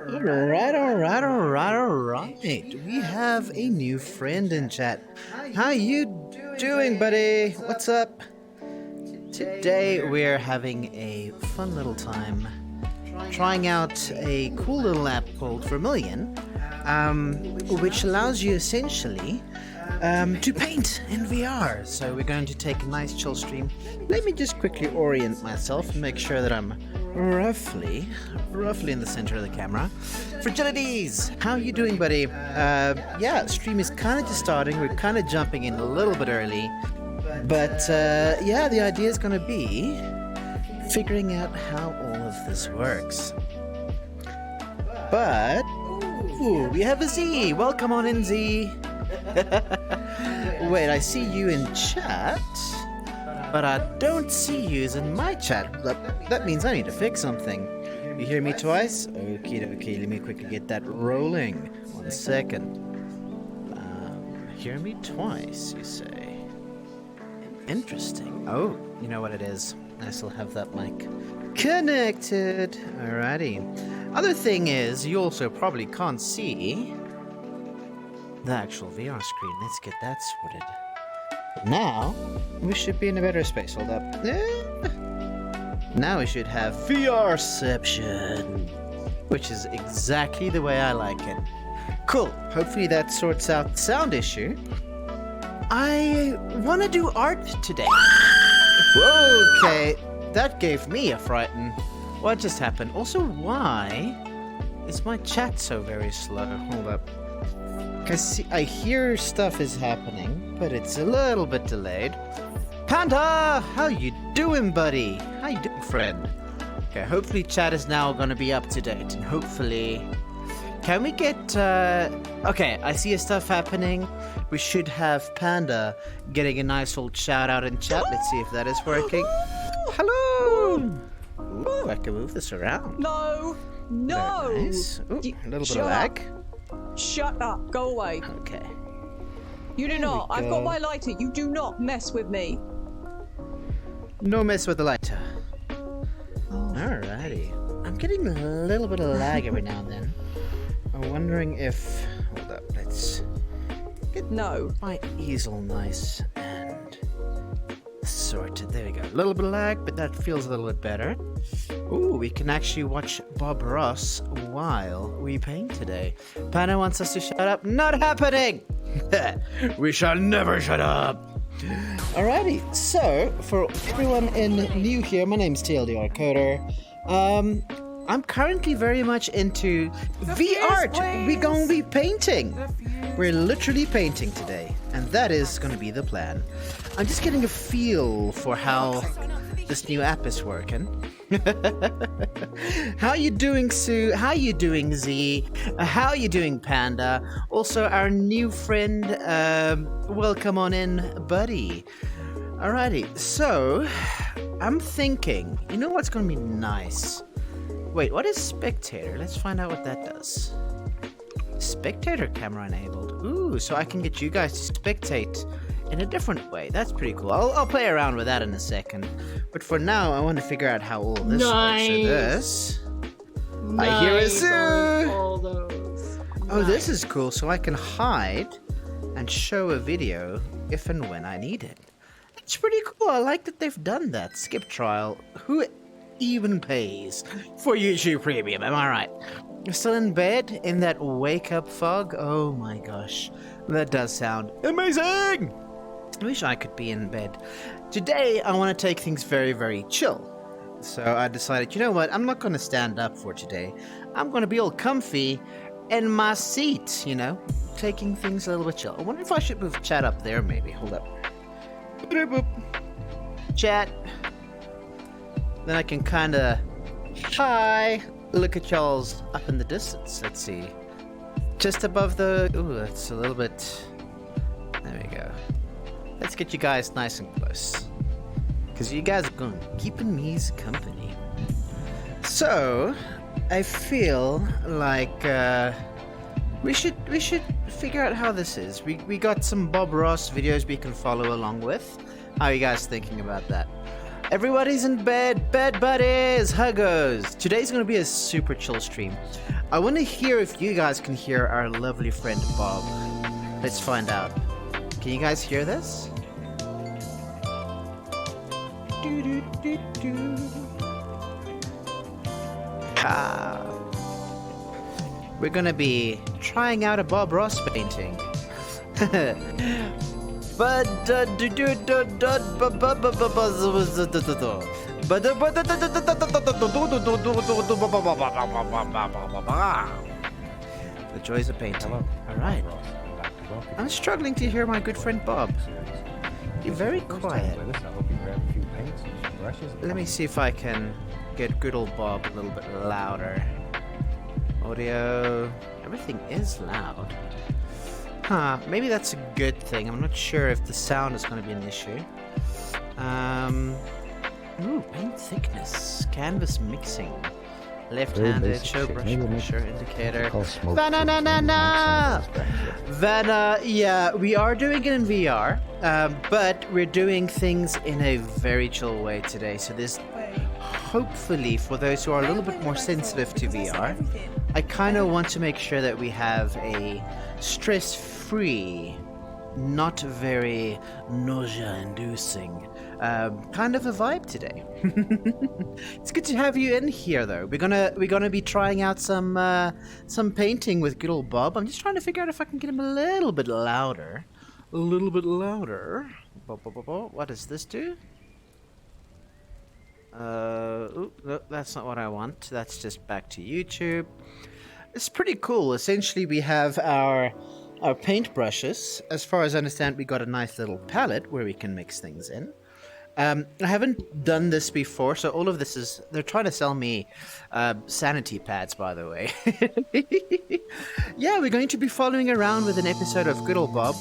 Alright. We have a new friend in chat. How you doing, buddy? What's up? Today we're having a fun little time trying out a cool little app called Vermilion, which allows you essentially to paint in VR. So we're going to take a nice chill stream. Let me just quickly orient myself and make sure that I'm roughly in the center of the camera. Fragilities, how you doing, buddy? Yeah, stream is kind of just starting. We're kind of jumping in a little bit early, but yeah, the idea is going to be figuring out how all of this works. But ooh, we have a Z. Welcome on in, Z. Wait, I see you in chat, but I don't see yous in my chat. That means I need to fix something. You hear me twice? Okay, let me quickly get that rolling. 1 second. Hear me twice, you say? Interesting. Oh, you know what it is. I still have that mic connected. Alrighty. Other thing is, you also probably can't see the actual VR screen. Let's get that sorted. Now, we should be in a better space. Hold up. Now we should have VRception, which is exactly the way I like it. Cool. Hopefully that sorts out the sound issue. I want to do art today. Whoa, okay. That gave me a frighten. What just happened? Also, why is my chat so very slow? Hold up. I hear stuff is happening, but it's a little bit delayed. Panda! How you doing, buddy? How you doing, friend? Okay, hopefully chat is now going to be up to date, and hopefully... Can we get... Okay, I see stuff happening. We should have Panda getting a nice old shout-out in chat. Let's see if that is working. Hello! Ooh, I can move this around. No! Very nice. Ooh, a little bit of lag. Shut up. Go away. Okay. You do not. I've got my lighter. You do not mess with me. No mess with the lighter. Alrighty. I'm getting a little bit of lag every now and then. I'm wondering if... Hold up, let's get my easel nice and sorted. There we go. A little bit of lag, but that feels a little bit better. Ooh, we can actually watch Bob Ross while we paint today. Panda wants us to shut up. Not happening! We shall never shut up! Alrighty, so for everyone new here, my name's TLDR Coder. I'm currently very much into VR. We're gonna be painting. We're literally painting today, and that is gonna be the plan. I'm just getting a feel for how this new app is working. How you doing, Sue? How you doing, Z? How you doing, Panda? Also, our new friend, welcome on in, buddy. Alrighty, so I'm thinking, you know what's gonna be nice? Wait, what is spectator? Let's find out what that does. Spectator camera enabled. Ooh, so I can get you guys to spectate in a different way. That's pretty cool. I'll play around with that in a second. But for now, I want to figure out how all this works. So this... I hear a zoo! Oh, this is cool. So I can hide and show a video if and when I need it. It's pretty cool. I like that they've done that. Skip trial. Who even pays for YouTube Premium? Am I right? You're still in bed in that wake-up fog? Oh my gosh. That does sound amazing! I wish I could be in bed. Today, I want to take things very, very chill. So I decided, you know what? I'm not going to stand up for today. I'm going to be all comfy in my seat, you know? Taking things a little bit chill. I wonder if I should move chat up there, maybe. Hold up. Boop. Chat. Then I can kind of... Hi! Look at y'all's up in the distance. Let's see. Just above the... Ooh, that's a little bit... There we go. Let's get you guys nice and close. Because you guys are keeping me company. So, I feel like we should figure out how this is. We got some Bob Ross videos we can follow along with. How are you guys thinking about that? Everybody's in bed. Bed buddies. Huggos. Today's going to be a super chill stream. I want to hear if you guys can hear our lovely friend Bob. Let's find out. Can you guys hear this? We're going to be trying out a Bob Ross painting. But the joys of painting. Hello. All right. Welcome. I'm struggling to hear my good friend Bob. You're very quiet. I hope you grab a few paints and some brushes. Let me see if I can get good old Bob a little bit louder. Audio. Everything is loud. Huh, maybe that's a good thing. I'm not sure if the sound is going to be an issue. Ooh, paint thickness. Canvas mixing. Left-handed, show brush pressure indicator. Vanna! Vanna, yeah, we are doing it in VR, but we're doing things in a very chill way today. So this, hopefully, for those who are a little bit more sensitive to VR, I kind of want to make sure that we have a stress-free, not very nausea-inducing kind of a vibe today. It's good to have you in here, though. We're gonna be trying out some painting with good old Bob. I'm just trying to figure out if I can get him a little bit louder. A little bit louder. What does this do? Ooh, no, that's not what I want. That's just back to YouTube. It's pretty cool. Essentially, we have our paint brushes. As far as I understand, we got a nice little palette where we can mix things in. I haven't done this before, so all of this is... They're trying to sell me sanity pads, by the way. Yeah, we're going to be following around with an episode of Good Old Bob.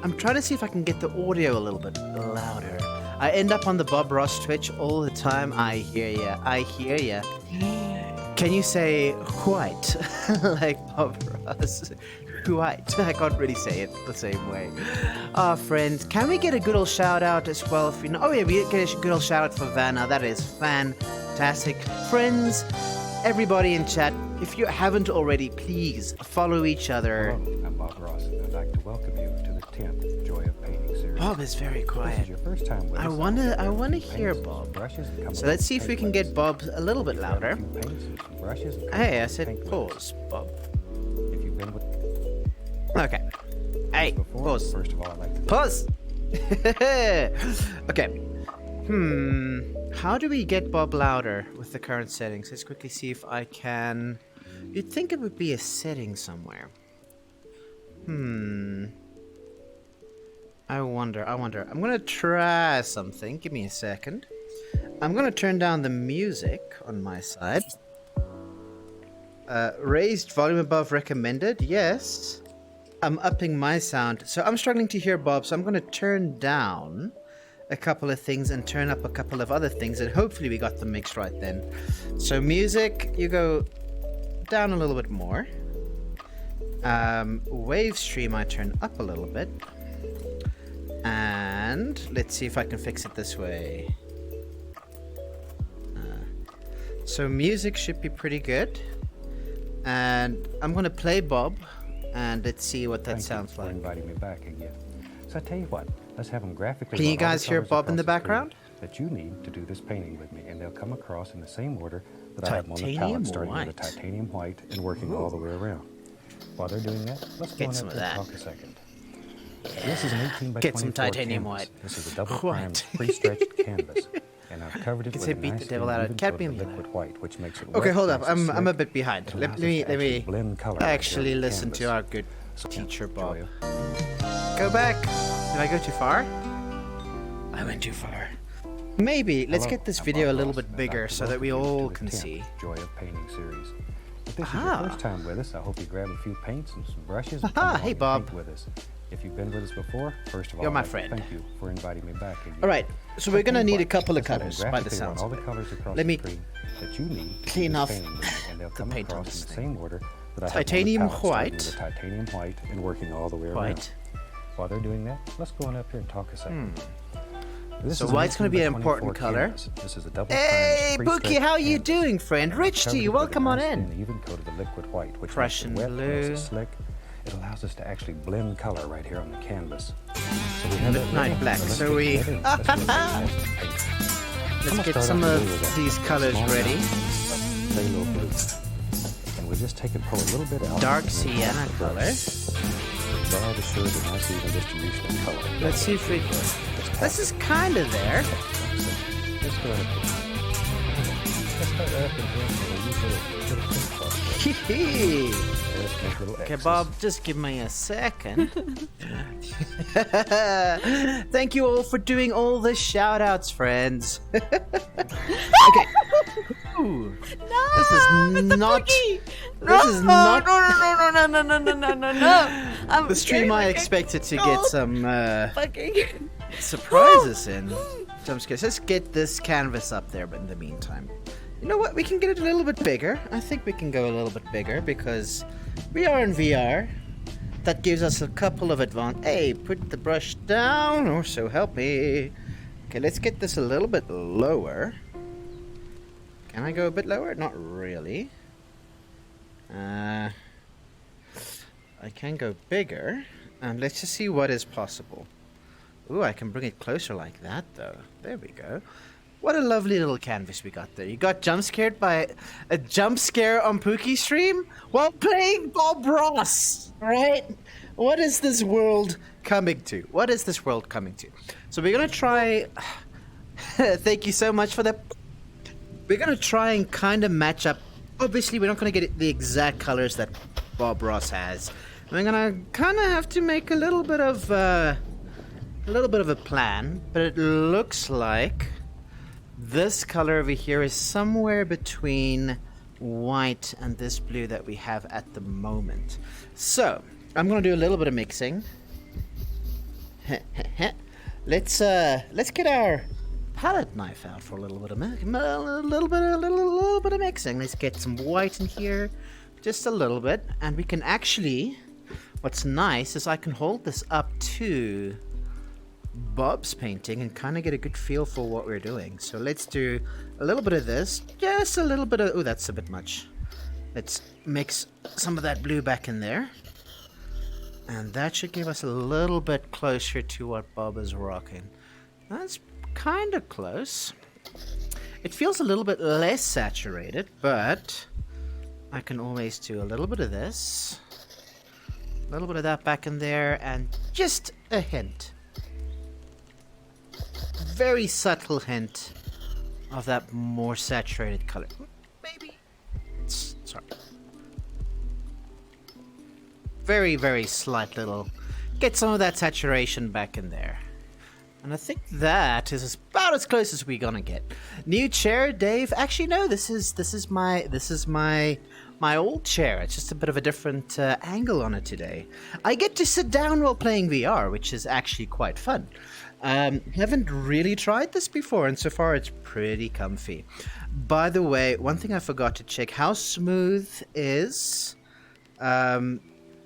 I'm trying to see if I can get the audio a little bit louder. I end up on the Bob Ross Twitch all the time. I hear ya. I hear ya. Can you say white like Bob Ross? White. I can't really say it the same way. Friends, can we get a good old shout out as well? If you know, oh yeah, we get a good old shout out for Vanna. That is fantastic. Friends, everybody in chat, if you haven't already, please follow each other. Hello, I'm Bob Ross, and I'd like to welcome you to the 10th Joy of Painting series. Bob is very This quiet. is your first time with us. I wanna hear Bob. So let's see if we can get Bob a little bit louder. Hey, I said pause, Bob. If you've been with Okay. Hey, before, pause. first of all, I'd like to Pause! Okay. How do we get Bob louder with the current settings? Let's quickly see if I can... You'd think it would be a setting somewhere. I wonder. I'm gonna try something. Give me a second. I'm gonna turn down the music on my side. Raised volume above recommended, yes. I'm upping my sound. So I'm struggling to hear Bob, so I'm going to turn down a couple of things and turn up a couple of other things, and hopefully we got the mix right then. So music, you go down a little bit more. Wave stream, I turn up a little bit. And let's see if I can fix it this way. So music should be pretty good. And I'm going to play Bob. And let's see what that sounds like. inviting me back again. So I tell you what, let's have them graphically. Can you run all the guys hear colors Bob in across the screen background? That you need to do this painting with me, and they'll come across in the same order that I have them on the Titanium palette, starting with white. the titanium white and working all the way around. While they're doing that, let's Get go on some up of here and that. talk a second. This is an 18 by Get some 24 titanium canvas. white. This is a double White. primed, pre-stretched canvas, and I've covered it Could with say a beat the nice devil thin out of even cadmium coat of yellow. liquid white, which makes it Okay, wet, hold up. nice and I'm a slick. bit behind. It Let allows us me to actually blend color right actually there on the listen to canvas. our good So, teacher Bob. Joya. Go back. Did I go too far? I went too far. Maybe. Let's Hello, get this I'm video Bob a little Ross, bit and I'd bigger like to so that welcome we you to all the can 10th see. Joy of Painting series. If this is Aha. your first time with us, I hope you grab a few paints and some brushes and Aha, come along hey, and Bob. paint with us. If you've been with us before, first of all, You're my I'd like to friend. thank you for inviting me back again. All right. So we're Tell gonna you need a what, couple of let's have them colors by the graphically run sounds. all the colors across Let the me screen that you need to clean do this off painting with, and they'll the come paint on across this in the thing. same order that I have Titanium on the palette, starting white. with the titanium white and working all the way around. White. While they're doing that, let's go on up here and talk a second. This So is white's going to be an 19 by important 24 color. canvas. This is a double Hey, prime Pookie, pre-stretched how you canvas. doing, friend? Rich to Covered you. with a Welcome on nice in. thin, even coat of the liquid white, which Prussian makes it wet, makes blue. it slick. It allows us to actually blend color right here on the canvas. So we have Midnight that ready. black, let's so get we- ready. Let's go ahead and paint. I'm Let's gonna get start some off of blue with a these colors small ready. amount of phthalo blue. And we just take and pull a little bit out. Dark and then sienna tap the brush. color. That assures a nice even distribution of color. Let's see if we... Just tap This is kind of there. Just go ahead and let's start right up in here and we'll use little crisscross strokes. Hee-hee. Just make little Okay, X's. Bob, just give me a second. Thank you all for doing all the shout outs, friends. Okay. Ooh, this is not. This is not I'm the stream getting I like a expected to get cold some fucking. surprises in. Jump scares. Let's get this canvas up there, but in the meantime. You know what? We can get it a little bit bigger. I think we can go a little bit bigger because we are in VR. That gives us a couple of advantages. Hey, put the brush down, or so help me. Okay, let's get this a little bit lower. Can I go a bit lower? Not really. I can go bigger. And let's just see what is possible. Ooh, I can bring it closer like that, though. There we go. What a lovely little canvas we got there. You got jump scared by a jump scare on Pookie stream while playing Bob Ross, right? What is this world coming to? What is this world coming to? So we're gonna try. Thank you so much for that. We're gonna try and kind of match up. Obviously, we're not gonna get the exact colors that Bob Ross has. We're gonna kind of have to make a little bit of a plan, but it looks like this color over here is somewhere between white and this blue that we have at the moment. So I'm gonna do a little bit of mixing. Let's get our palette knife out for a little bit of mixing. Let's get some white in here, just a little bit, and we can actually. What's nice is I can hold this up to Bob's painting and kind of get a good feel for what we're doing. So let's do a little bit of this, just a little bit of. Oh, that's a bit much. Let's mix some of that blue back in there. And that should give us a little bit closer to what Bob is rocking. That's kind of close. It feels a little bit less saturated, but I can always do a little bit of this, a little bit of that back in there, and just a hint. Very subtle hint of that more saturated color. Maybe. Sorry. Very, very slight little. Get some of that saturation back in there. And I think that is about as close as we're gonna get. New chair, Dave. Actually, no. This is my old chair. It's just a bit of a different angle on it today. I get to sit down while playing VR, which is actually quite fun. Haven't really tried this before, and so far it's pretty comfy. By the way, one thing I forgot to check: how smooth is.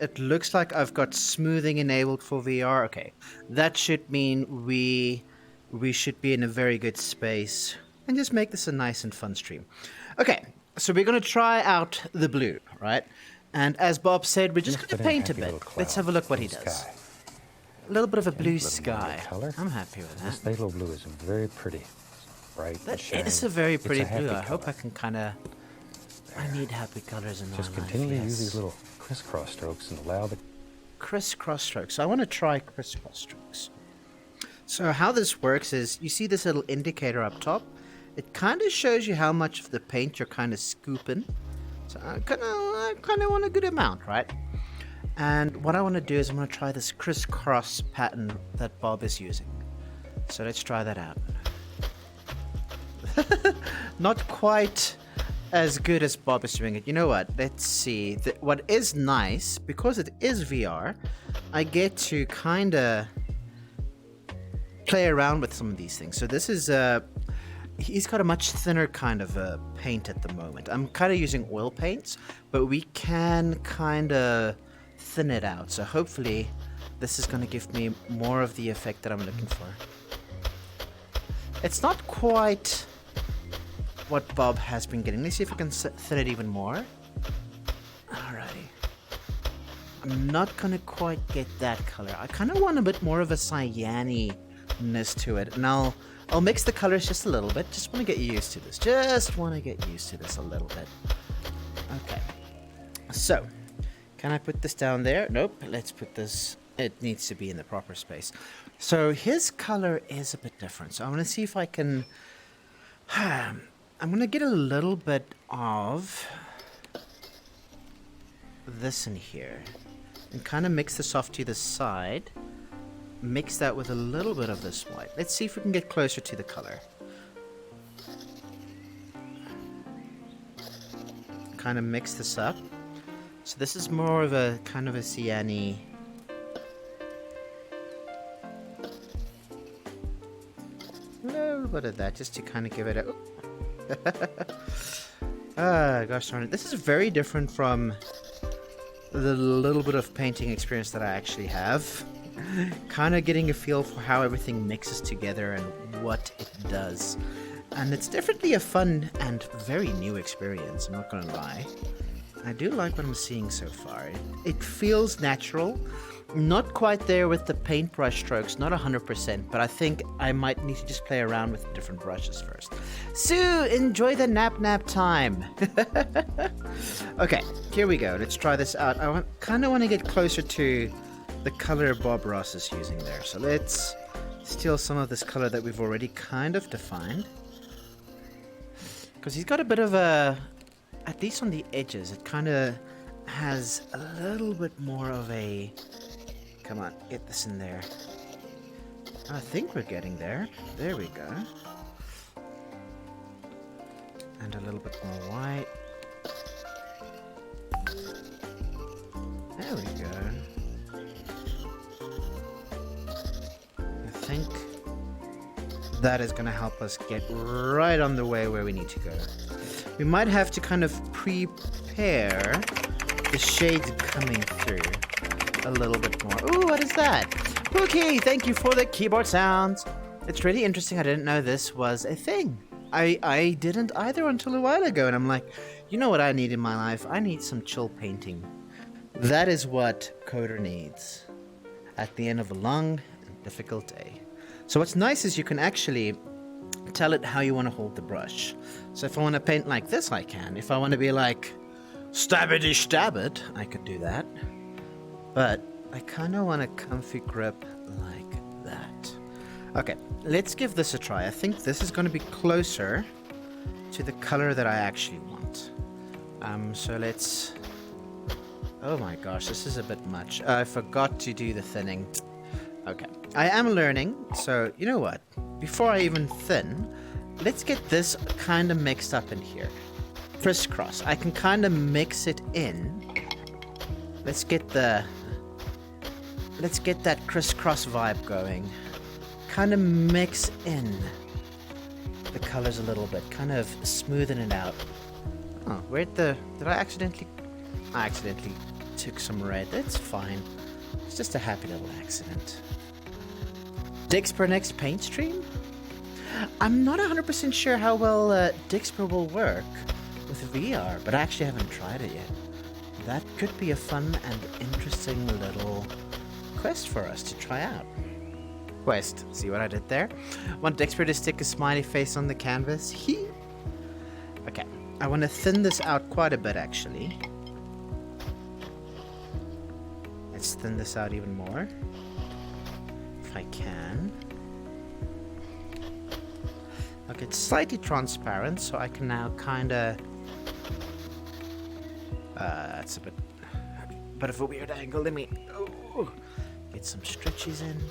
It looks like I've got smoothing enabled for VR. Okay, that should mean we should be in a very good space and just make this a nice and fun stream. Okay, so we're gonna try out the blue, right? And as Bob said, we're just Let's gonna put in paint a happy bit. little Let's cloud, have a look what he blue does. sky. A little bit of a blue Little sky. color. I'm happy with This that. phthalo blue is very pretty, bright. and That shining. is a very It's pretty happy blue. I hope I color. can kind of. I need happy colors in my Just life. continue to yes. use these little crisscross strokes and allow the Crisscross strokes. I want to try crisscross strokes. So how this works is, you see this little indicator up top? It kind of shows you how much of the paint you're kind of scooping. So I kind of want a good amount, right? And what I want to do is I'm going to try this crisscross pattern that Bob is using. So let's try that out. Not quite as good as Bob is doing it. You know what? Let's see. What is nice, because it is VR, I get to kind of play around with some of these things. So this is he's got a much thinner kind of paint at the moment. I'm kind of using oil paints, but we can kind of thin it out. So hopefully this is going to give me more of the effect that I'm looking for. It's not quite what Bob has been getting. Let's see if I can thin it even more. Alrighty. I'm not gonna quite get that color. I kind of want a bit more of a cyan-ness to it. And I'll mix the colors just a little bit. Just want to get used to this. Just want to get used to this a little bit. Okay. So, can I put this down there? Nope. Let's put this... It needs to be in the proper space. So, his color is a bit different. So, I'm going to see if I can... I'm going to get a little bit of this in here. And kind of mix this off to the side. Mix that with a little bit of this white. Let's see if we can get closer to the color. Kind of mix this up. So this is more of a kind of a cyan-y. A little bit of that just to kind of give it a... Ah, gosh darn it. This is very different from the little bit of painting experience that I actually have. Kind of getting a feel for how everything mixes together and what it does. And it's definitely a fun and very new experience, I'm not gonna lie. I do like what I'm seeing so far. It feels natural. Not quite there with the paintbrush strokes, not 100%, but I think I might need to just play around with different brushes first. Sue, enjoy the nap time. Okay, here we go. Let's try this out. I kind of want to get closer to the color Bob Ross is using there. So let's steal some of this color that we've already kind of defined. Because he's got a bit of a, at least on the edges, it kind of has a little bit more of a, come on, get this in there. I think we're getting there. There we go. And a little bit more white. There we go. I think that is going to help us get right on the way where we need to go. We might have to kind of prepare the shades coming through a little bit more. Ooh, what is that? Pookie, thank you for the keyboard sounds. It's really interesting. I didn't know this was a thing. I didn't either until a while ago, and I'm like, you know what I need in my life? I need some chill painting. That is what Coder needs at the end of a long and difficult day. So what's nice is you can actually tell it how you want to hold the brush. So if I want to paint like this, I can. If I want to be like, stabbity stab it, I could do that. But I kind of want a comfy grip like that. Okay, let's give this a try. I think this is going to be closer to the color that I actually want. So let's... Oh my gosh, this is a bit much. I forgot to do the thinning. Okay, I am learning, so you know what? Before I even thin, let's get this kind of mixed up in here. Crisscross. I can kind of mix it in. Let's get that crisscross vibe going. Kind of mix in the colors a little bit. Kind of smoothen it out. Oh, did I accidentally took some red. That's fine. It's just a happy little accident. Dixper next paint stream? I'm not 100% sure how well Dixper will work with VR, but I actually haven't tried it yet. That could be a fun and interesting little quest for us to try out. Quest. See what I did there? Want Dixper to stick a smiley face on the canvas? Okay. I want to thin this out quite a bit, actually. Let's thin this out even more. If I can. Okay, it's slightly transparent, so I can now kind of... That's a bit of a weird angle. Let me get some stretches in.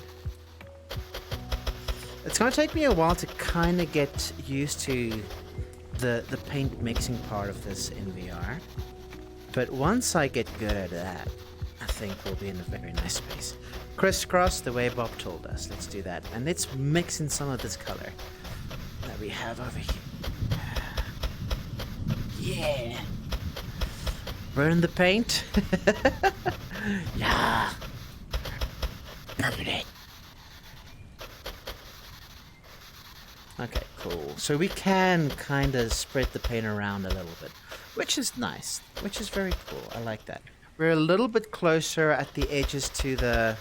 It's going to take me a while to kind of get used to the paint mixing part of this in VR. But once I get good at that, I think we'll be in a very nice space. Crisscross the way Bob told us. Let's do that. And let's mix in some of this color that we have over here. Yeah. Burn the paint. Yeah. Burn it. Okay, cool. So we can kind of spread the paint around a little bit, which is nice, which is very cool. I like that. We're a little bit closer at the edges to the...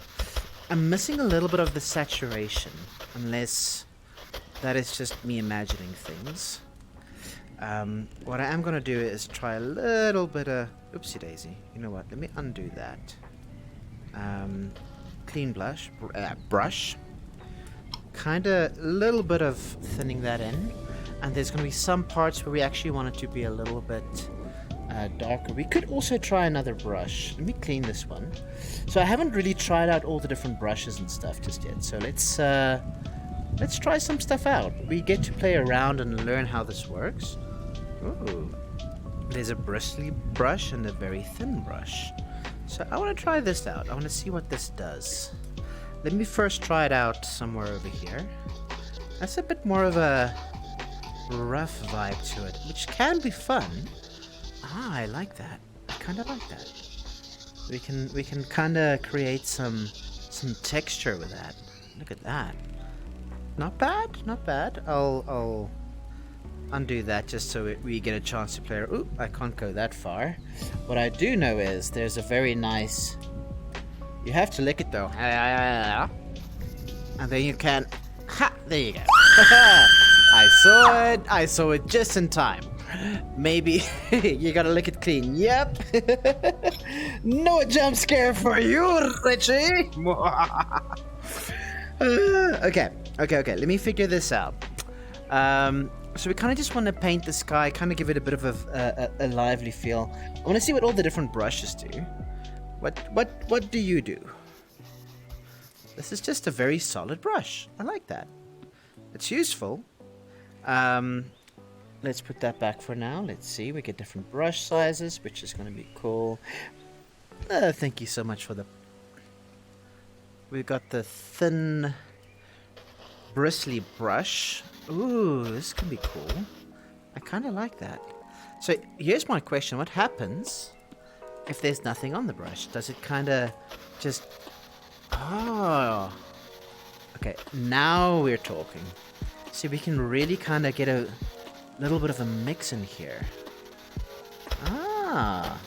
I'm missing a little bit of the saturation, unless that is just me imagining things. What I am going to do is try a little bit of... Oopsie daisy. You know what? Let me undo that. Clean brush. Kind of a little bit of thinning that in. And there's going to be some parts where we actually want it to be a little bit darker. We could also try another brush. Let me clean this one. So I haven't really tried out all the different brushes and stuff just yet. So let's try some stuff out. We get to play around and learn how this works. Ooh. There's a bristly brush and a very thin brush. So I want to try this out. I want to see what this does. Let me first try it out somewhere over here. That's a bit more of a rough vibe to it, which can be fun. Ah, I like that. I kind of like that. We can kind of create some texture with that. Look at that. Not bad, not bad. I'll undo that just so we get a chance to play. Ooh, I can't go that far. What I do know is there's a very nice... You have to lick it though. And then you can... Ha! There you go. I saw it just in time. Maybe you gotta lick it clean. Yep. No jump scare for you, Richie. Okay. Let me figure this out. So we kind of just want to paint the sky, kind of give it a bit of a lively feel. I want to see what all the different brushes do. What do you do? This is just a very solid brush. I like that. It's useful. Let's put that back for now. Let's see. We get different brush sizes, which is going to be cool. Thank you so much for the... We've got the thin, bristly brush. Ooh, this can be cool. I kind of like that. So here's my question. What happens if there's nothing on the brush? Does it kind of just... Oh. Okay, now we're talking. See, we can really kind of get a little bit of a mix in here. Ah.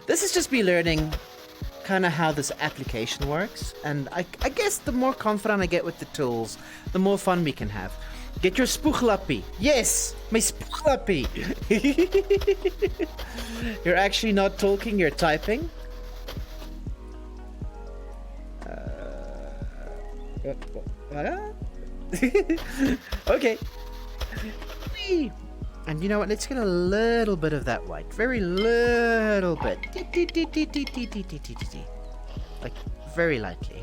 This is just me learning kind of how this application works. And I guess the more confident I get with the tools, the more fun we can have. Get your spoeglappie. Yes, my spoeglappie. You're actually not talking, you're typing. Okay. And you know what? Let's get a little bit of that white. Very little bit. Like, very lightly.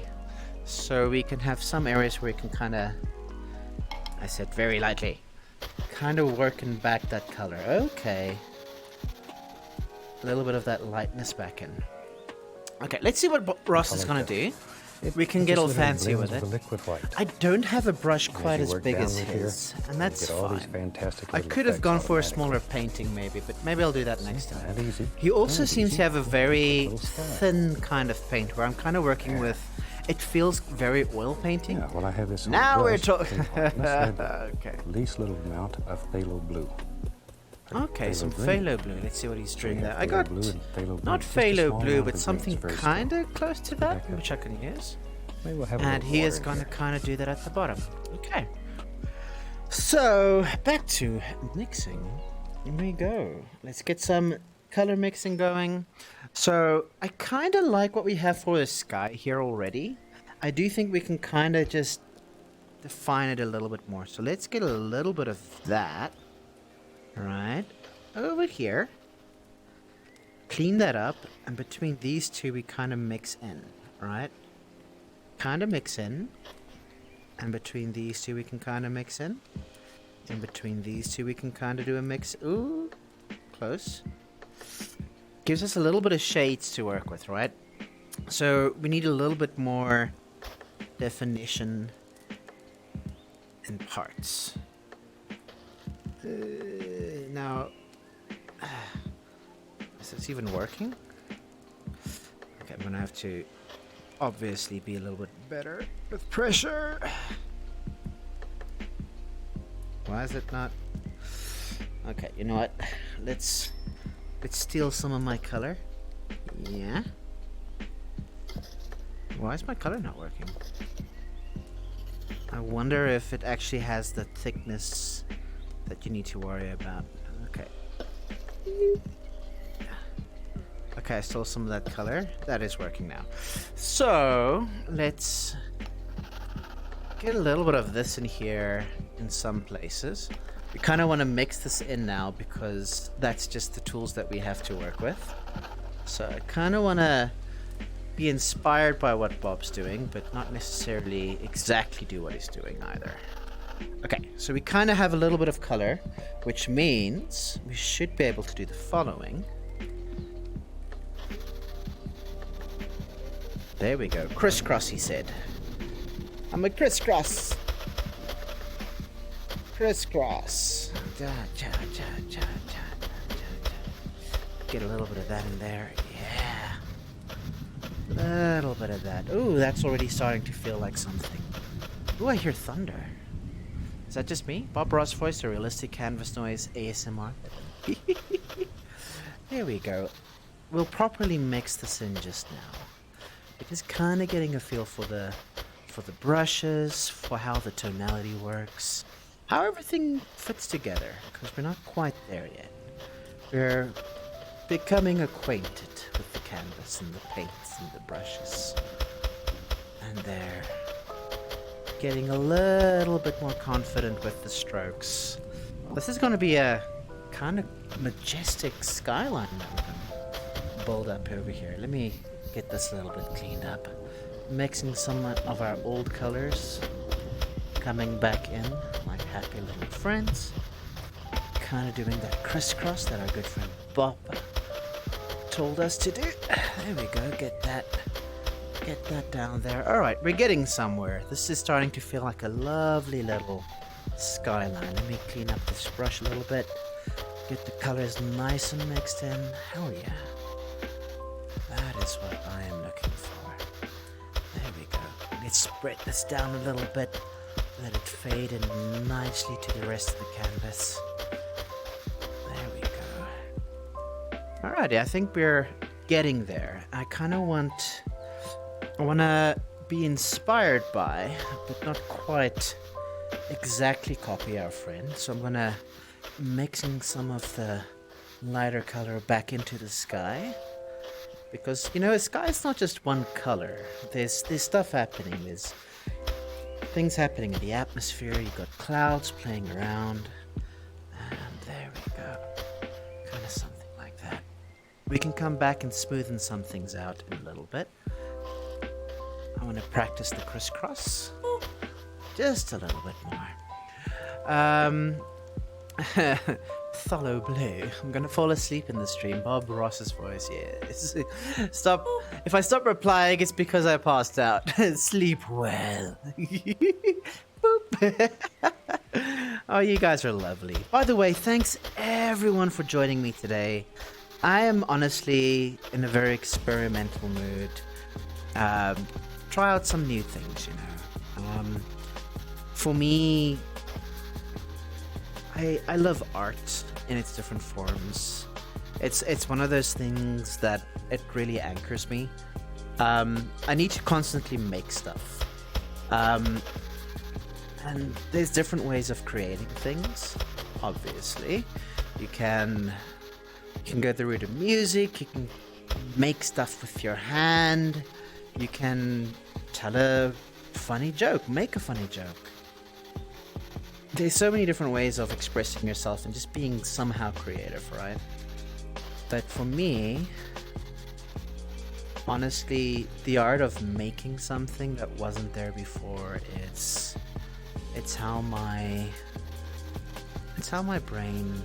So we can have some areas where we can kind of... I said very lightly. Kind of working back that color. Okay. A little bit of that lightness back in. Okay, let's see what Ross is going to do. We can get all fancy with it. I don't have a brush quite as big as his, and that's fine. I could have gone for a smaller painting maybe, but maybe I'll do that next time. He also seems to have a very thin kind of paint where I'm kind of working with... It feels very oil painting. Yeah, well, I have this. Now we're talking. Okay. Least little amount of phthalo blue. Okay, some phthalo blue. Let's see what he's doing there. I got not phthalo blue, but something kind of close to that, which I can use. And he is going to kind of do that at the bottom. Okay. So back to mixing. Here we go. Let's get some color mixing going. So I kind of like what we have for the sky here already. I do think we can kind of just define it a little bit more. So let's get a little bit of that. Right over here. Clean that up. And between these two, we kind of mix in. Right? Kind of mix in. And between these two, we can kind of mix in. In between these two, we can kind of do a mix. Ooh. Close. Gives us a little bit of shades to work with, right? So we need a little bit more definition in parts. Now, is this even working? Okay, I'm gonna have to obviously be a little bit better with pressure. Why is it not? Okay, you know what? Let's steal some of my color. Yeah. Why is my color not working? I wonder if it actually has the thickness that you need to worry about. Okay. Okay, I stole some of that color. That is working now. So, let's get a little bit of this in here in some places. We kind of want to mix this in now because that's just the tools that we have to work with. So I kind of want to be inspired by what Bob's doing, but not necessarily exactly do what he's doing either. Okay, so we kind of have a little bit of color, which means we should be able to do the following. There we go. Crisscross, he said. I'm a crisscross. Crisscross. Get a little bit of that in there. Yeah. Little bit of that. Ooh, that's already starting to feel like something. Ooh, I hear thunder. Is that just me? Bob Ross voice, a realistic canvas noise, ASMR. There we go. We'll properly mix this in just now. It is kind of getting a feel for the brushes, for how the tonality works, how everything fits together, because we're not quite there yet. We're becoming acquainted with the canvas and the paints and the brushes. And they're getting a little bit more confident with the strokes. This is going to be a kind of majestic skyline that we're going to build up over here. Let me get this a little bit cleaned up. Mixing some of our old colors, coming back in like happy little friends. Kind of doing that crisscross that our good friend Bob told us to do. There we go. Get that down there. All right, we're getting somewhere. This is starting to feel like a lovely little skyline. Let me clean up this brush a little bit. Get the colors nice and mixed in. Hell yeah. That is what I am looking for. There we go. Let's spread this down a little bit. Let it fade in nicely to the rest of the canvas. There we go. Alrighty, I think we're getting there. I want to be inspired by, but not quite exactly copy our friend. So I'm gonna mixing some of the lighter color back into the sky. Because, you know, the sky is not just one color. There's stuff happening. There's things happening in the atmosphere. You've got clouds playing around. And there we go. Kind of something like that. We can come back and smoothen some things out in a little bit. I want to practice the crisscross. Just a little bit more. Tholo Blue. I'm gonna fall asleep in the stream. Bob Ross's voice, yes. Stop. If I stop replying, it's because I passed out. Sleep well. Boop. Oh, you guys are lovely. By the way, thanks everyone for joining me today. I am honestly in a very experimental mood. Try out some new things, you know. For me, I love art in its different forms. It's one of those things that it really anchors me. I need to constantly make stuff. And there's different ways of creating things, obviously. You can go the route of music, you can make stuff with your hand, you can tell a funny joke, make a funny joke. There's so many different ways of expressing yourself and just being somehow creative, right? But for me, honestly, the art of making something that wasn't there before, it's how my brain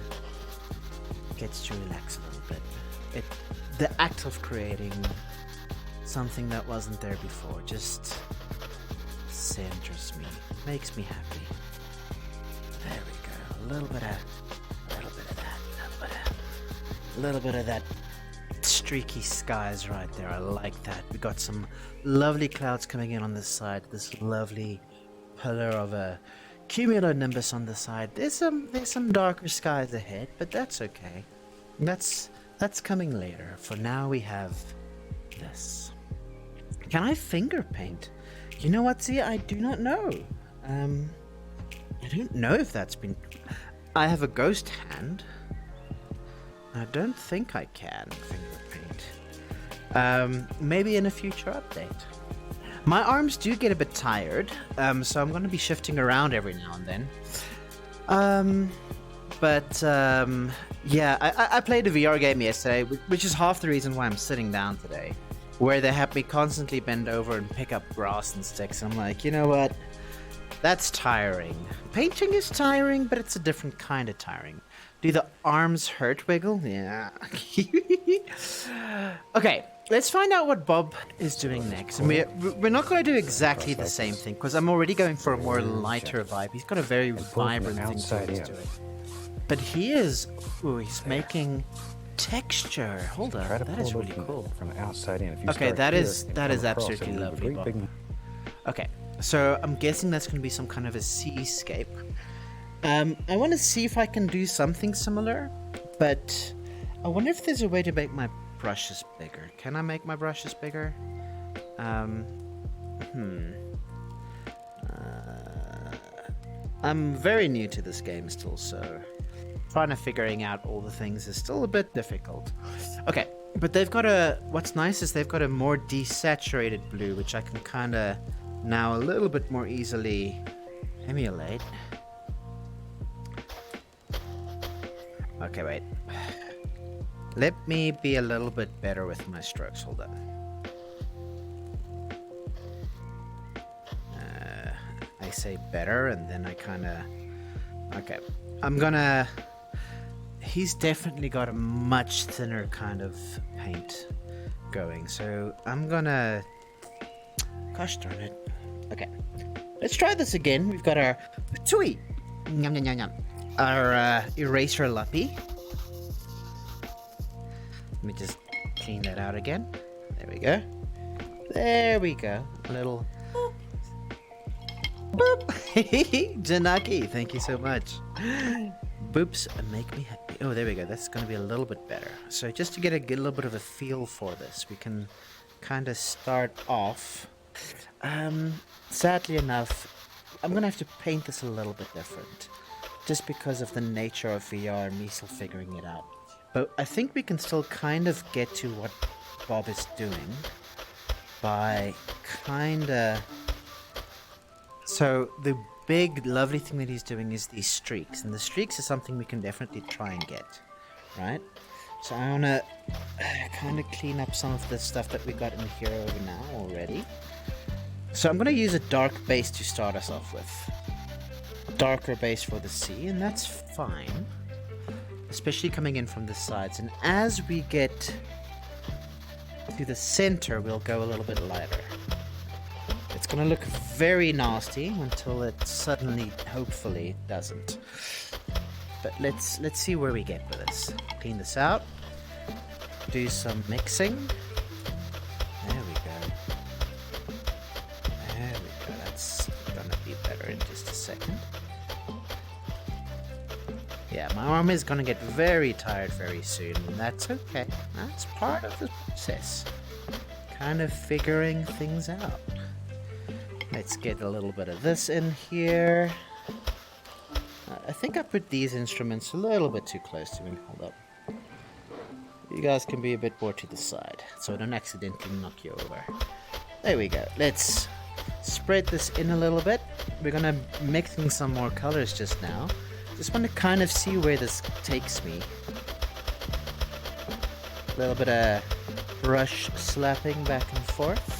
gets to relax a little bit. The act of creating something that wasn't there before just centers me, makes me happy. There we go. A little bit of that streaky skies right there. I like that. We got some lovely clouds coming in on this side. This lovely pillar of a cumulonimbus on the side. There's some darker skies ahead, but that's okay. That's coming later. For now, we have this. Can I finger paint? You know what, Z? I do not know. I don't know if that's been... I have a ghost hand. I don't think I can finger paint. Maybe in a future update. My arms do get a bit tired, so I'm going to be shifting around every now and then. Yeah, I played a VR game yesterday, which is half the reason why I'm sitting down today, where they have me constantly bend over and pick up grass and sticks. I'm like, you know what? That's tiring. Painting is tiring, but it's a different kind of tiring. Do the arms hurt, Wiggle? Yeah. Okay, let's find out what Bob is doing next. And we're not going to do exactly the same thing, because I'm already going for a more lighter vibe. He's got a very vibrant thing to he's doing. But he is... Ooh, he's making texture. Hold on, that is really cool. From the outside in. Okay, that is absolutely lovely, Bob. Okay, so I'm guessing that's going to be some kind of a seascape. I want to see if I can do something similar, but I wonder if there's a way to make my brushes bigger. Can I make my brushes bigger? I'm very new to this game still, so trying to figuring out all the things is still a bit difficult. Okay, but they've got what's nice is they've got a more desaturated blue, which I can kind of now a little bit more easily emulate. Okay, wait. Let me be a little bit better with my strokes. Hold on. I say better, and then I kind of... Okay. I'm gonna... He's definitely got a much thinner kind of paint going, so I'm gonna... Gosh darn it. Okay. Let's try this again. We've got our... Tui! Yum, yum, yum, yum. Our eraser luppy. Let me just clean that out again. There we go. There we go. A little boop. Janaki, thank you so much. Boops make me happy. Oh, there we go. That's going to be a little bit better. So just to get a little bit of a feel for this, we can kind of start off. Sadly enough, I'm going to have to paint this a little bit different, just because of the nature of VR and me still figuring it out. But I think we can still kind of get to what Bob is doing by kind of... So the big lovely thing that he's doing is these streaks, and the streaks is something we can definitely try and get, right? So I want to kind of clean up some of the stuff that we got in here over now already. So I'm going to use a dark base to start us off with. Darker base for the sea, and that's fine, especially coming in from the sides. And as we get to the center, we'll go a little bit lighter. It's gonna look very nasty until it suddenly, hopefully, doesn't. But let's see where we get with this. Clean this out. Do some mixing. There we go. There we go. That's gonna be better in just a second. Yeah, my arm is gonna get very tired very soon, and that's okay. That's part of the process. Kind of figuring things out. Let's get a little bit of this in here. I think I put these instruments a little bit too close to me. Hold up. You guys can be a bit more to the side, so I don't accidentally knock you over. There we go. Let's spread this in a little bit. We're gonna mixing some more colors just now. Just want to kind of see where this takes me. A little bit of brush slapping back and forth.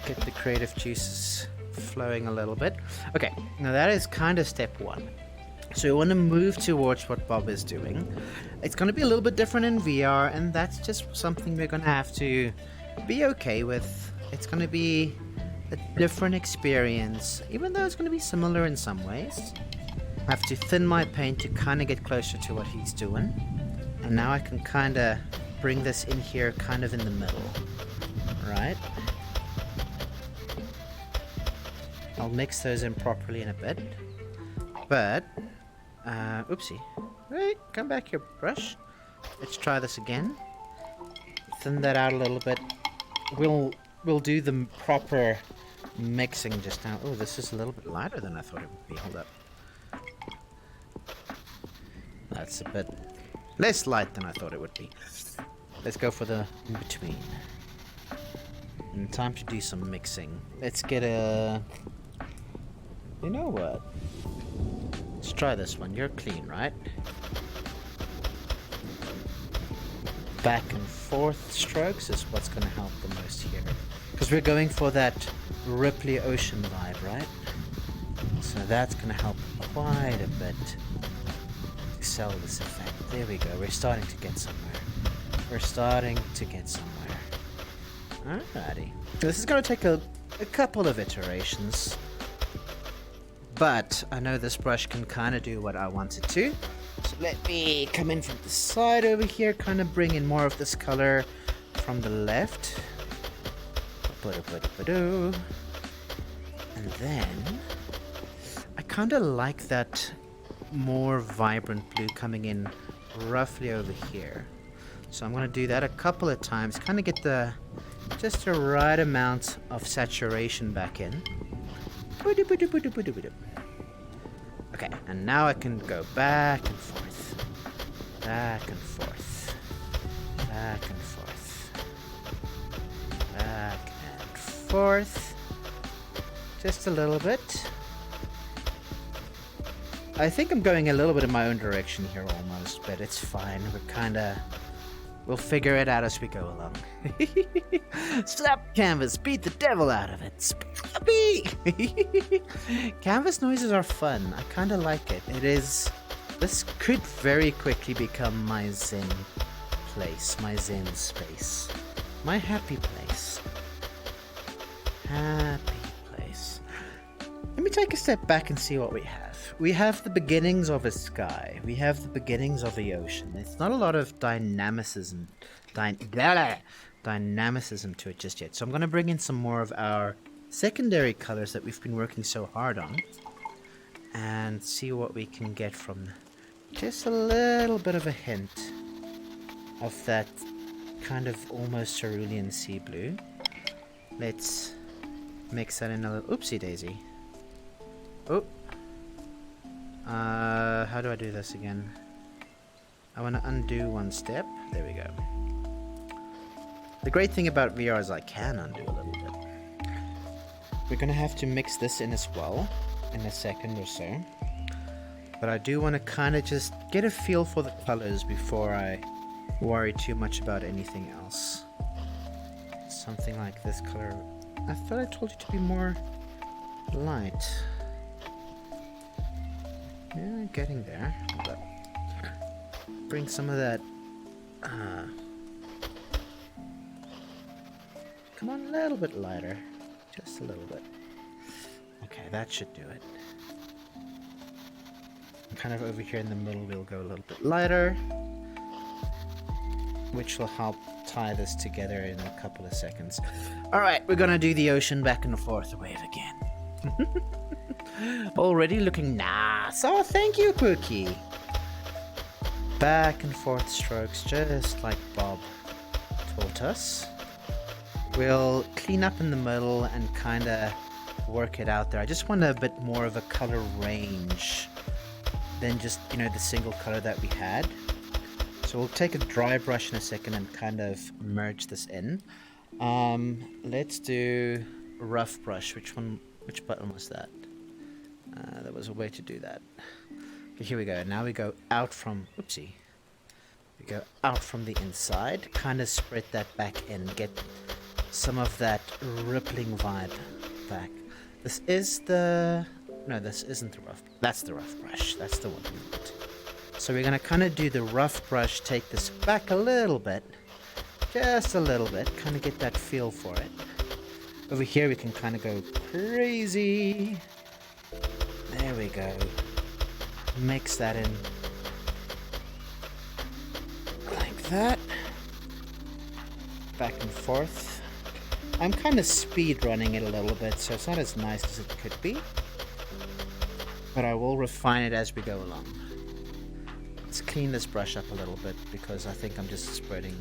Get the creative juices flowing a little bit. Okay, now that is kind of step one. So we want to move towards what Bob is doing. It's going to be a little bit different in VR, and that's just something we're going to have to be okay with. It's going to be a different experience, even though it's going to be similar in some ways. I have to thin my paint to kind of get closer to what he's doing. And now I can kind of bring this in here kind of in the middle. Right? I'll mix those in properly in a bit. But, oopsie. Wait, come back here, brush. Let's try this again. Thin that out a little bit. We'll do the proper mixing just now. Oh, this is a little bit lighter than I thought it would be. Hold up. That's a bit less light than I thought it would be. Let's go for the in-between. And time to do some mixing. Let's get a... You know what? Let's try this one. You're clean, right? Back and forth strokes is what's going to help the most here. Because we're going for that Ripley Ocean vibe, right? So that's going to help quite a bit to sell this effect. There we go. We're starting to get somewhere. We're starting to get somewhere. Alrighty. This is going to take a couple of iterations. But I know this brush can kind of do what I want it to. So let me come in from the side over here, kind of bring in more of this color from the left. And then I kind of like that more vibrant blue coming in roughly over here. So I'm going to do that a couple of times, kind of get the just the right amount of saturation back in. Okay, and now I can go back and forth, back and forth, back and forth, back and forth, just a little bit. I think I'm going a little bit in my own direction here almost, but it's fine. We'll figure it out as we go along. Slap canvas, beat the devil out of it. Slappy! Canvas noises are fun. I kind of like it. This could very quickly become my zen place, my zen space, my happy place. Happy place. Let me take a step back and see what we have. We have the beginnings of a sky. We have the beginnings of the ocean. It's not a lot of dynamicism to it just yet. So I'm going to bring in some more of our secondary colors that we've been working so hard on. And see what we can get from just a little bit of a hint of that kind of almost cerulean sea blue. Let's mix that in a little... Oopsie daisy. Oh. How do I do this again? I want to undo one step. There we go. The great thing about VR is I can undo a little bit. We're going to have to mix this in as well in a second or so. But I do want to kind of just get a feel for the colors before I worry too much about anything else. Something like this color. I thought I told you to be more light. Yeah, getting there. But bring some of that. Come on, a little bit lighter. Just a little bit. Okay, that should do it. Kind of over here in the middle, we'll go a little bit lighter, which will help tie this together in a couple of seconds. Alright, we're gonna do the ocean back and forth wave again. Already looking nice. Oh, thank you, Cookie. Back and forth strokes, just like Bob taught us. We'll clean up in the middle and kind of work it out there. I just want a bit more of a color range than just, the single color that we had. So we'll take a dry brush in a second and kind of merge this in. Let's do rough brush. Which button was that? There was a way to do that. Okay, here we go. Now we go out from, oopsie. We go out from the inside, kind of spread that back in, get some of that rippling vibe back. This is the, no, this isn't the rough, that's the rough brush. That's the one we want. So we're going to kind of do the rough brush, take this back a little bit, just a little bit, kind of get that feel for it. Over here we can kind of go crazy. There we go. Mix that in like that. Back and forth. I'm kind of speed running it a little bit, so it's not as nice as it could be. But I will refine it as we go along. Let's clean this brush up a little bit because I think I'm just spreading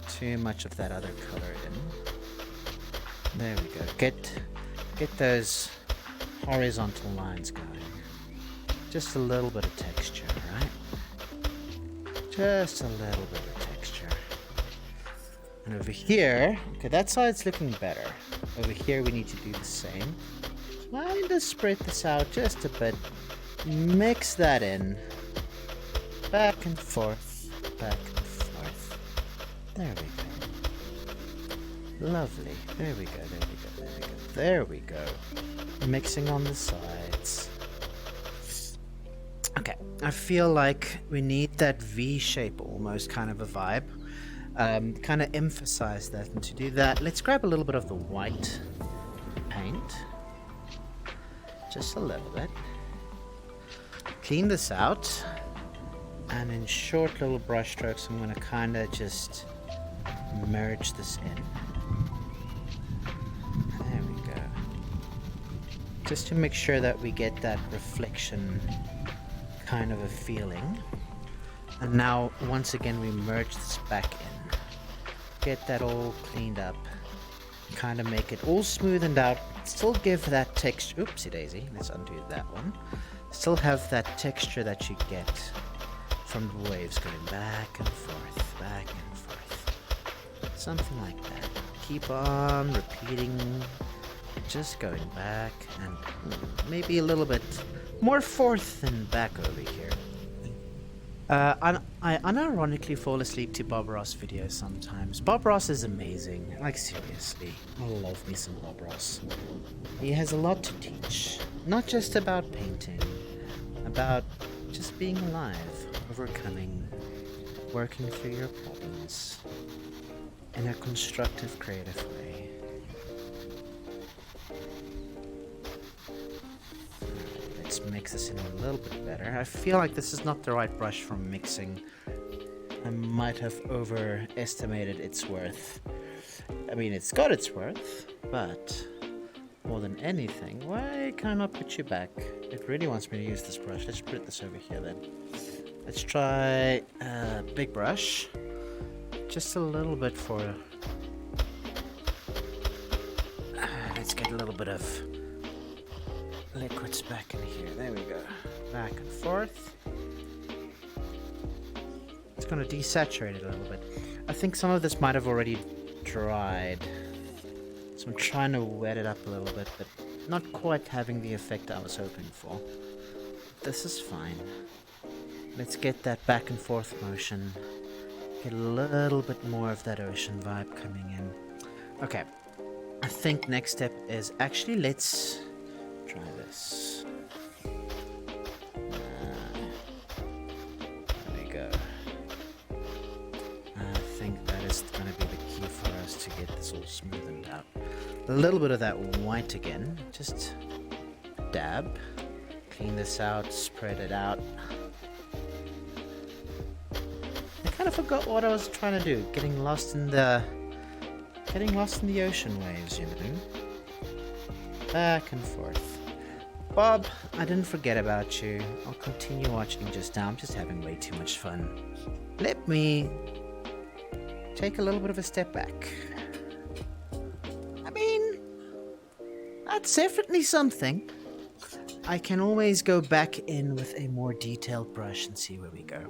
too much of that other color in. There we go. Get those horizontal lines going. Just a little bit of texture, right? Just a little bit of texture. And over here, okay, that side's looking better. Over here we need to do the same. Kind of spread this out just a bit. Mix that in. Back and forth, back and forth. There we go. Lovely. There we go, there we go, there we go. There we go. Mixing on the sides. Okay, I feel like we need that V shape almost kind of a vibe. Kind of emphasize that, and to do that, let's grab a little bit of the white paint. Just a little bit. Clean this out. And in short little brush strokes, I'm going to kind of just merge this in. There we go. Just to make sure that we get that reflection kind of a feeling. And now, once again, we merge this back in. Get that all cleaned up. Kind of make it all smoothened out. Still give that texture. Oopsie daisy. Let's undo that one. Still have that texture that you get from the waves going back and forth, back and forth. Something like that. Keep on repeating, just going back and maybe a little bit more forth than back over here. I unironically fall asleep to Bob Ross videos sometimes. Bob Ross is amazing. Like, seriously. I love me some Bob Ross. He has a lot to teach. Not just about painting. About just being alive. Overcoming, working through your problems in a constructive, creative way. Let's mix this in a little bit better. I feel like this is not the right brush for mixing. I might have overestimated its worth. I mean, it's got its worth, but more than anything, why can't I put you back? It really wants me to use this brush. Let's put this over here then. Let's try a big brush. Just a little bit for... let's get a little bit of liquids back in here. There we go. Back and forth. It's going to desaturate it a little bit. I think some of this might have already dried. So I'm trying to wet it up a little bit, but not quite having the effect I was hoping for. This is fine. Let's get that back and forth motion. Get a little bit more of that ocean vibe coming in. Okay. I think next step is actually let's try this. There we go. I think that is going to be the key for us to get this all smoothened out. A little bit of that white again. Just dab. Clean this out. Spread it out. I kind of forgot what I was trying to do. Getting lost in the ocean waves, you know. Back and forth. Bob, I didn't forget about you. I'll continue watching just now. I'm just having way too much fun. Let me take a little bit of a step back. I mean, that's definitely something. I can always go back in with a more detailed brush and see where we go.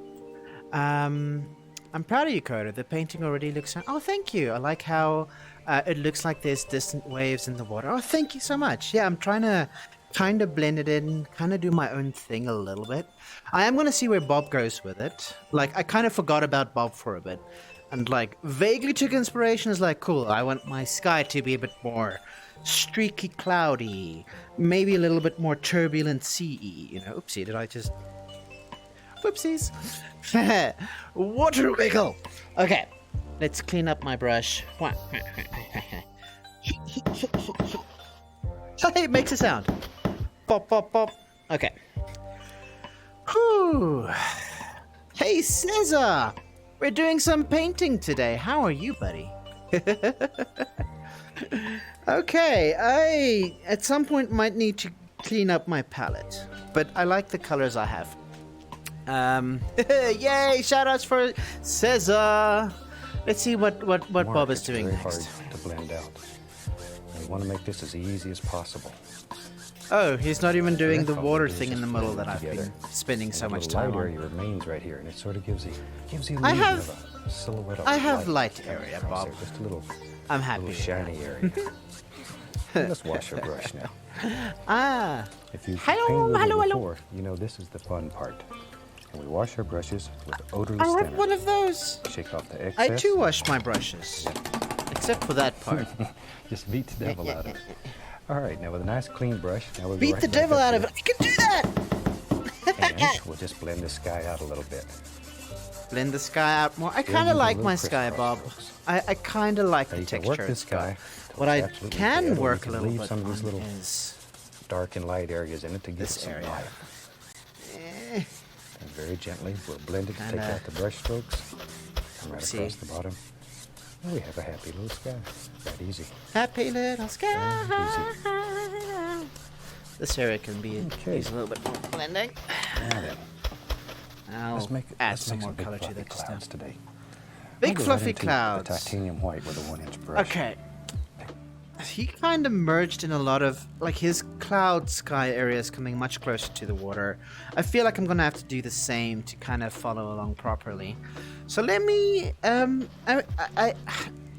I'm proud of you, Coda. The painting already looks... Oh, thank you. I like how it looks like there's distant waves in the water. Oh, thank you so much. Yeah, I'm trying to kind of blend it in, kind of do my own thing a little bit. I am going to see where Bob goes with it. Like, I kind of forgot about Bob for a bit. And, like, vaguely took inspiration as, like, cool, I want my sky to be a bit more streaky, cloudy. Maybe a little bit more turbulent sea-y. You know, oopsie, did I just... Whoopsies. Water wiggle. Okay, let's clean up my brush. Hey, it makes a sound. Pop, pop, pop. Okay. Whew. Hey, Caesar. We're doing some painting today. How are you, buddy? Okay, I at some point might need to clean up my palette, but I like the colors I have. Yay! Shoutouts for Cesar. Let's see what Mark, Bob is it's doing very next. hard to blend out. I want to make this as easy as possible. Oh, he's not even doing That's the all we water do is thing in just the middle blend that it I've been together. spending And so the much little time light on. area remains right here, and it sort of gives the I illusion have- of a silhouette of I have light light coming area, across Bob. there, just a little I'm happy with shiny area. Let's wash our brush now. Ah, If you've Hello, painted with hello, it hello. before, you know this is the fun part. And we wash our brushes with odorless I have thinner. one of those. Shake off the I excess. too wash my brushes, except for that part. Just beat the devil out of it. All right, now with a nice clean brush, now we'll go Beat right the back devil up out of here, it. I can do that. And we'll just blend the sky out a little bit. Blend the sky out more. I Blend kind of using like little my sky, crisscross Bob. strokes. I kind of like Now the you can texture work of this sky. sky. What I absolutely can dead, or work you a can little leave bit some of on these little is dark and light areas in it to give this it some area. life. Eh, And very gently, we'll blend it, take Kinda- out the brush strokes, come right See. across the bottom. And we have a happy little sky. That easy. happy little sky. Easy. This area can be Okay. use a little bit more blending. Now then, I'll let's make add some more big color to fluffy that just now. clouds today. Big I'll go fluffy right into clouds. The titanium white with a 1-inch brush. Okay. He kind of merged in a lot of, like, his cloud sky areas coming much closer to the water. I feel like I'm gonna have to do the same to kind of follow along properly. So let me, I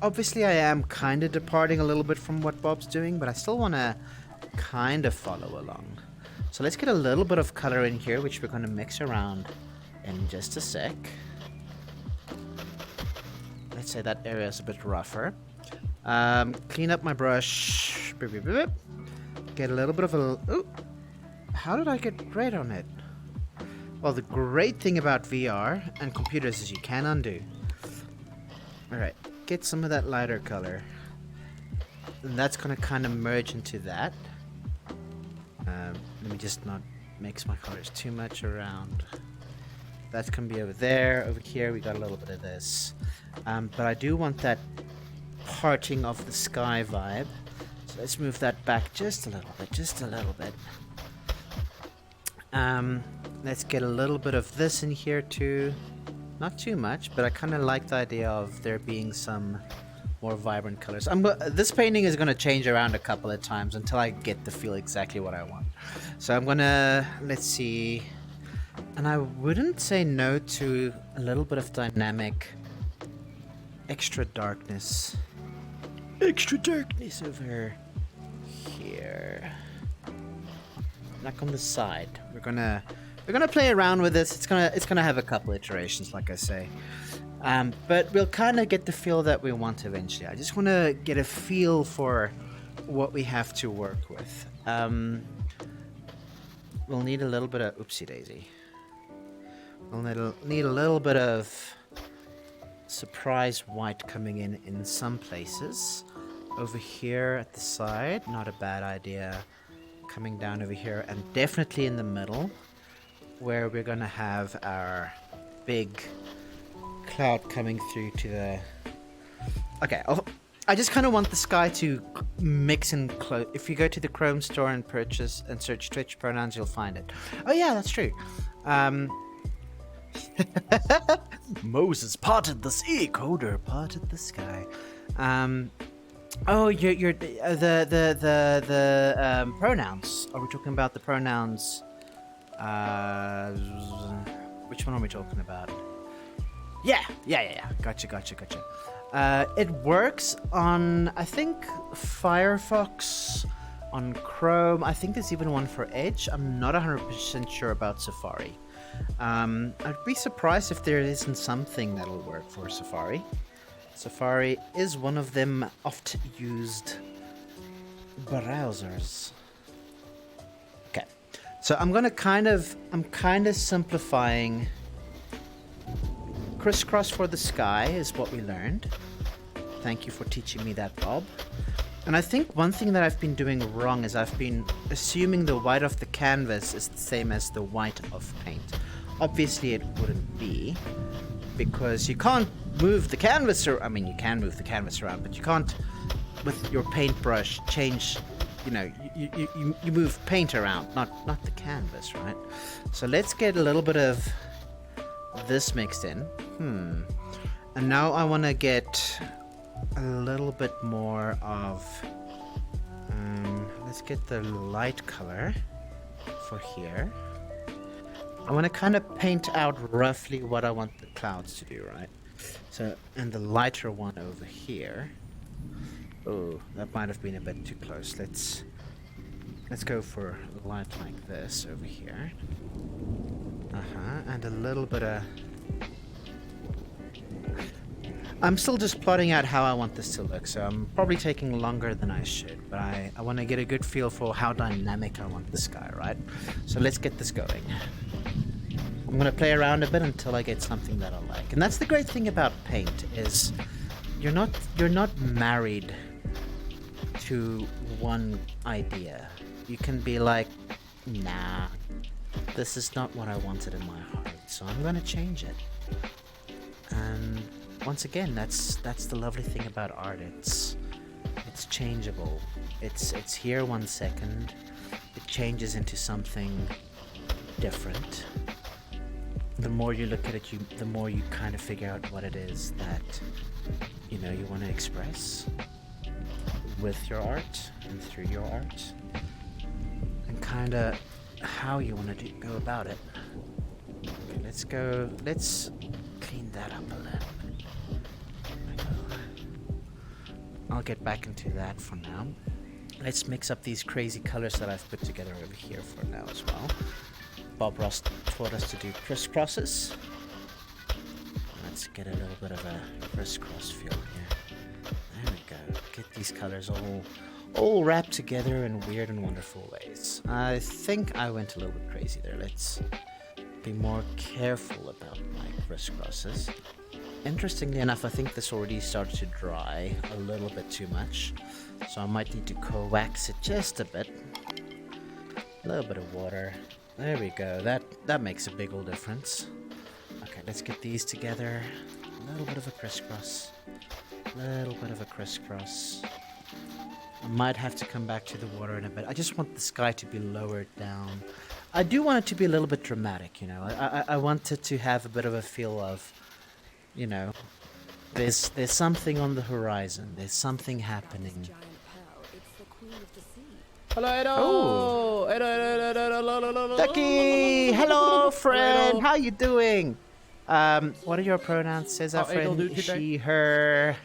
obviously I am kind of departing a little bit from what Bob's doing, but I still want to kind of follow along. So let's get a little bit of color in here, which we're gonna mix around in just a sec. Let's say that area is a bit rougher. Clean up my brush. Beep, beep, beep, beep. Get a little bit of a... Ooh. How did I get red on it? Well, the great thing about VR and computers is you can undo. Alright, get some of that lighter color. And that's going to kind of merge into that. Let me just not mix my colors too much around. That's going to be over there. Over here, we got a little bit of this. But I do want that parting of the sky vibe. So let's move that back just a little bit, just a little bit. Let's get a little bit of this in here too. Not too much, but I kind of like the idea of there being some more vibrant colors. This painting is going to change around a couple of times until I get to feel exactly what I want. So I'm gonna, let's see. And I wouldn't say no to a little bit of dynamic extra darkness. Extra darkness over here. Like on the side. We're gonna play around with this. It's gonna have a couple iterations, like I say. But we'll kind of get the feel that we want eventually. I just want to get a feel for what we have to work with. We'll need a little bit of oopsie daisy. We'll need a little bit of surprise white coming in some places. Over here at the side, not a bad idea. Coming down over here, and definitely in the middle, where we're gonna have our big cloud coming through to the... Okay, I just kind of want the sky to mix in close. If you go to the Chrome store and purchase and search Twitch pronouns, you'll find it. Oh yeah, that's true. Moses parted the sea, Coder parted the sky. Oh, you're the pronouns. Are we talking about the pronouns? Which one are we talking about? Yeah. Gotcha. It works on, I think, Firefox, on Chrome. I think there's even one for Edge. I'm not 100% sure about Safari. I'd be surprised if there isn't something that'll work for Safari. Safari is one of them oft used browsers. Okay, so I'm kind of simplifying. Crisscross for the sky is what we learned. Thank you for teaching me that, Bob. And I think one thing that I've been doing wrong is I've been assuming the white of the canvas is the same as the white of paint. Obviously it wouldn't be. because you can't move the canvas I mean, you can move the canvas around, but you can't with your paintbrush change, you know, you move paint around, not the canvas, right? So let's get a little bit of this mixed in. And now I want to get a little bit more of let's get the light color for here. I want to kind of paint out roughly what I want the clouds to do, right? So, and the lighter one over here. Oh, that might have been a bit too close. Let's go for a light like this over here. And a little bit of... I'm still just plotting out how I want this to look, so I'm probably taking longer than I should, but I want to get a good feel for how dynamic I want the sky, right? So let's get this going. I'm going to play around a bit until I get something that I like. And that's the great thing about paint, is you're not married to one idea. You can be like, nah, this is not what I wanted in my heart, so I'm going to change it. And once again, that's the lovely thing about art. It's changeable. It's here 1 second, it changes into something different. The more you look at it, the more you kind of figure out what it is that you want to express with your art and through your art, and kind of how you want to go about it. Okay, let's clean that up a little. I'll get back into that for now. Let's mix up these crazy colors that I've put together over here for now as well. Bob Ross taught us to do crisscrosses. Let's get a little bit of a crisscross feel here. There we go. Get these colors all wrapped together in weird and wonderful ways. I think I went a little bit crazy there. Let's be more careful about my crisscrosses. Interestingly enough, I think this already started to dry a little bit too much, so I might need to coax it just a bit. A little bit of water. There we go. That makes a big old difference. Okay, let's get these together. A little bit of a crisscross. Little bit of a crisscross. I might have to come back to the water in a bit. I just want the sky to be lowered down. I do want it to be a little bit dramatic, you know. I want it to have a bit of a feel of, you know, there's something on the horizon. There's something happening. Hello, Edo! Oh. Edo. Ducky! Hello, friend! How you doing? What are your pronouns? Says our friend. She, her.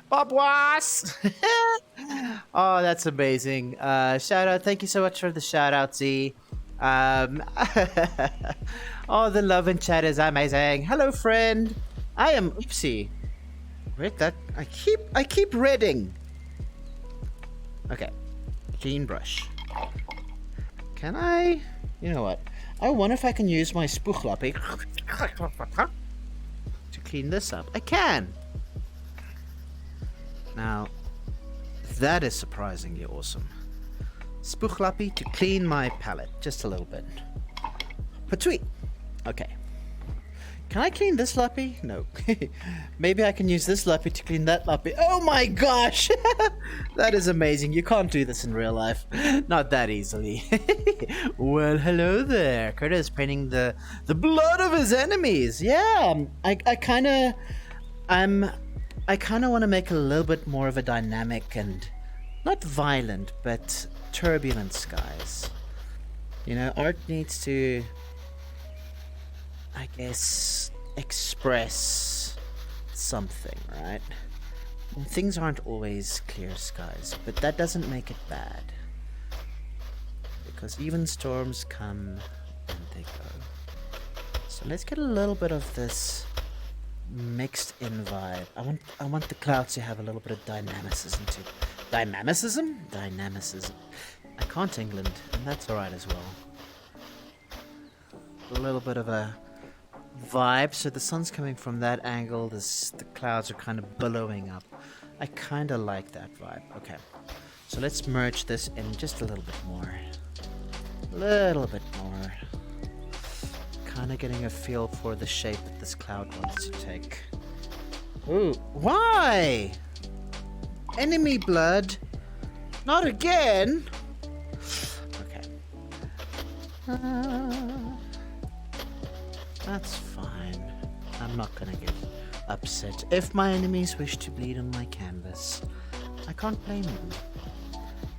Bob Was! Oh, that's amazing. Shout out. Thank you so much for the shout out, Z. Oh, the love in chat is amazing. Hello, friend. I am oopsie. Wait, that I keep reading. Okay. Clean brush. Can I? You know what? I wonder if I can use my spuuglappie to clean this up. I can. Now, that is surprisingly awesome. Spuuglappie to clean my palette just a little bit. Patwee. Okay. Can I clean this lappy? No. Maybe I can use this lappy to clean that lappy. Oh my gosh! That is amazing. You can't do this in real life. Not that easily. Well, hello there. Curtis is painting the blood of his enemies. Yeah, I kind of want to make a little bit more of a dynamic and not violent, but turbulent skies. You know, art needs to, I guess, express something, right? And things aren't always clear skies, but that doesn't make it bad. Because even storms come and they go. So let's get a little bit of this mixed in vibe. I want the clouds to have a little bit of dynamicism too. Dynamicism? Dynamicism. I can't England, and that's alright as well. A little bit of a vibe. So the sun's coming from that angle. The clouds are kind of billowing up. I kind of like that vibe. Okay. So let's merge this in just a little bit more. A little bit more. kind of getting a feel for the shape that this cloud wants to take. Ooh, why? Enemy blood? Not again? Okay. That's fine. I'm not gonna get upset. If my enemies wish to bleed on my canvas, I can't blame them.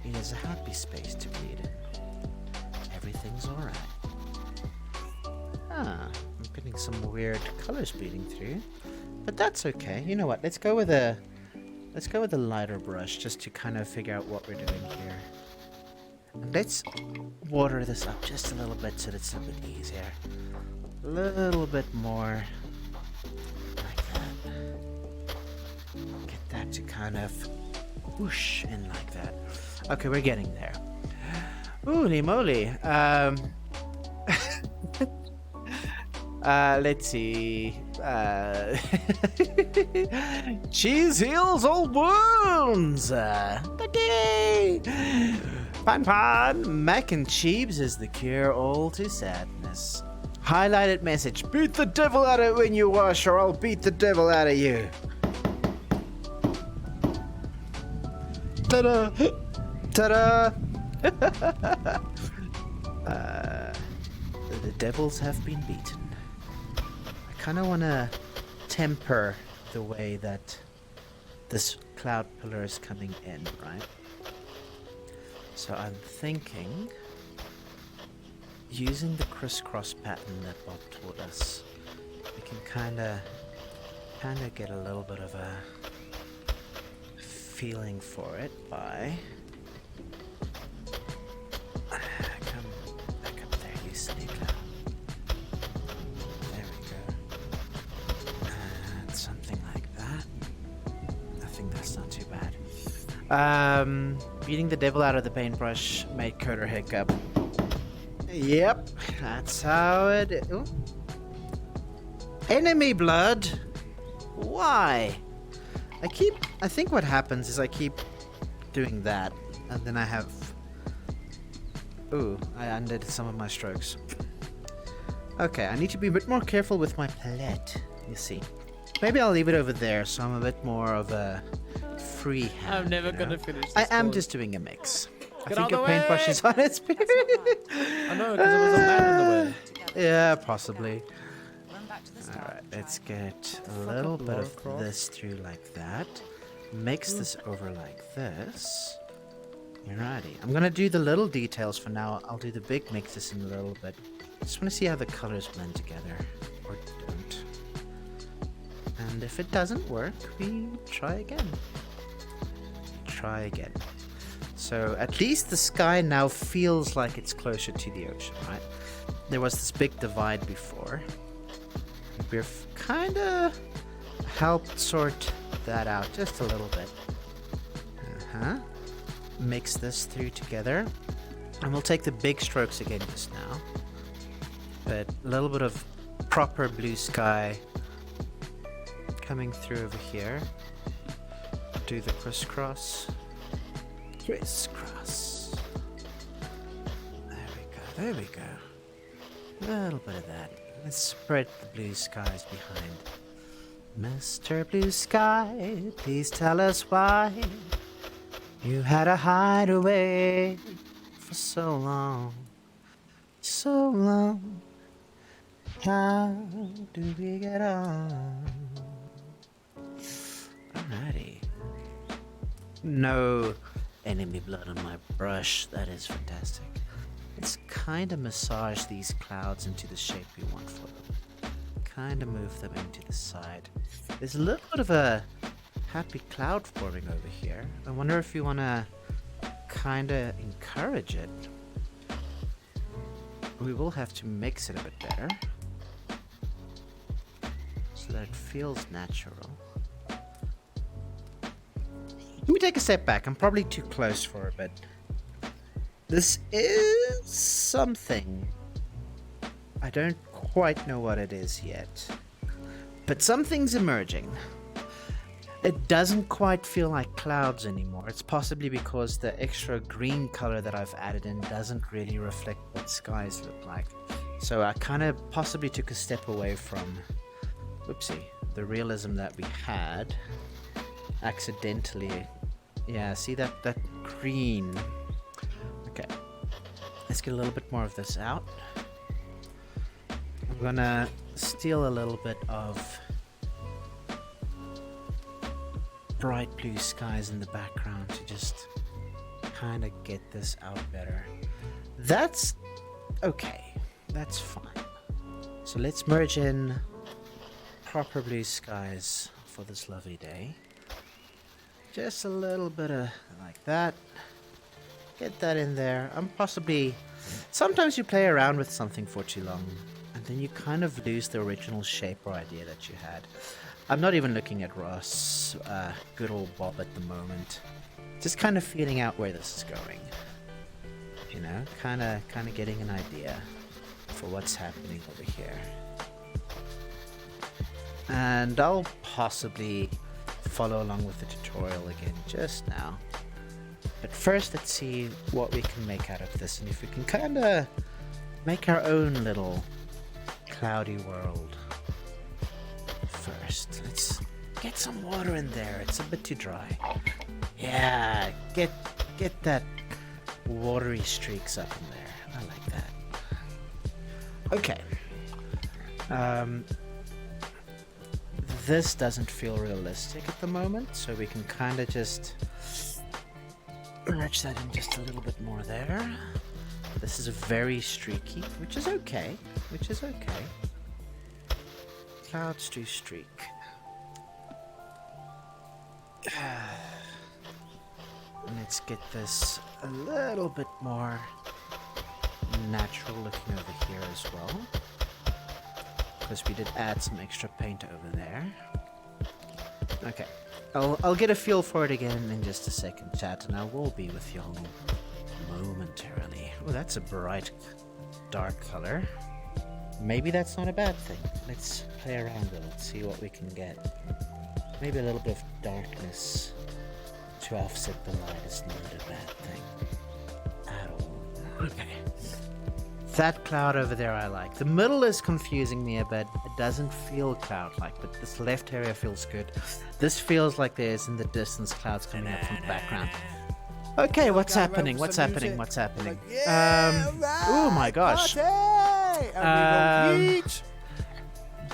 It is a happy space to bleed in. Everything's alright. I'm getting some weird colors bleeding through, but that's okay. You know what? Let's go with a lighter brush just to kind of figure out what we're doing here. And let's water this up just a little bit so that it's a bit easier. A little bit more like that. Get that to kind of whoosh in like that. Okay, we're getting there. Holy moly. Let's see. Cheese heals all wounds. Okay. Pan, mac and cheese is the cure all to sadness. Highlighted message: beat the devil out of it when you wash, or I'll beat the devil out of you. Ta-da! Ta-da! The devils have been beaten. I kind of want to temper the way that this cloud pillar is coming in, right? So I'm thinking using the crisscross pattern that Bob taught us, we can kind of get a little bit of a feeling for it by come back up there, you silly clown. There we go. And something like that. I think that's not too bad. Beating the devil out of the paintbrush made Coder hiccup. Yep, that's how it is. Ooh. Enemy blood? Why? I think what happens is I keep doing that, and then I have... Ooh, I undid some of my strokes. Okay, I need to be a bit more careful with my palette, you see. Maybe I'll leave it over there, so I'm a bit more of a free hand. I'm never gonna finish this. I am course. just doing a mix. I Get think out your the paintbrush way! is on its period. I know, because there was a man in the way. Yeah, possibly. Alright, let's get a little bit of Croft. this through like that. Mix this over like this. Alrighty. I'm gonna do the little details for now. I'll do the big mixes in a little bit. Just want to see how the colors blend together. Or don't. And if it doesn't work, we try again. Try again. So at least the sky now feels like it's closer to the ocean, right? There was this big divide before. We've kind of helped sort that out just a little bit. Mix this through together. And we'll take the big strokes again just now. But a little bit of proper blue sky coming through over here. Do the crisscross. Crisscross. There we go. A little bit of that. Let's spread the blue skies behind. Mr. Blue Sky, please tell us why you had to hide away for so long. So long. How do we get on? Alrighty. No enemy blood on my brush. That is fantastic. Let's kind of massage these clouds into the shape we want for them. Kind of move them into the side. There's a little bit of a happy cloud forming over here. I wonder if you want to kind of encourage it. We will have to mix it a bit better so that it feels natural. Let me take a step back. I'm probably too close for a bit. This is something. I don't quite know what it is yet. But something's emerging. It doesn't quite feel like clouds anymore. It's possibly because the extra green color that I've added in doesn't really reflect what skies look like. So I kind of possibly took a step away from, whoopsie, the realism that we had accidentally. Yeah, see that green. Okay, let's get a little bit more of this out. I'm gonna steal a little bit of bright blue skies in the background to just kind of get this out better. That's okay. That's fine. So let's merge in proper blue skies for this lovely day. Just a little bit of like that. Get that in there. Sometimes you play around with something for too long and then you kind of lose the original shape or idea that you had. I'm not even looking at Ross, good old Bob at the moment. Just kind of feeling out where this is going. You know, kind of getting an idea for what's happening over here. And I'll possibly follow along with the tutorial again just now. But first, let's see what we can make out of this and if we can kind of make our own little cloudy world. First, let's get some water in there. It's a bit too dry. Yeah, get that watery streaks up in there. I like that. Okay. This doesn't feel realistic at the moment, so we can kind of just merge that in just a little bit more there. This is very streaky, which is okay. Clouds do streak. Let's get this a little bit more natural looking over here as well, because we did add some extra paint over there. Okay, I'll get a feel for it again in just a second, chat, and I will be with y'all momentarily. Oh, that's a bright dark color. Maybe that's not a bad thing. Let's play around with it, see what we can get. Maybe a little bit of darkness to offset the light is not a bad thing at all. Okay. That cloud over there I like. The middle is confusing me a bit. It doesn't feel cloud-like, but this left area feels good. This feels like there's in the distance clouds coming up from the background. Okay, what's happening? What's happening? What's happening? Oh my gosh.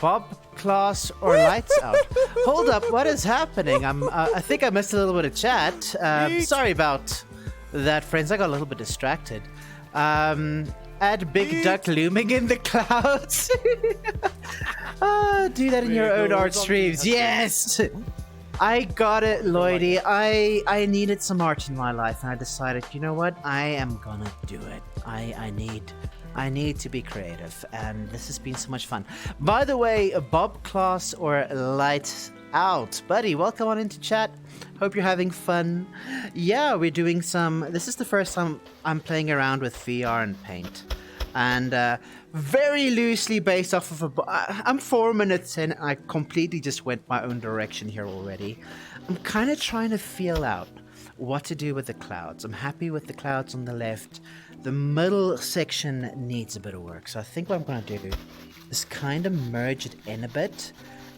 Bob, class, or lights out? Hold up, what is happening? I think I missed a little bit of chat. Sorry about that, friends. I got a little bit distracted. Add big duck looming in the clouds. Do that in your own art streams. Yes! I got it, Lloydie. I needed some art in my life, and I decided, you know what? I am gonna do it. I need to be creative, and this has been so much fun. By the way, Bob, class, or lights out, buddy, welcome on into chat. Hope you're having fun. Yeah, we're doing some. This is the first time I'm playing around with VR and paint, and very loosely based off of I'm 4 minutes in. I completely just went my own direction here already. I'm kind of trying to feel out what to do with the clouds. I'm happy with the clouds on the left. The middle section needs a bit of work, so I think what I'm going to do is kind of merge it in a bit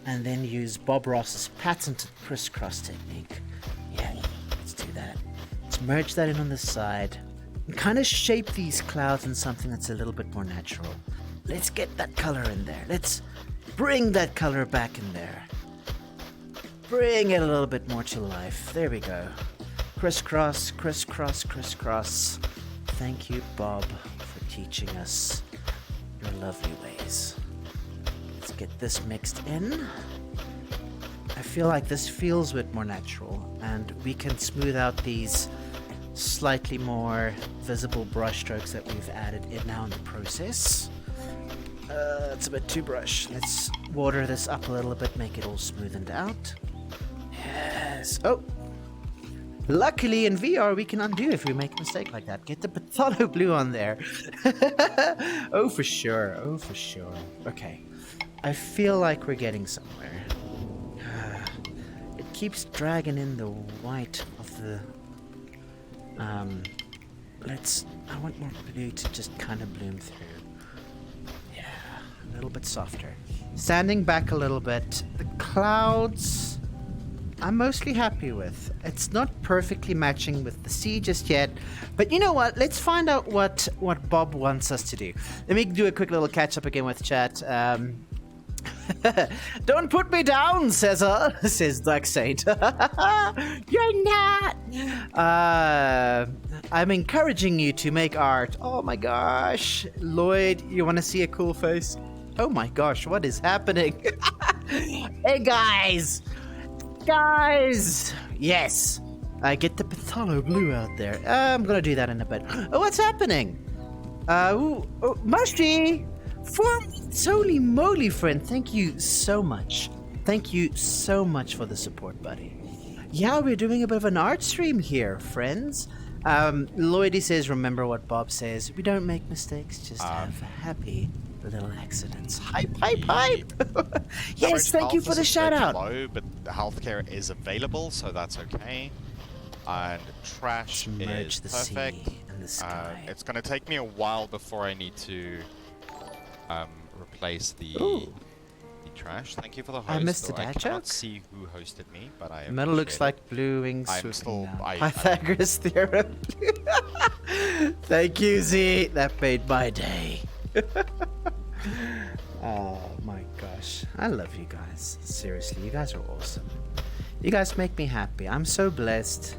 and then use Bob Ross's patented crisscross technique. Yeah, let's do that. Let's merge that in on the side and kind of shape these clouds in something that's a little bit more natural. Let's get that color in there. Let's bring that color back in there. Bring it a little bit more to life. There we go. Crisscross, crisscross, crisscross. Thank you, Bob, for teaching us your lovely ways. Let's get this mixed in. I feel like this feels a bit more natural, and we can smooth out these slightly more visible brush strokes that we've added in now in the process. It's a bit too brush. Let's water this up a little bit, make it all smoothened out. Yes. Oh! Luckily in VR we can undo if we make a mistake like that. Get the Patholo blue on there. Oh for sure, oh for sure. Okay, I feel like we're getting somewhere. It keeps dragging in the white of the... I want more blue to just kind of bloom through. little bit softer. Standing back a little bit. The clouds, I'm mostly happy with. It's not perfectly matching with the sea just yet, but you know what? Let's find out what Bob wants us to do. Let me do a quick little catch up again with chat. Don't put me down, Cesar, says Dark Saint. You're not. I'm encouraging you to make art. Oh my gosh. Lloyd, you want to see a cool face? Oh my gosh, what is happening? Hey guys. Guys. Yes. I get the Phthalo blue out there. I'm going to do that in a bit. Oh, what's happening? Mushy. Holy moly, friend. Thank you so much. Thank you so much for the support, buddy. Yeah, we're doing a bit of an art stream here, friends. Lloydie says, remember what Bob says. We don't make mistakes, just have happy little accidents. Hype. Yes, thank you for the shout out. Low, but the healthcare is available, so that's okay. And trash Merge is the perfect. sea and the sky. It's gonna take me a while before I need to replace the trash. Thank you for the host. I missed the though dad I cannot joke? see who hosted me, but I Metal looks appreciate like blue wings I'm swooping still- down. I- Pythagoras theorem. Thank you, Z. That made my day. Oh my gosh. I love you guys. Seriously, you guys are awesome. You guys make me happy. I'm so blessed.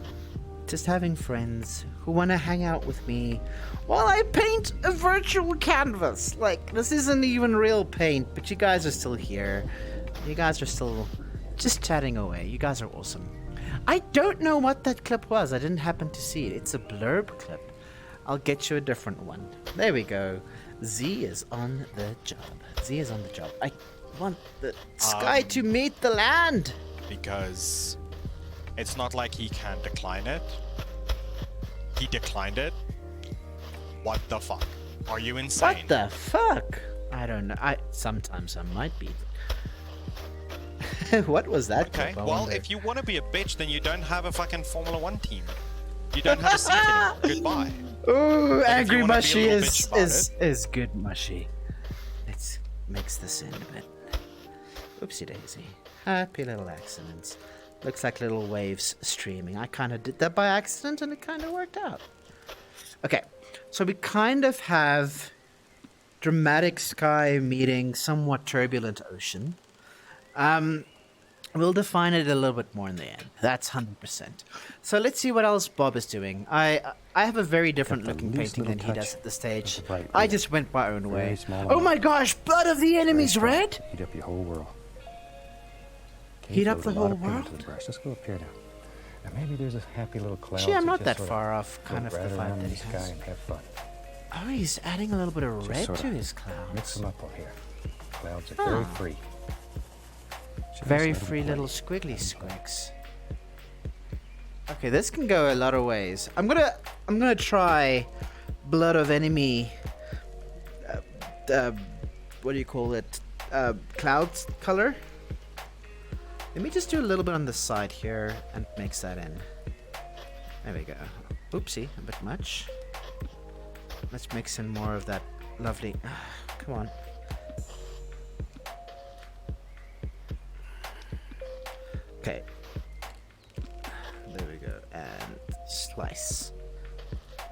Just having friends who want to hang out with me while I paint a virtual canvas. Like, this isn't even real paint, but you guys are still here. You guys are still just chatting away. You guys are awesome. I don't know what that clip was. I didn't happen to see it. It's a blurb clip. I'll get you a different one. There we go. Z is on the job. Z is on the job. I want the sky to meet the land. because it's not like he can decline it. He declined it. What the fuck? Are you insane? What the fuck? I don't know. Sometimes I might be. What was that? Okay, clip? I well, wonder. if you want to be a bitch, then you don't have a fucking Formula 1 team. You don't have a seat anymore. Goodbye. Ooh, if Angry you wanna be a Mushy little is bitch about is good Mushy. It makes this end a bit. Oopsie daisy. Happy little accidents. Looks like little waves streaming. I kind of did that by accident and it kind of worked out. Okay, so we kind of have dramatic sky meeting somewhat turbulent ocean. We'll define it a little bit more in the end. That's 100%. So let's see what else Bob is doing. I have a very different Got the looking least painting than little he touch does at the stage. of the bright I red. just went my own way. Very small Oh amount. my gosh, blood of the enemy's Very strong. red? Heat up your whole world. Okay, Heat so up there's the a lot whole of paint world? to the brush. Let's go up here now. And maybe there's a happy little cloud. Gee, I'm so not just that sort far off go kind of the right vibe around that in he the sky has. and have fun. Oh, he's adding a little bit of Just red sort to of his Mix clouds. them up on here. Clouds are Ah. very free. Just Very let 'em free play. little squiggly squigs. Okay, this can go a lot of ways. I'm gonna try blood of enemy. What do you call it? Clouds color. Let me just do a little bit on the side here and mix that in. There we go. Oopsie, a bit much. Let's mix in more of that lovely. Come on. Okay. There we go. And slice.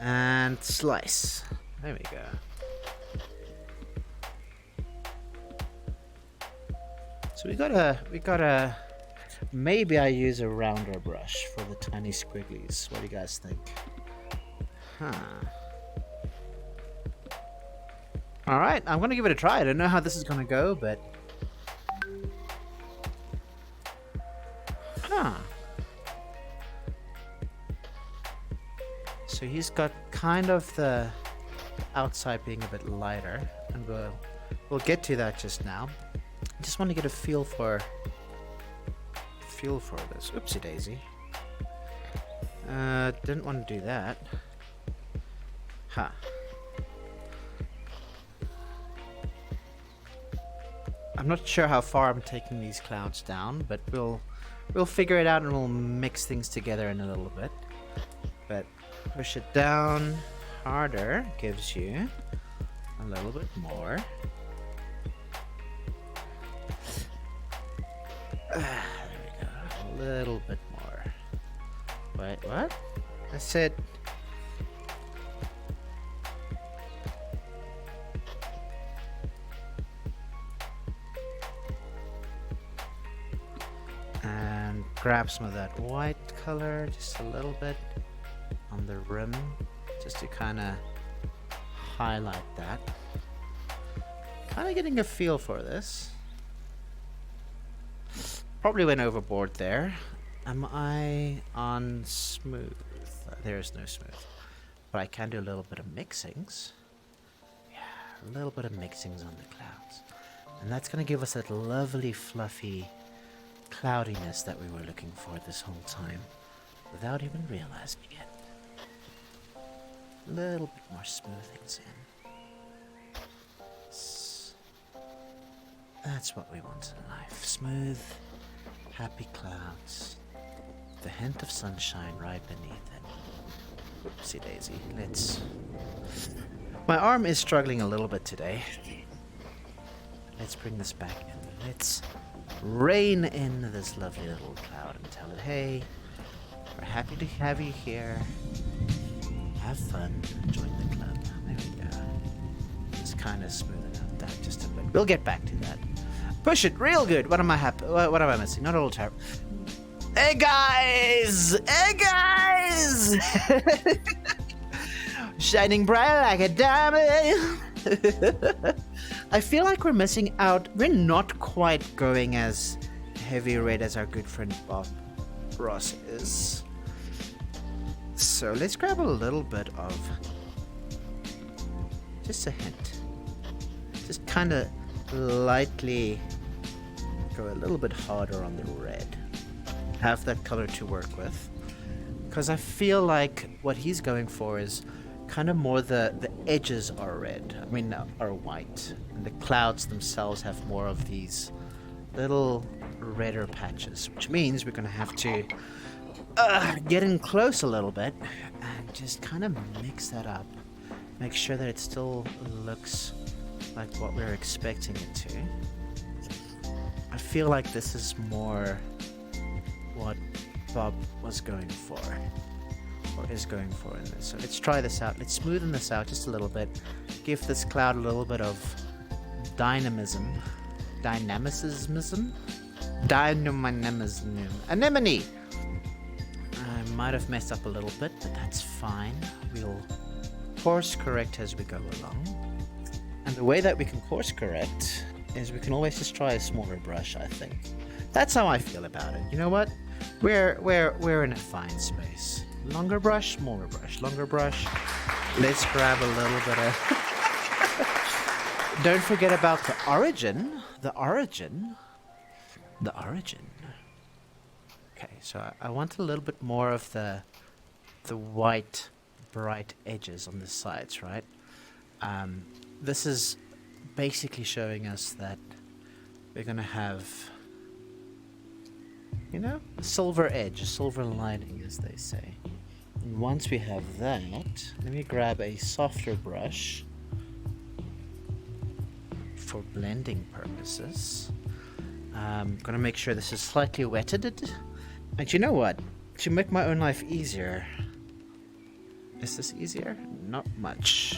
And slice. There we go. So we gotta maybe I use a rounder brush for the tiny squigglies. What do you guys think? Huh. Alright, I'm gonna give it a try. I don't know how this is gonna go, but so he's got kind of the outside being a bit lighter, and we'll get to that just now. I just want to get a feel for this. Oopsie daisy. Didn't want to do that. Huh. I'm not sure how far I'm taking these clouds down, but we'll figure it out and we'll mix things together in a little bit. But push it down harder gives you a little bit more. There we go. A little bit more. Wait, what? I said... And grab some of that white color, just a little bit on the rim, just to kind of highlight that. Kind of getting a feel for this. Probably went overboard there. Am I on smooth? There is no smooth. But I can do a little bit of mixings. Yeah, a little bit of mixings on the clouds. And that's going to give us that lovely fluffy cloudiness that we were looking for this whole time, without even realizing it. A little bit more smoothings in. That's what we want in life. Smooth, happy clouds. The hint of sunshine right beneath it. Oopsie daisy. Let's... My arm is struggling a little bit today. Let's bring this back in. Let's rein in this lovely little cloud and tell it, hey, we're happy to have you here. Have fun. Join the club. There we go. Just kind of smoothing out that just a bit. We'll get back to that. Push it real good. What am I missing? Not a little tap. Hey guys! Hey guys! Shining bright like a diamond. I feel like we're missing out. We're not quite going as heavy red as our good friend Bob Ross is. So let's grab a little bit of just a hint. Just kind of lightly go a little bit harder on the red. Have that color to work with. Because I feel like what he's going for is kind of more the edges are red. I mean, are white. And the clouds themselves have more of these little redder patches, which means we're going to have to get in close a little bit and just kind of mix that up. Make sure that it still looks like what we're expecting it to. I feel like this is more what Bob was going for, or is going for in this. So let's try this out. Let's smoothen this out just a little bit. Give this cloud a little bit of dynamism. Dynamicism? Dynamism. Anemone! I might have messed up a little bit, but that's fine. We'll course correct as we go along. And the way that we can course correct is we can always just try a smaller brush, I think. That's how I feel about it. You know what? We're in a fine space. Longer brush, smaller brush, longer brush. Let's grab a little bit of... Don't forget about the origin. The origin. Okay, so I want a little bit more of the white, bright edges on the sides, right? This is basically showing us that we're going to have, you know, a silver edge, a silver lining, as they say. And once we have that, let me grab a softer brush for blending purposes. I'm going to make sure this is slightly wetted. And you know what? To make my own life easier, is this easier? Not much.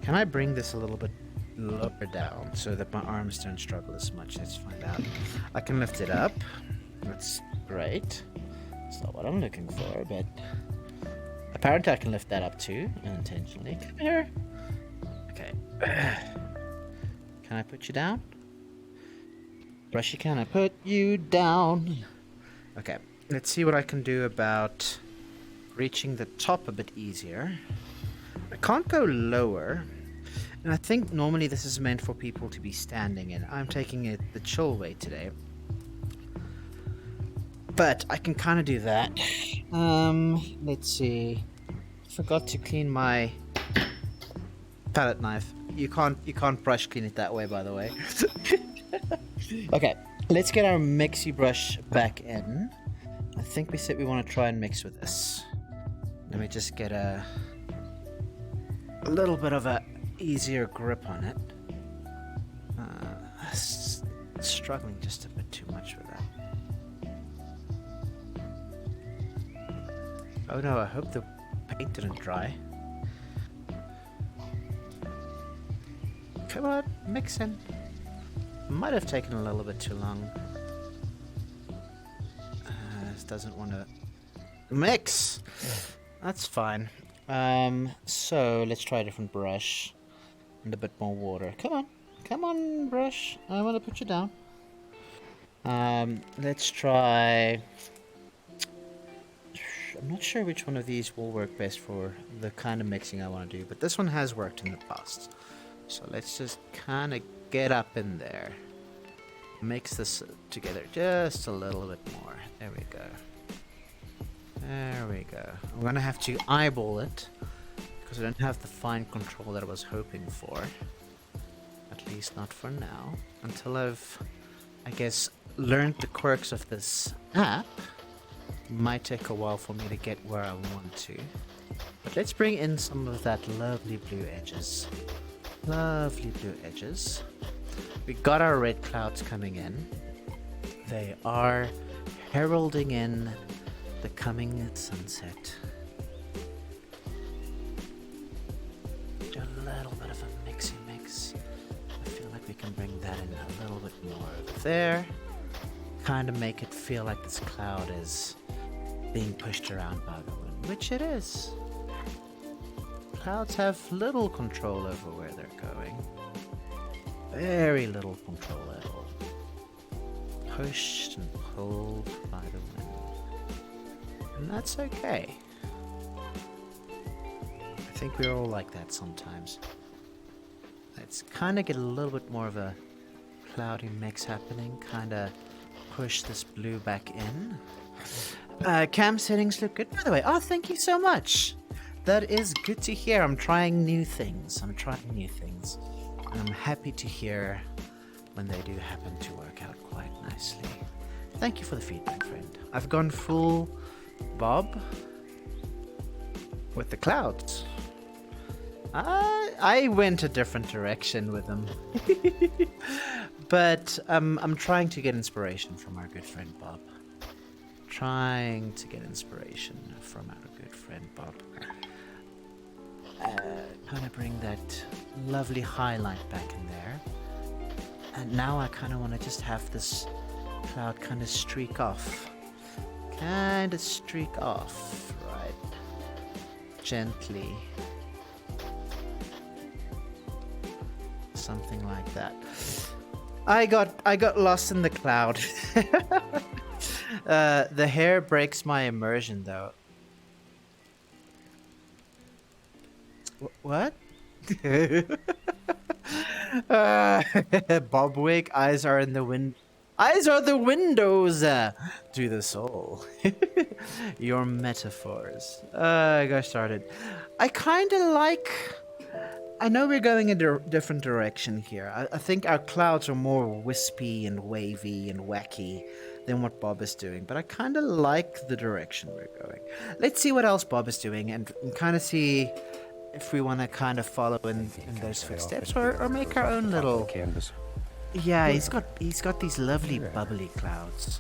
Can I bring this a little bit lower down so that my arms don't struggle as much? Let's find out. I can lift it up. That's great. It's not what I'm looking for, but apparently I can lift that up too, unintentionally. Come here. Okay. Can I put you down? Brushy, can I put you down? Okay. Let's see what I can do about reaching the top a bit easier. I can't go lower. And I think normally this is meant for people to be standing in. I'm taking it the chill way today. But I can kind of do that. Let's see. Forgot to clean my palette knife. You can't brush clean it that way, by the way. Okay, let's get our mixy brush back in. I think we said we want to try and mix with this. Let me just get a little bit of a easier grip on it. Struggling just a bit too much with that. Oh no, I hope the paint didn't dry. Come on, mix in. Might have taken a little bit too long. This doesn't want to mix. That's fine. So let's try a different brush and a bit more water. Come on, brush. I want to put you down. Let's try. I'm not sure which one of these will work best for the kind of mixing I want to do, but this one has worked in the past. So let's just kind of get up in there. Mix this together just a little bit more. There we go. There we go. I'm gonna have to eyeball it because I don't have the fine control that I was hoping for. At least not for now. Until I've, I guess, learned the quirks of this app. Might take a while for me to get where I want to. But let's bring in some of that lovely blue edges. Lovely blue edges. We got our red clouds coming in. They are heralding in the coming sunset. Do a little bit of a mixy mix. I feel like we can bring that in a little bit more over there. Kind of make it feel like this cloud is being pushed around by the wind, which it is. Clouds have little control over where they're going. Very little control at all. Pushed and pulled by the wind. And that's okay. I think we're all like that sometimes. Let's kind of get a little bit more of a cloudy mix happening. Kind of push this blue back in. Cam settings look good, by the way. Oh, thank you so much. That is good to hear. I'm trying new things. And I'm happy to hear when they do happen to work out quite nicely. Thank you for the feedback, friend. I've gone full Bob with the clouds. I went a different direction with them. But I'm trying to get inspiration from our good friend Bob. Trying to get inspiration from our good friend Bob. Kind of bring that lovely highlight back in there. And now I kind of want to just have this cloud kind of streak off. Kind of streak off, right? Gently. Something like that. I got lost in the cloud. The hair breaks my immersion, though. What? Bob Wig, eyes are in the wind. Eyes are the windows to the soul. Your metaphors. I got started. I kind of like. I know we're going in a different direction here. I think our clouds are more wispy and wavy and wacky than what Bob is doing, but I kind of like the direction we're going. Let's see what else Bob is doing and kind of see if we want to kind of follow in those footsteps or make our own little canvas. Yeah, he's got these lovely bubbly clouds.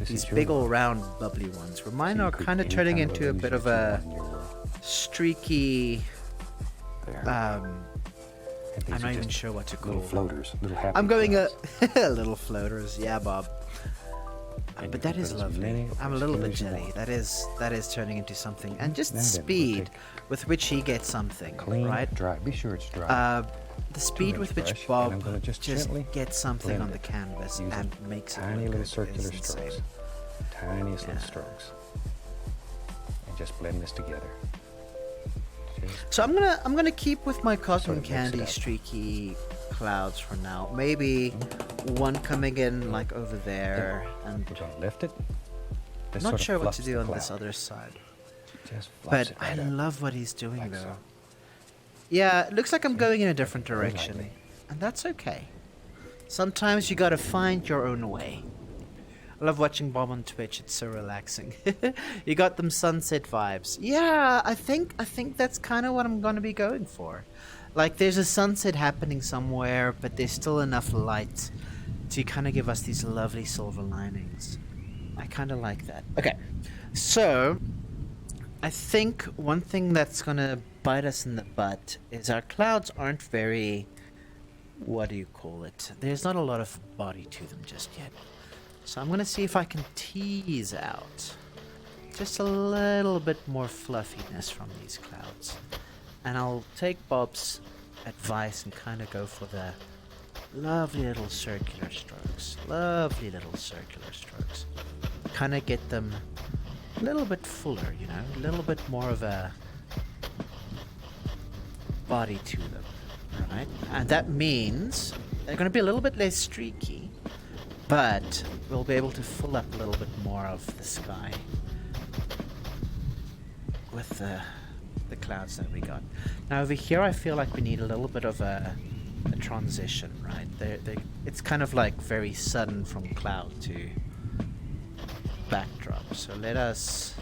These big all round bubbly ones. Where mine are kind of turning into a bit of a streaky I'm not even sure what to call little floaters, little happy I'm going clouds. Little floaters, yeah, Bob. But that is lovely. I'm a little bit jelly. That is turning into something, and just the speed with which he gets something, clean, right? dry. Be sure it's dry. The speed with which Bob just gets something on the canvas and makes it tiny little look circular is strokes, insane. tiniest little strokes, and just blend this together. So I'm gonna keep with my cotton Sort of mix it candy up. streaky clouds for now. Maybe one coming in like over there, and We're gonna lift it. This not sort of sure what fluffs to the do on this cloud. other side. Just fluffs But it I right up. love what he's doing Like though. so. Yeah, it looks like I'm going in a different Very direction, lightly. and that's okay. Sometimes you gotta find your own way. I love watching Bob on Twitch. It's so relaxing. You got them sunset vibes. Yeah, I think that's kind of what I'm gonna be going for. Like there's a sunset happening somewhere, but there's still enough light to kind of give us these lovely silver linings. I kind of like that. Okay, so I think one thing that's gonna bite us in the butt is our clouds aren't very, what do you call it? There's not a lot of body to them just yet. So I'm gonna see if I can tease out just a little bit more fluffiness from these clouds. And I'll take Bob's advice and kind of go for the lovely little circular strokes. Lovely little circular strokes. Kind of get them a little bit fuller, you know, a little bit more of a body to them, right? And that means they're going to be a little bit less streaky, but we'll be able to fill up a little bit more of the sky with the clouds that we got. Now over here I feel like we need a little bit of a transition, right? It's kind of like very sudden from cloud to backdrop. So let us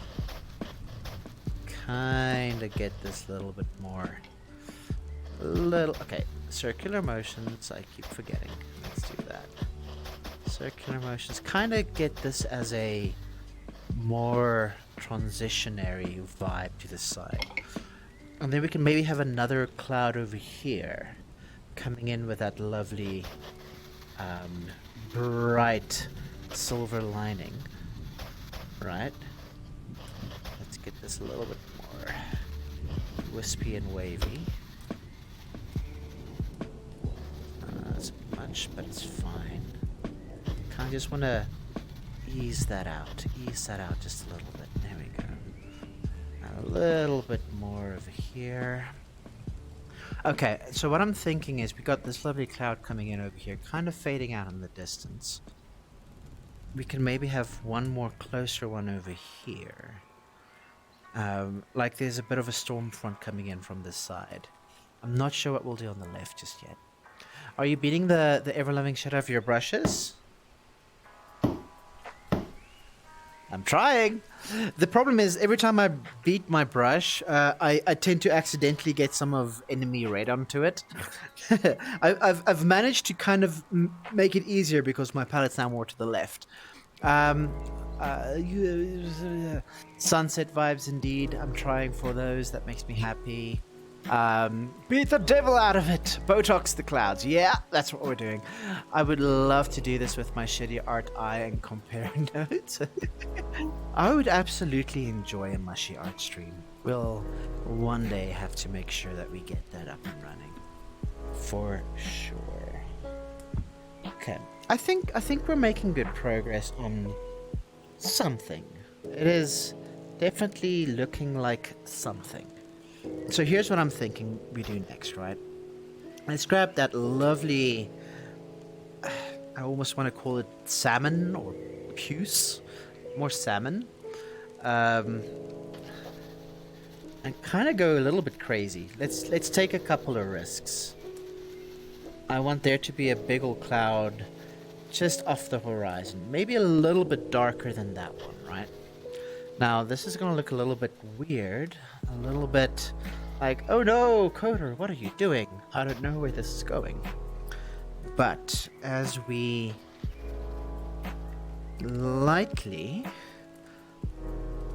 kind of get this little bit more okay, circular motions, I keep forgetting. Let's do that. Circular motions, kind of get this as a more transitionary vibe to the side. And then we can maybe have another cloud over here coming in with that lovely bright silver lining, right? Let's get this a little bit more wispy and wavy. That's much, but it's fine. Kind of just want to ease that out just a little bit. There we go. And a little bit more over here. Okay, so what I'm thinking is we got this lovely cloud coming in over here, kind of fading out in the distance. We can maybe have one more closer one over here. Like there's a bit of a storm front coming in from this side. I'm not sure what we'll do on the left just yet. Are you beating the ever-loving shit out of your brushes? I'm trying. The problem is every time I beat my brush, I tend to accidentally get some of enemy red onto it. I've managed to kind of make it easier because my palette's now more to the left. Sunset vibes indeed. I'm trying for those. That makes me happy. Beat the devil out of it. Botox the clouds. Yeah, that's what we're doing. I would love to do this with my shitty art eye and compare notes. I would absolutely enjoy a mushy art stream. We'll one day have to make sure that we get that up and running. For sure. Okay. I think we're making good progress on something. It is definitely looking like something. So here's what I'm thinking we do next, right? Let's grab that lovely, I almost want to call it salmon or puce, more salmon, and kind of go a little bit crazy. Let's take a couple of risks. I want there to be a big old cloud just off the horizon, maybe a little bit darker than that one, right? Now this is going to look a little bit weird, a little bit like, oh no, Coder, what are you doing? I don't know where this is going. But as we lightly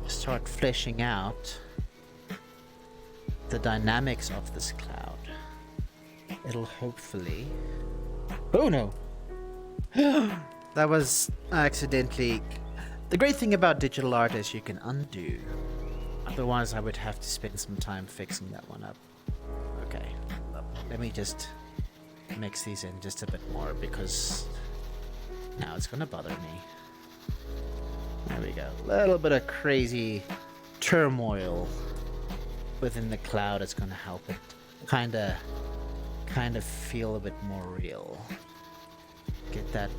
start fleshing out the dynamics of this cloud, it'll hopefully... Oh no! That was accidentally... The great thing about digital art is you can undo. Otherwise I would have to spend some time fixing that one up. Okay, let me just mix these in just a bit more because now it's gonna bother me. There we go. A little bit of crazy turmoil within the cloud is gonna help it kind of feel a bit more real. Get that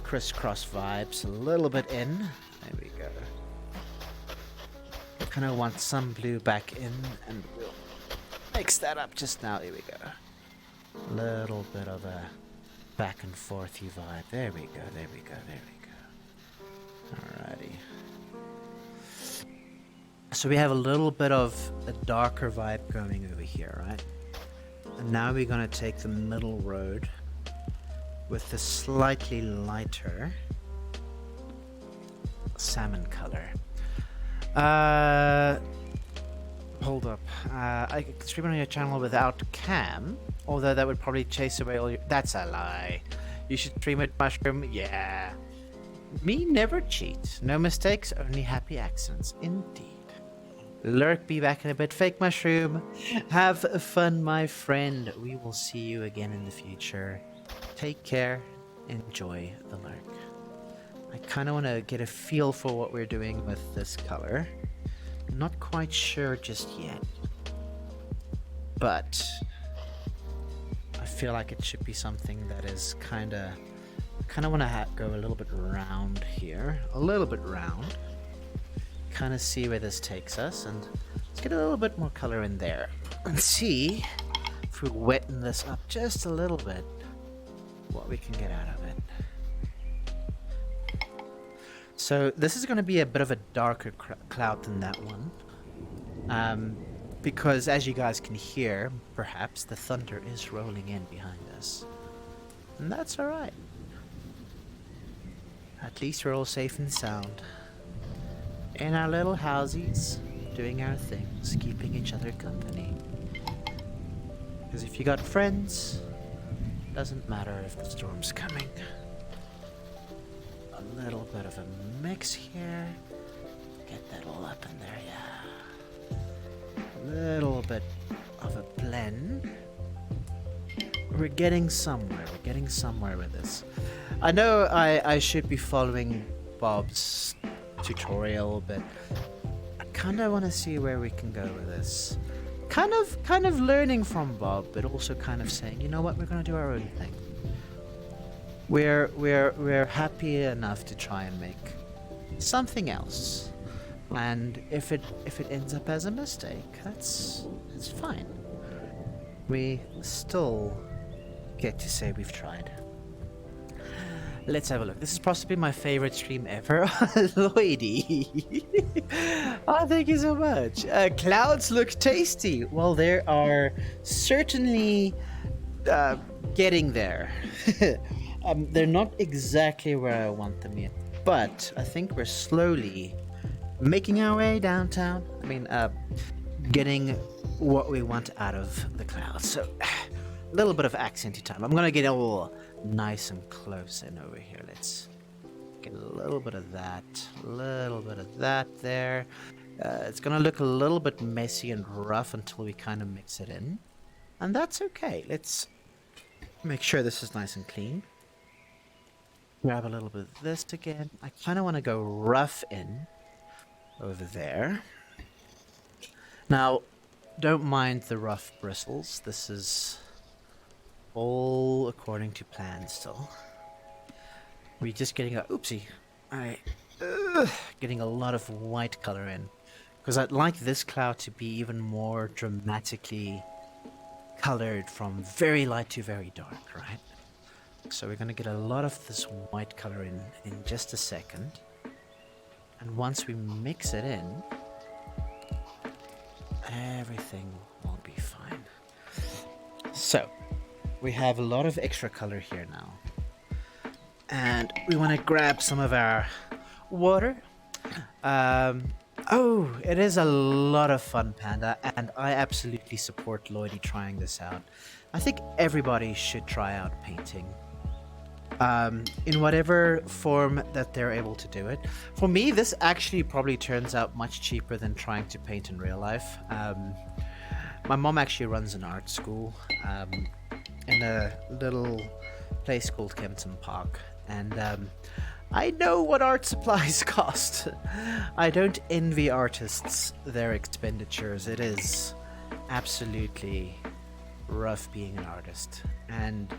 crisscross vibes a little bit in. There we go. I kind of want some blue back in, and we'll mix that up just now. There we go. Little bit of a back and forthy vibe. There we go. There we go. There we go. Alrighty. So we have a little bit of a darker vibe going over here, right? And now we're gonna take the middle road with the slightly lighter salmon color. Hold up. I can stream on your channel without cam, although that would probably chase away all your... That's a lie. You should stream it, Mushroom. Yeah. Me never cheat. No mistakes, only happy accidents. Indeed. Lurk, be back in a bit. Fake Mushroom. Have fun, my friend. We will see you again in the future. Take care. Enjoy the lurk. I kind of want to get a feel for what we're doing with this color. Not quite sure just yet. But I feel like it should be something that is kind of want to go a little bit round here. A little bit round. Kind of see where this takes us, and let's get a little bit more color in there and see if we wetten this up just a little bit, what we can get out of it. So this is going to be a bit of a darker cloud than that one, because as you guys can hear, perhaps the thunder is rolling in behind us, and that's all right. At least we're all safe and sound. In our little housies, doing our things, keeping each other company. Because if you got friends, doesn't matter if the storm's coming. A little bit of a mix here. Get that all up in there, yeah. A little bit of a blend. We're getting somewhere. We're getting somewhere with this. I know I should be following Bob's tutorial, but I kind of want to see where we can go with this. Kind of learning from Bob, but also kind of saying, you know what, we're gonna do our own thing. We're happy enough to try and make something else, and if it ends up as a mistake, it's fine. We still get to say we've tried. Let's have a look. This is possibly my favorite stream ever. Lloydie. Oh, thank you so much. Clouds look tasty. Well, they are certainly getting there. They're not exactly where I want them yet, but I think we're slowly making our way downtown. I mean, getting what we want out of the clouds. So, a little bit of accenty time. I'm gonna get all nice and close in over here. Let's get a little bit of that, there. It's gonna look a little bit messy and rough until we kind of mix it in, and that's okay. Let's make sure this is nice and clean. Grab a little bit of this again. I kind of want to go rough in over there. Now, don't mind the rough bristles. This is all according to plan still. We're just getting a getting a lot of white color in, because I'd like this cloud to be even more dramatically colored from very light to very dark, right? So we're going to get a lot of this white color in just a second, and once we mix it in, everything will be fine. So we have a lot of extra color here now, and we want to grab some of our water. Oh, it is a lot of fun, Panda, and I absolutely support Lloydie trying this out. I think everybody should try out painting, in whatever form that they're able to do it. For me, this actually probably turns out much cheaper than trying to paint in real life. My mom actually runs an art school in a little place called Kempton Park, and I know what art supplies cost. I don't envy artists their expenditures. It is absolutely rough being an artist, and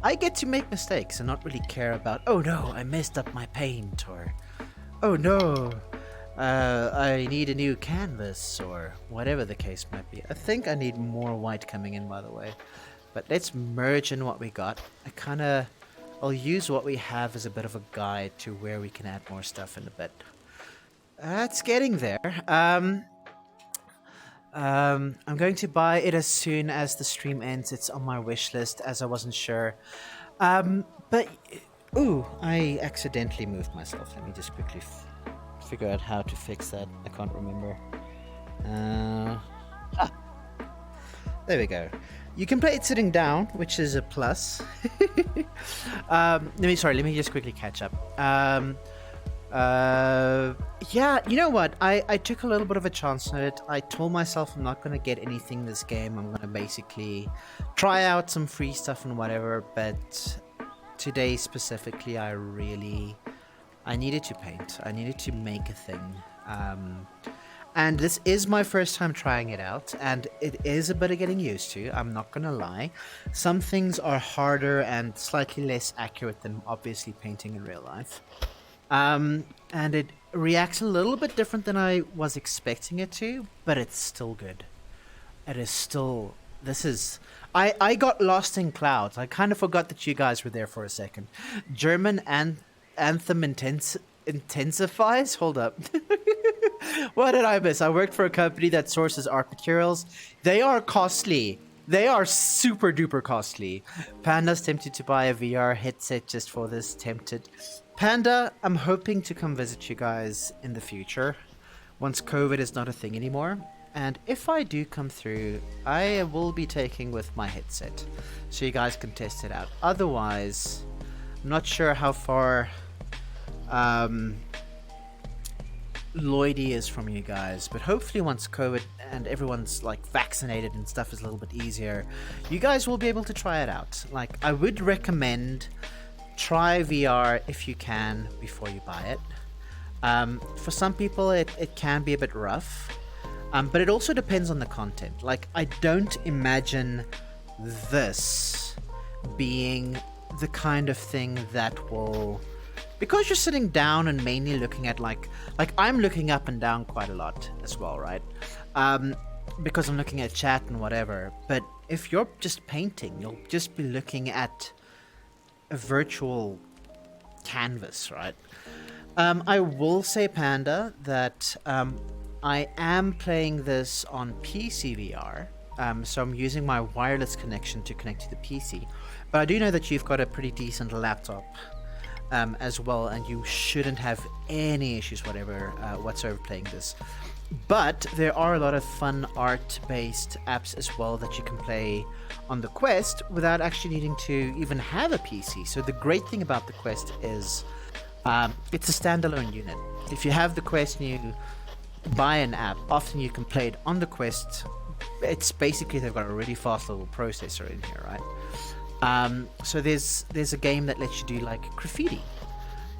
I get to make mistakes and not really care about, oh no, I messed up my paint, or oh no, I need a new canvas, or whatever the case might be. I think I need more white coming in, by the way. But let's merge in what we got. I'll use what we have as a bit of a guide to where we can add more stuff in a bit. It's getting there. I'm going to buy it as soon as the stream ends. It's on my wish list as I wasn't sure. But ooh, I accidentally moved myself. Let me just quickly figure out how to fix that. I can't remember. There we go. You can play it sitting down, which is a plus. Let me just quickly catch up. Yeah, you know what? I took a little bit of a chance on it. I told myself I'm not going to get anything this game. I'm going to basically try out some free stuff and whatever. But today specifically, I needed to paint. I needed to make a thing. And this is my first time trying it out, and it is a bit of getting used to, I'm not gonna lie. Some things are harder and slightly less accurate than obviously painting in real life. And it reacts a little bit different than I was expecting it to, but it's still good. It is still... I got lost in clouds. I kind of forgot that you guys were there for a second. German and Anthem intensifies? Hold up. What did I miss? I worked for a company that sources art materials. They are costly. They are super duper costly. Panda's tempted to buy a VR headset just for this. Tempted. Panda, I'm hoping to come visit you guys in the future once COVID is not a thing anymore. And if I do come through, I will be taking with my headset so you guys can test it out. Otherwise, I'm not sure how far Lloydie is from you guys, but hopefully once COVID and everyone's like vaccinated and stuff is a little bit easier, you guys will be able to try it out. Like, I would recommend try VR if you can before you buy it. For some people it can be a bit rough, but it also depends on the content. Like, I don't imagine this being the kind of thing that will... Because you're sitting down and mainly looking at like I'm looking up and down quite a lot as well, right? Because I'm looking at chat and whatever. But if you're just painting, you'll just be looking at a virtual canvas, right? I will say, Panda, that I am playing this on PC VR. So I'm using my wireless connection to connect to the PC. But I do know that you've got a pretty decent laptop as well, and you shouldn't have any issues whatsoever playing this. But there are a lot of fun art-based apps as well that you can play on the Quest without actually needing to even have a PC. So the great thing about the Quest is it's a standalone unit. If you have the Quest and you buy an app, often you can play it on the Quest. It's basically, they've got a really fast little processor in here, right? So there's a game that lets you do like graffiti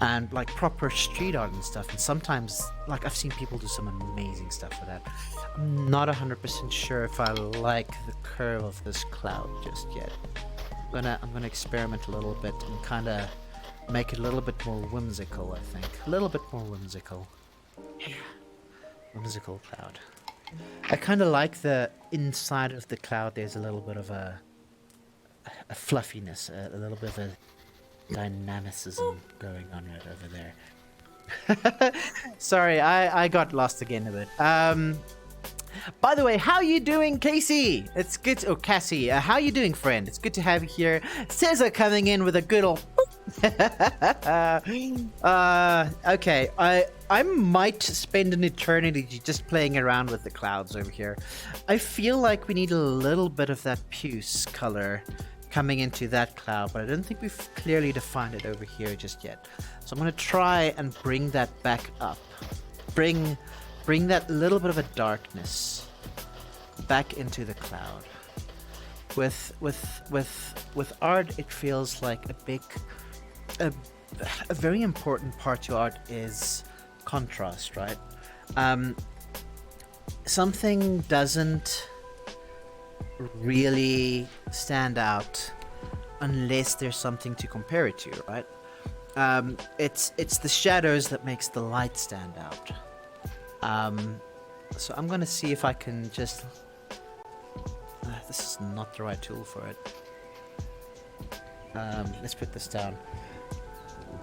and like proper street art and stuff, and sometimes like I've seen people do some amazing stuff with that. I'm not 100% sure if I like the curve of this cloud just yet. I'm gonna experiment a little bit and kind of make it a little bit more whimsical. I think a little bit more whimsical. Yeah, whimsical cloud. I kind of like the inside of the cloud. There's a little bit of a fluffiness, a little bit of a dynamicism going on right over there. Sorry, I got lost again a bit. By the way, how you doing, Casey? It's good to, Cassie, how you doing, friend? It's good to have you here. Cesar coming in with a good old... okay, I might spend an eternity just playing around with the clouds over here. I feel like we need a little bit of that puce color coming into that cloud, but I don't think we've clearly defined it over here just yet. So I'm going to try and bring that back up. Bring that little bit of a darkness back into the cloud. With art, it feels like a very important part to art is contrast, right? Something doesn't really stand out unless there's something to compare it to, right? It's the shadows that makes the light stand out. So I'm gonna see if I can just... this is not the right tool for it. Let's put this down.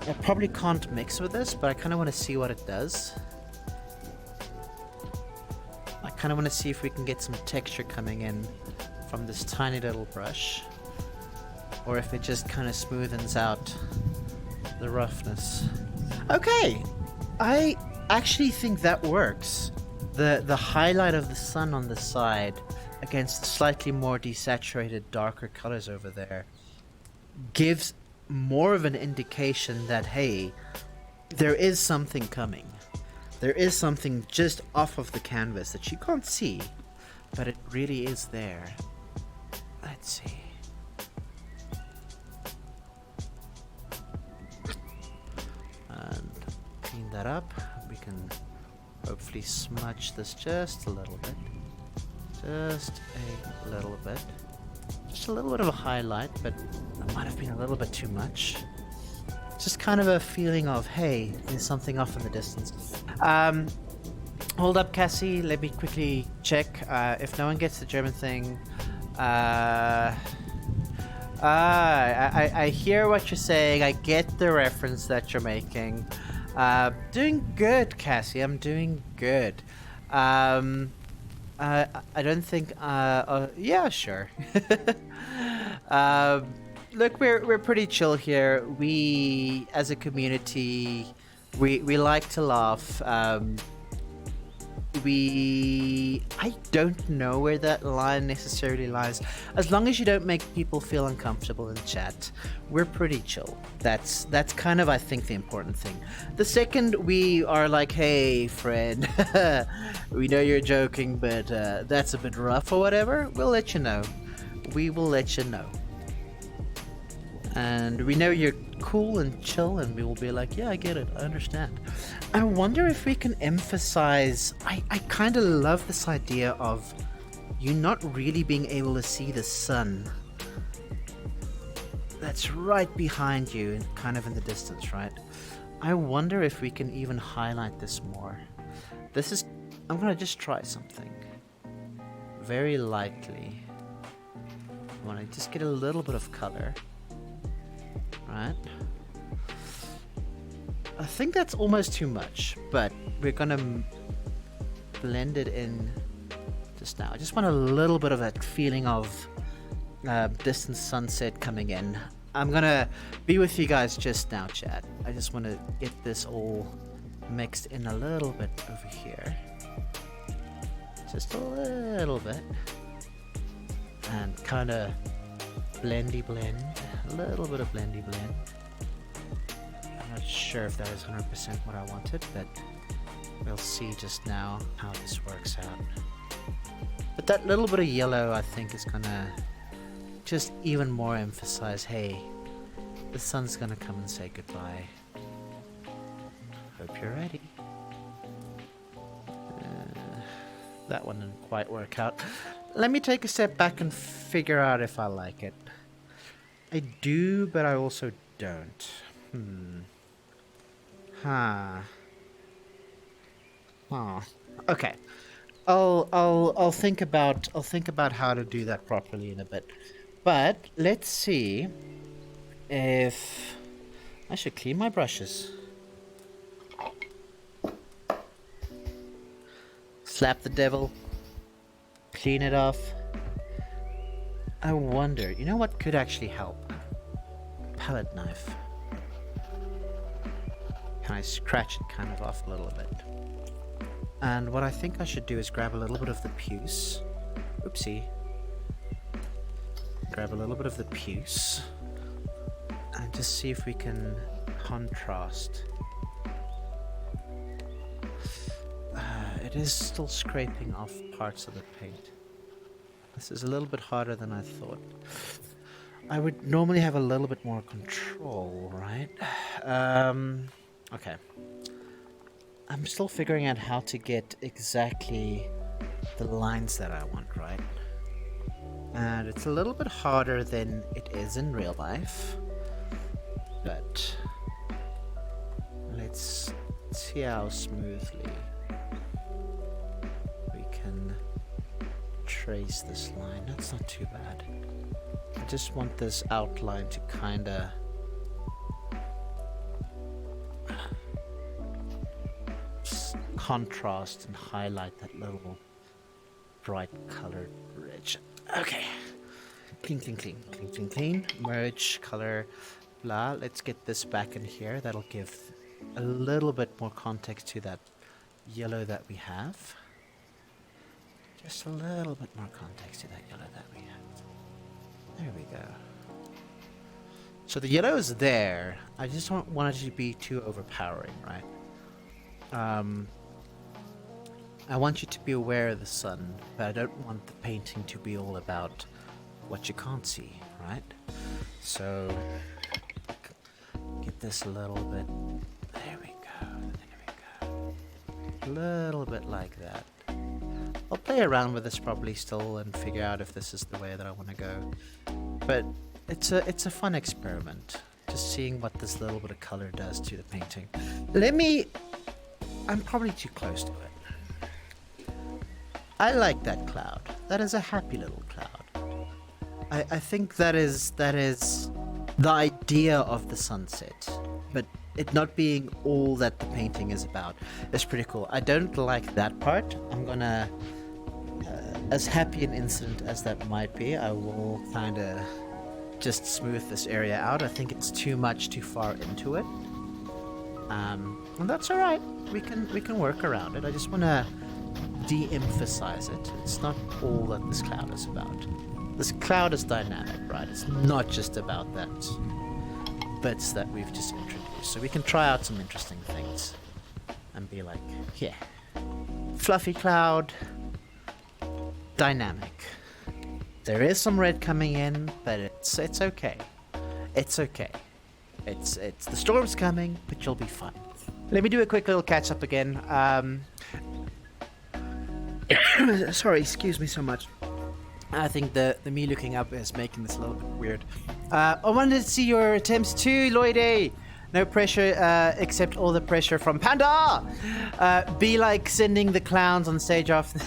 I probably can't mix with this, but I kind of want to see what it does. I kind of want to see if we can get some texture coming in from this tiny little brush, or if it just kind of smoothens out the roughness. Okay, I actually think that works. The highlight of the sun on the side against the slightly more desaturated, darker colors over there gives more of an indication that, hey, there is something coming. There is something just off of the canvas that you can't see, but it really is there. Let's see. And clean that up. We can hopefully smudge this just a little bit. Just a little bit. Just a little bit of a highlight, but it might have been a little bit too much. Just kind of a feeling of, hey, there's something off in the distance. Hold up, Cassie. Let me quickly check. If no one gets the German thing, I hear what you're saying. I get the reference that you're making. Doing good, Cassie. I'm doing good. I don't think. Yeah, sure. Look, we're pretty chill here. We, as a community, we like to laugh. I don't know where that line necessarily lies. As long as you don't make people feel uncomfortable in chat, we're pretty chill. That's kind of, I think, the important thing. The second we are like, hey, friend, we know you're joking, but that's a bit rough or whatever, we'll let you know. We will let you know. And we know you're cool and chill, and we will be like, yeah, I get it, I understand. I wonder if we can emphasize, I kind of love this idea of you not really being able to see the sun that's right behind you and kind of in the distance, right? I wonder if we can even highlight this more. I'm gonna just try something very lightly. I want to just get a little bit of color. Right. I think that's almost too much, but we're gonna blend it in just now. I just want a little bit of that feeling of distant sunset coming in. I'm gonna be with you guys just now, chat. I just want to get this all mixed in a little bit over here. Just a little bit. And kind of blendy blend. A little bit of blendy blend. I'm not sure if that is 100% what I wanted, but we'll see just now how this works out. But that little bit of yellow, I think, is gonna just even more emphasize, hey, the sun's gonna come and say goodbye. Hope you're ready. That one didn't quite work out. Let me take a step back and figure out if I like it. I do, but I also don't. Okay. I'll think about how to do that properly in a bit. But let's see if I should clean my brushes. Slap the devil. Clean it off. I wonder, you know what could actually help? Palette knife. Can I scratch it kind of off a little bit? And what I think I should do is grab a little bit of the puce. Oopsie. Grab a little bit of the puce. And just see if we can contrast. It is still scraping off parts of the paint. This is a little bit harder than I thought. I would normally have a little bit more control, right? Okay. I'm still figuring out how to get exactly the lines that I want, right? And it's a little bit harder than it is in real life. But let's see how smoothly we can trace this line. That's not too bad. I just want this outline to kinda contrast and highlight that little bright colored ridge. Okay. Clean, clean, clean, clean, clean, clean. Merge, color, blah. Let's get this back in here. That'll give a little bit more context to that yellow that we have. Just a little bit more context to that yellow that we have. There we go. So the yellow is there. I just don't want it to be too overpowering, right? I want you to be aware of the sun, but I don't want the painting to be all about what you can't see, right? So get this a little bit. There we go. There we go. A little bit like that. I'll play around with this probably still and figure out if this is the way that I want to go. But it's a fun experiment, just seeing what this little bit of color does to the painting. I'm probably too close to it. I like that cloud. That is a happy little cloud. I think that is the idea of the sunset, but it not being all that the painting is about is pretty cool. I don't like that part. I'm gonna, as happy an incident as that might be, I will kind of just smooth this area out. I think it's too much too far into it, and that's all right. We can work around it. I just want to de-emphasize it. It's not all that this cloud is about. This cloud is dynamic, right? It's not just about that bits that we've just introduced. So we can try out some interesting things and be like, yeah, fluffy cloud, dynamic. There is some red coming in, but it's okay. It's okay. It's the storm's coming, but you'll be fine. Let me do a quick little catch up again. Sorry, excuse me so much. I think the me looking up is making this a little bit weird. I wanted to see your attempts too, Lloydie. No pressure, except all the pressure from Panda. Be like sending the clowns on stage after.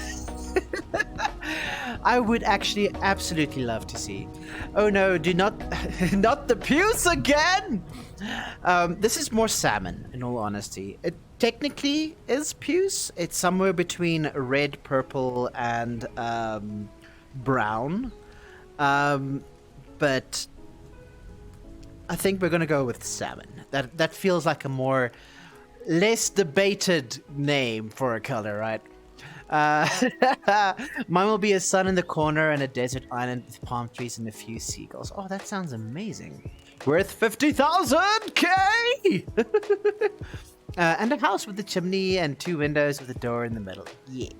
I would actually absolutely love to see. Oh no, do not, not the puce again. This is more salmon, in all honesty. It technically is puce. It's somewhere between red, purple, and brown. But I think we're gonna go with salmon. That feels like a more less debated name for a color, right? Mine will be a sun in the corner and a desert island with palm trees and a few seagulls. Oh, that sounds amazing. Worth 50,000 K! And a house with a chimney and 2 windows with a door in the middle. Yeah.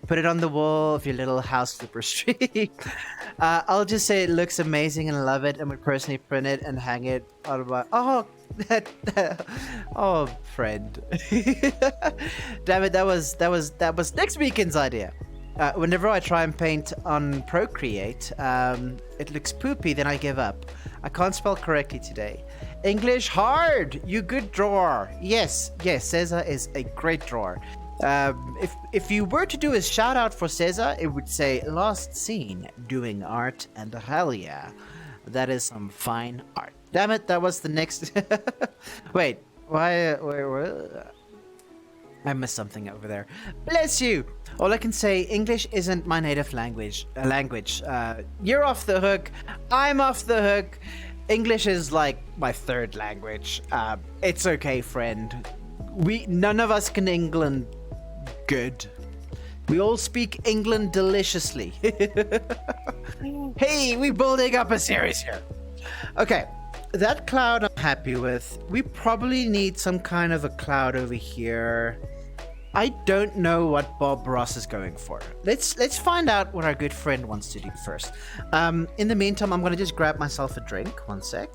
Put it on the wall of your little house flipper street. I'll just say it looks amazing and I love it and would personally print it and hang it on my... Oh, oh, friend. Damn it, that was next weekend's idea. Whenever I try and paint on Procreate, it looks poopy, then I give up. I can't spell correctly today. English hard! You good drawer. Yes, Cesar is a great drawer. If you were to do a shout out for Cesar, it would say last seen doing art and hell yeah. That is some fine art. Damn it, that was the next... Wait, why... I missed something over there. Bless you! All I can say, English isn't my native language. You're off the hook. I'm off the hook. English is like my third language. It's okay, friend. None of us can England good. We all speak England deliciously. Hey, we're building up a series here. Okay, that cloud I'm happy with. We probably need some kind of a cloud over here. I don't know what Bob Ross is going for. Let's find out what our good friend wants to do first. In the meantime, I'm gonna just grab myself a drink. One sec.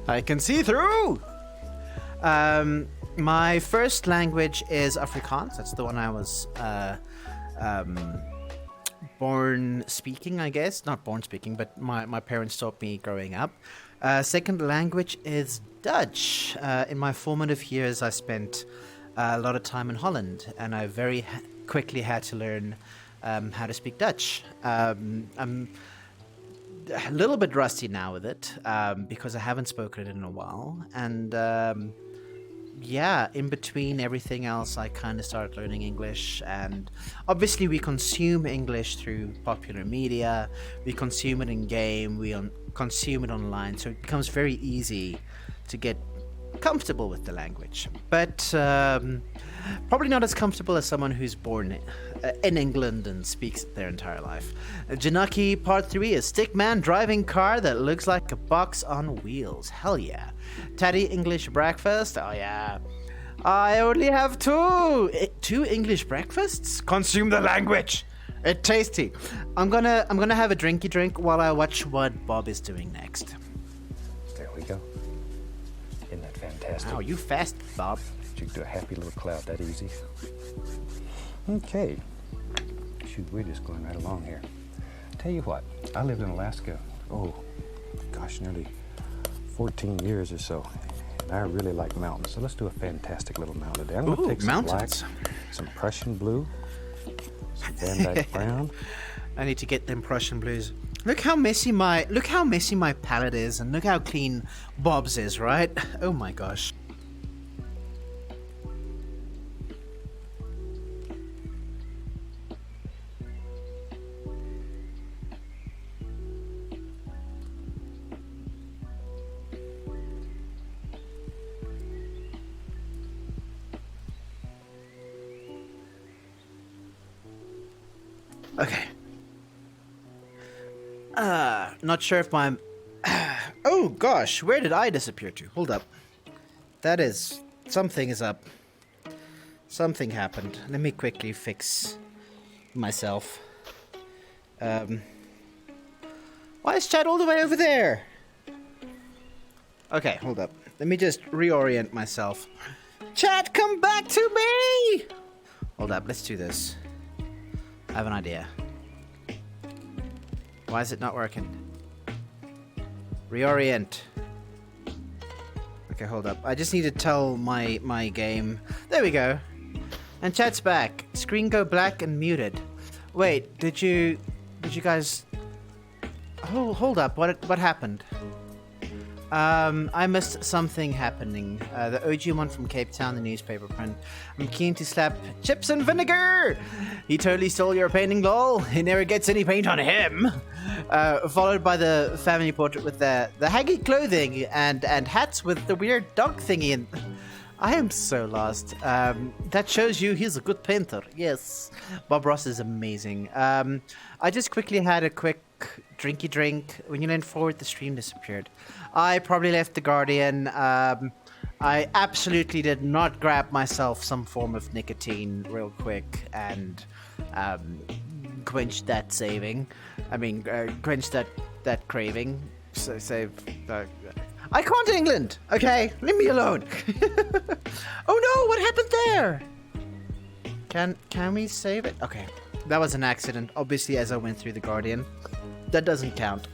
I can see through! My first language is Afrikaans. That's the one I was born speaking, I guess. Not born speaking, but my parents taught me growing up. Second language is Dutch. In my formative years, I spent a lot of time in Holland, and I very quickly had to learn how to speak Dutch. a little bit rusty now with it because I haven't spoken it in a while. And yeah, in between everything else, I kind of started learning English. And obviously, we consume English through popular media. We consume it in game. We consume it online. So it becomes very easy to get comfortable with the language. But probably not as comfortable as someone who's born in England and speaks it their entire life. Janaki Part 3 is Stickman driving car that looks like a box on wheels. Hell yeah. Teddy English breakfast. Oh yeah. I only have two. Two English breakfasts? Consume the language. It's tasty. I'm gonna have a drinky drink while I watch what Bob is doing next. There we go. Isn't that fantastic? Wow, you fast, Bob. You can do a happy little cloud that easy. Okay. Shoot, we're just going right along here. Tell you what, I lived in Alaska, gosh, nearly 14 years or so. And I really like mountains, so let's do a fantastic little mountain today. I'm going to take some mountains. black, some Prussian blue, some Van Dyke brown. I need to get them Prussian blues. Look how messy my palette is, and look how clean Bob's is, right? Oh my gosh. Okay. Not sure if my... oh gosh, where did I disappear to? Hold up. That is... Something is up. Something happened. Let me quickly fix myself. Why is Chad all the way over there? Okay, hold up. Let me just reorient myself. Chad, come back to me! Hold up, let's do this. I have an idea. Why is it not working? Reorient. Okay, hold up. I just need to tell my game. There we go. And chat's back. Screen go black and muted. Wait, did you guys... Oh, hold up. What happened? I missed something happening. The OG one from Cape Town, the newspaper print. I'm keen to slap chips and vinegar! He totally stole your painting, lol. He never gets any paint on him. Followed by the family portrait with the haggy clothing and hats with the weird dog thingy. And I am so lost. That shows you he's a good painter. Yes. Bob Ross is amazing. I just quickly had a quick drinky drink. When you leaned forward, the stream disappeared. I probably left the Guardian. I absolutely did not grab myself some form of nicotine real quick and quench that saving. I mean, quench that craving. So save. I can't England. Okay, leave me alone. Oh no! What happened there? Can we save it? Okay, that was an accident. Obviously, as I went through the Guardian, that doesn't count.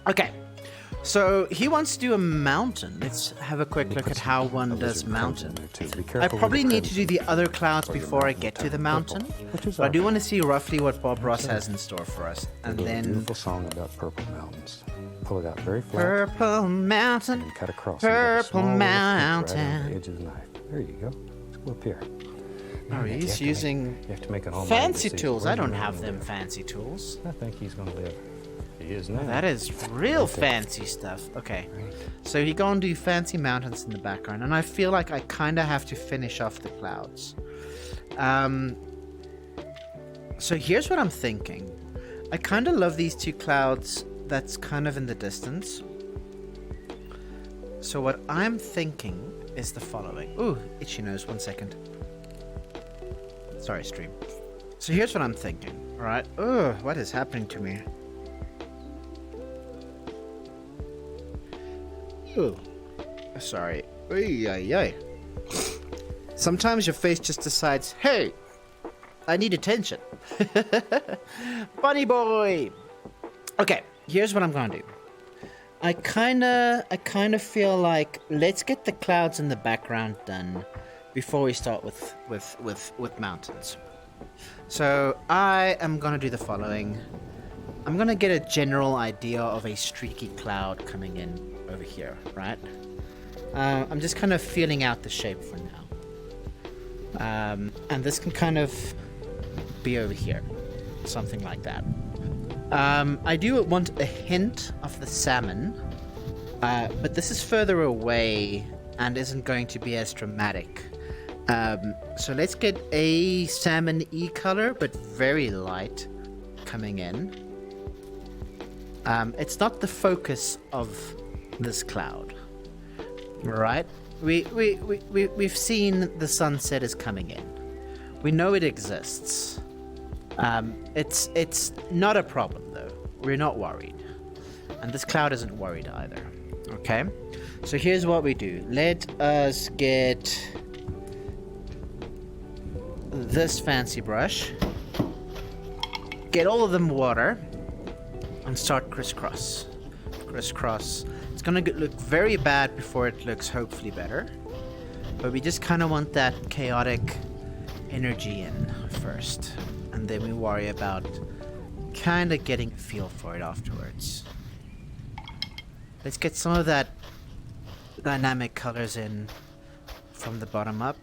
Okay. So he wants to do a mountain. Let's have a quick look at how one does mountain. I probably need to do the other clouds before I get to the mountain. But I do want to see roughly what Bob Ross has in store for us. And then... beautiful song about purple mountains. Pull it out very flat. Purple mountain. And cut across. Purple mountain. Right on the edge of the knife. There you go. Let's go up here. Oh, he's using you have to make an all-night fancy decision. tools. Where I do you don't wanna have them live? fancy tools. I think he's going to live. He is now. That is real fancy stuff. Okay, so he gonna do fancy mountains in the background, and I feel like I kind of have to finish off the clouds. So here's what I'm thinking. I kind of love these two clouds that's kind of in the distance. So what I'm thinking is the following. Ooh, itchy nose, 1 second. Sorry, stream. So here's what I'm thinking, alright? Ugh, what is happening to me? Ooh. Sorry. Ay. Sometimes your face just decides, hey, I need attention. Bunny boy. Okay, here's what I'm gonna do. I kinda feel like let's get the clouds in the background done before we start with mountains. So I am gonna do the following. I'm gonna get a general idea of a streaky cloud coming in over here, right? I'm just kind of feeling out the shape for now. And this can kind of be over here, something like that. I do want a hint of the salmon, but this is further away and isn't going to be as dramatic. So let's get a salmon color, but very light, coming in. It's not the focus of this cloud, right? We've seen the sunset is coming in. We know it exists. It's not a problem though. We're not worried, and this cloud isn't worried either. Okay, so here's what we do. Let us get this fancy brush, get all of them water, and start crisscross. Crisscross. It's gonna look very bad before it looks hopefully better, but we just kind of want that chaotic energy in first, and then we worry about kind of getting a feel for it afterwards. Let's get some of that dynamic colors in from the bottom up,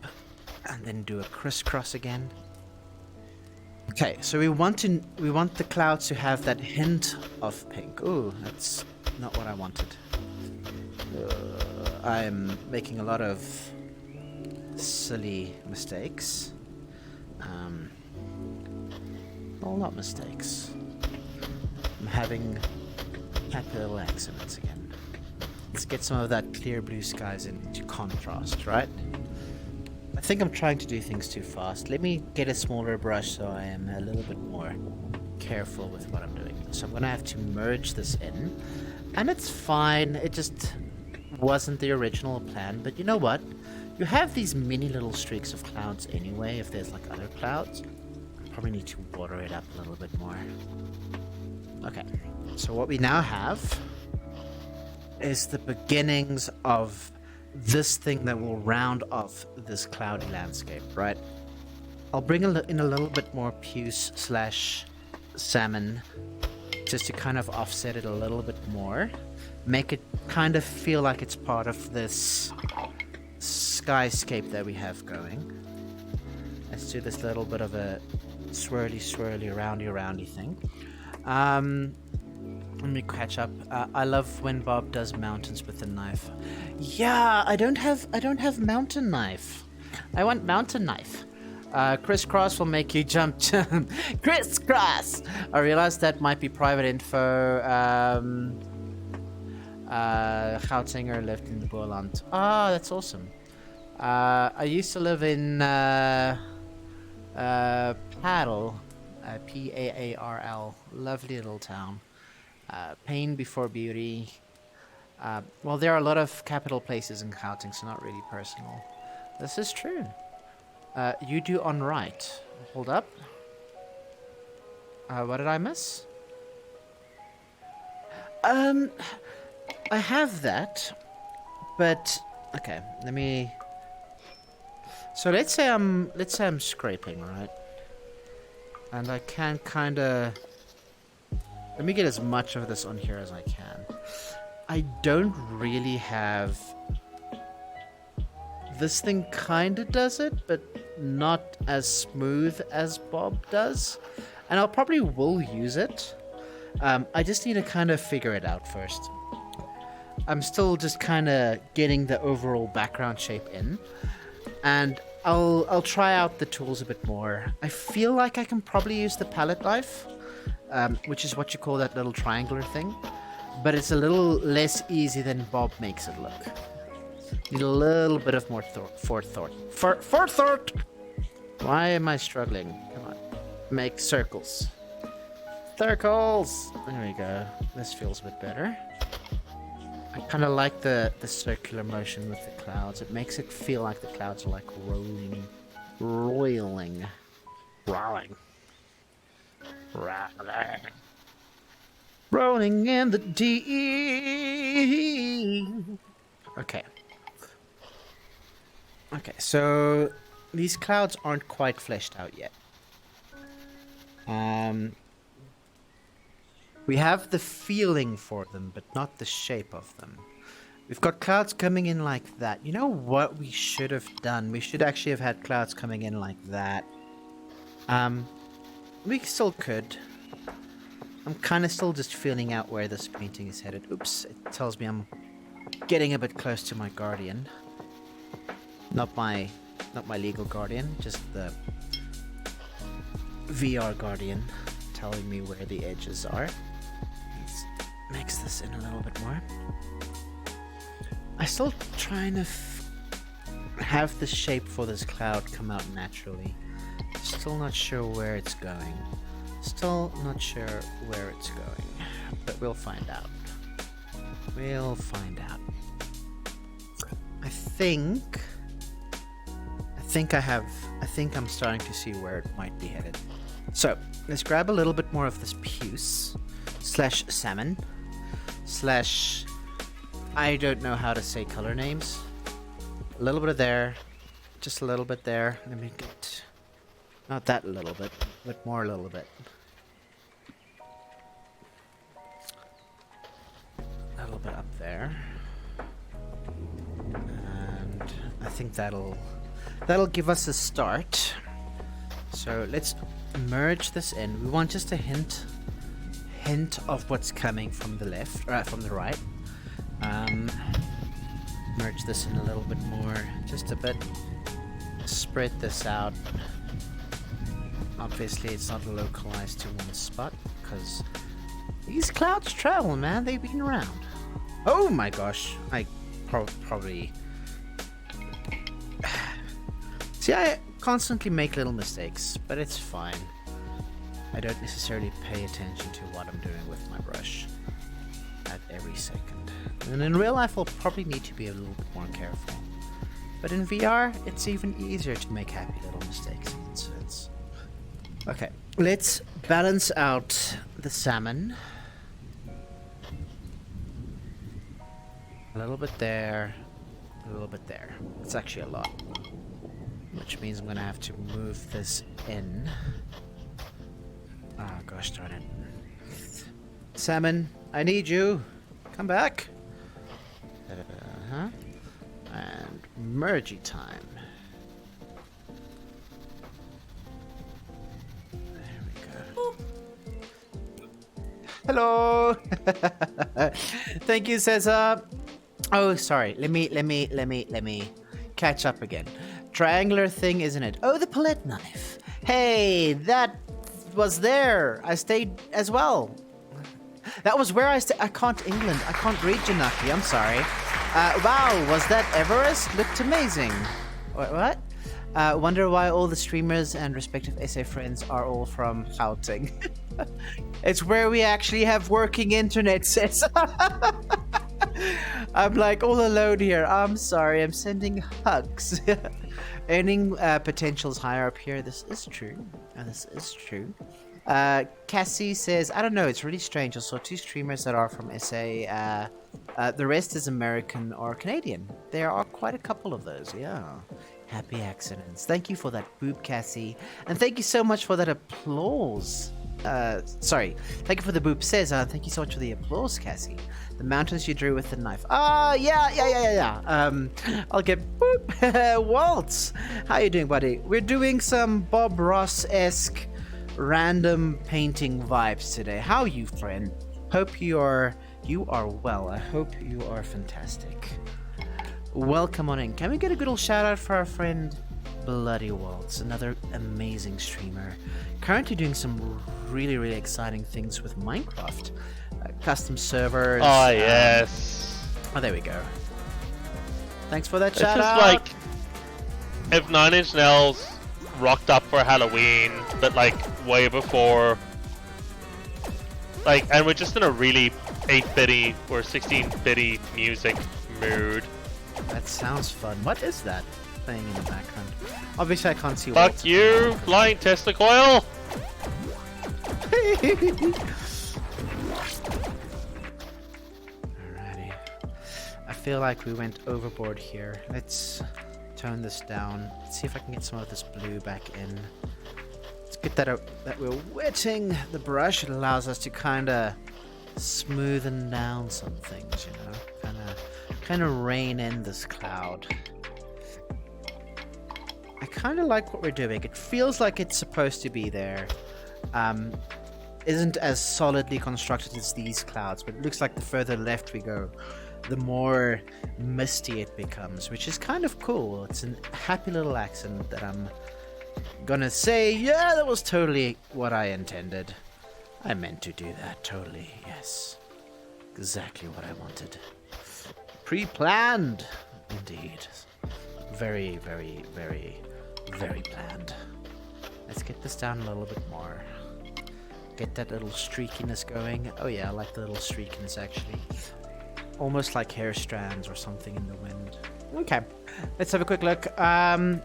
and then do a crisscross again. Okay, so we want the clouds to have that hint of pink. Ooh, that's not what I wanted. I'm making a lot of silly mistakes. Well, not mistakes. I'm having happy little accidents again. Let's get some of that clear blue skies into contrast, right? I think I'm trying to do things too fast. Let me get a smaller brush so I am a little bit more careful with what I'm doing. So I'm gonna have to merge this in, and it's fine. It just wasn't the original plan, but you know what? You have these mini little streaks of clouds anyway. If there's like other clouds, probably need to water it up a little bit more. Okay, so what we now have is the beginnings of this thing that will round off this cloudy landscape, right? I'll bring in a little bit more puce / salmon just to kind of offset it a little bit more, make it kind of feel like it's part of this skyscape that we have going. Let's do this little bit of a swirly roundy thing. Let me catch up. I love when Bob does mountains with a knife. Yeah, I don't have mountain knife. I want mountain knife. Crisscross will make you jump. Crisscross! I realized that might be private info. Goutinger lived in Boerland. Ah, that's awesome. I used to live in Paarl. Paarl. Lovely little town. Pain before beauty. Well, there are a lot of capital places in Gauteng, so not really personal. This is true. You do on right. Hold up. What did I miss? I have that, but okay. Let me. So let's say I'm scraping, right? And I can kind of. Let me get as much of this on here as I can. I don't really have... This thing kind of does it, but not as smooth as Bob does. And I'll probably will use it. I just need to kind of figure it out first. I'm still just kind of getting the overall background shape in. And I'll try out the tools a bit more. I feel like I can probably use the palette knife. Which is what you call that little triangular thing, but it's a little less easy than Bob makes it look. Need a little bit of more forethought. Why am I struggling? Come on, make circles. Circles. There we go. This feels a bit better. I kind of like the circular motion with the clouds. It makes it feel like the clouds are like rolling. Rolling in the deep. Okay, so these clouds aren't quite fleshed out yet. We have the feeling for them, but not the shape of them. We've got clouds coming in like that. You know what we should have done? We should actually have had clouds coming in like that. We still could. I'm kind of still just feeling out where this painting is headed. Oops, it tells me I'm getting a bit close to my guardian. Not my legal guardian, just the VR guardian telling me where the edges are. Let's mix this in a little bit more. I'm still trying to have the shape for this cloud come out naturally. Still not sure where it's going. Still not sure where it's going. But we'll find out. We'll find out. I think I'm starting to see where it might be headed. So, let's grab a little bit more of this puce / salmon / I don't know how to say color names. A little bit of there, just a little bit there. Let me get, not that little bit, but more a little bit. A little bit up there. And I think that'll give us a start. So let's merge this in. We want just a hint of what's coming from the left, or from the right. Merge this in a little bit more, just a bit. Spread this out. Obviously, it's not localized to one spot because these clouds travel, man. They've been around. Oh my gosh! I probably. See, I constantly make little mistakes, but it's fine. I don't necessarily pay attention to what I'm doing with my brush at every second. And in real life, I'll probably need to be a little bit more careful. But in VR, it's even easier to make happy little mistakes. Okay, let's balance out the salmon. A little bit there, a little bit there. It's actually a lot. Which means I'm gonna have to move this in. Oh gosh darn it. Salmon, I need you. Come back. And mergy time. There we go. Hello. Thank you, Cesar. Oh, sorry. Let me catch up again. Triangular thing, isn't it? Oh, the palette knife. Hey, that was there. I stayed as well. That was where I stayed. I can't England. I can't read Janaki. I'm sorry. Wow, was that Everest? Looked amazing. What? Wonder why all the streamers and respective SA friends are all from Gauteng. It's where we actually have working internet, sis. I'm like all alone here. I'm sorry. I'm sending hugs. Earning potential's higher up here. This is true. This is true. Cassie says, I don't know, it's really strange. I saw 2 streamers that are from SA. The rest is American or Canadian. There are quite a couple of those, yeah. Happy accidents. Thank you for that boob, Cassie. And thank you so much for that applause. Sorry. Thank you for the boob, says. Thank you so much for the applause, Cassie. The mountains you drew with the knife. Yeah. I'll get boop. Waltz. How you doing, buddy? We're doing some Bob Ross-esque random painting vibes today. How are you, friend? Hope you are well. I hope you are fantastic. Welcome on in. Can we get a good old shout out for our friend Bloody Waltz, another amazing streamer, currently doing some really exciting things with Minecraft, custom servers. Oh yes. Oh, there we go. Thanks for that It's shout just out. like if 9 Inch Nails rocked up for Halloween, but like way before, like, and we're just in a really 8-bitty or 16-bitty music mood. That sounds fun. What is that playing in the background? Obviously I can't see. Fuck Waltz. you, flying Tesla coil! Alrighty. I feel like we went overboard here. Let's tone this down. Let's see if I can get some of this blue back in. It's good that we're wetting the brush. It allows us to kind of smoothen down some things, kind of rein in this cloud. I kind of like what we're doing. It feels like it's supposed to be there. Isn't as solidly constructed as these clouds, but it looks like the further left we go, the more misty it becomes, which is kind of cool. It's a happy little accent that I'm gonna say, yeah, that was totally what I intended. I meant to do that, totally, yes. Exactly what I wanted. Pre-planned, indeed. Very, very, very, very planned. Let's get this down a little bit more. Get that little streakiness going. Oh yeah, I like the little streakiness actually. Almost like hair strands or something in the wind. Okay, let's have a quick look. I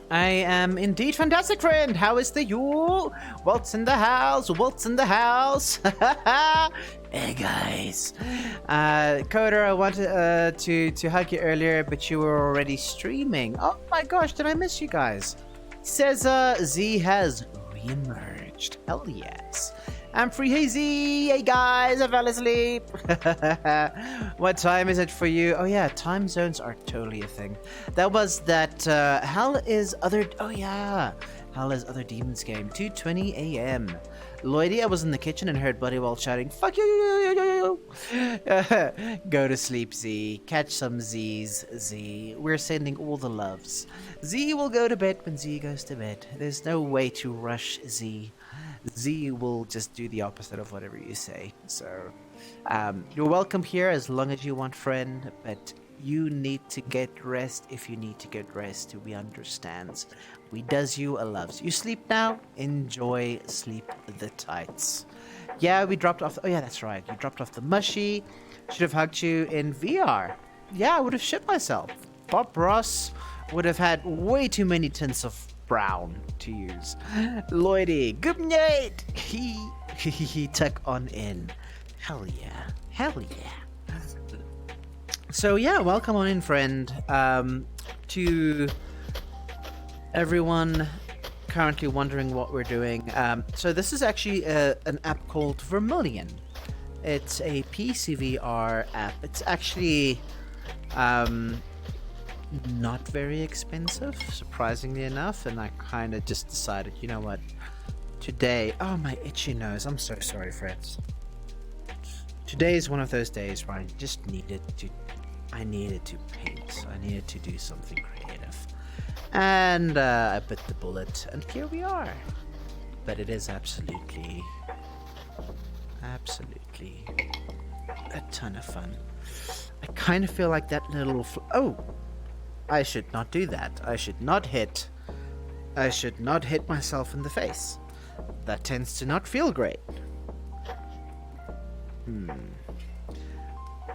am indeed fantastic, friend. How is the Yule? Waltz in the house. Waltz in the house. Hey guys. Coder, I wanted to hug you earlier, but you were already streaming. Oh my gosh, did I miss you guys? Says Z has reemerged. Hell yes. I'm free. Hey Z. Hey guys, I fell asleep. What time is it for you? Oh yeah, time zones are totally a thing. That was that Hell is Other... Oh yeah. Hell is Other Demons game. 2:20 a.m. Lloydie, I was in the kitchen and heard Buddy while chatting. Fuck you. Go to sleep, Z. Catch some Z's, Z. We're sending all the loves. Z will go to bed when Z goes to bed. There's no way to rush Z. Z will just do the opposite of whatever you say. So, you're welcome here as long as you want, friend. But you need to get rest if you need to get rest. We understands. We does you a loves. You sleep now? Enjoy sleep the tights. Yeah, we dropped off. Oh yeah, that's right. You dropped off the mushy. Should have hugged you in VR. Yeah, I would have shit myself. Bob Ross would have had way too many tints of brown to use. Lloydie, good night. He tuck on in. Hell yeah. Hell yeah. So yeah, welcome on in, friend. To everyone currently wondering what we're doing. So this is actually an app called Vermilion. It's a PCVR app. It's actually not very expensive, surprisingly enough, and I kind of just decided, you know what, today... Oh, my itchy nose. I'm so sorry, friends. Today is one of those days where I just needed to... I needed to paint. I needed to do something creative. And I bit the bullet, and here we are. But it is absolutely a ton of fun. I kind of feel like that little... Oh! I should not do that. I should not hit myself in the face. That tends to not feel great.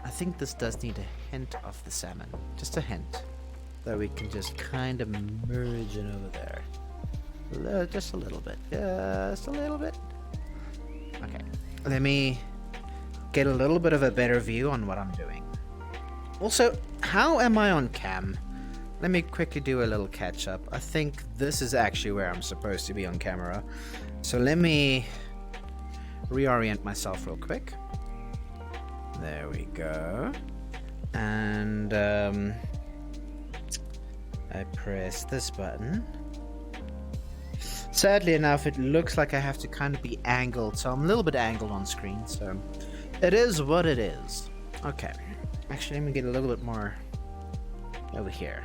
I think this does need a hint of the salmon. Just a hint. That we can just kind of merge it over there. Just a little bit. Just a little bit. Okay. Let me get a little bit of a better view on what I'm doing. Also, how am I on cam? Let me quickly do a little catch up. I think this is actually where I'm supposed to be on camera. So let me reorient myself real quick. There we go. And I press this button. Sadly enough, it looks like I have to kind of be angled. So I'm a little bit angled on screen. So it is what it is. Okay. Actually, let me get a little bit more over here.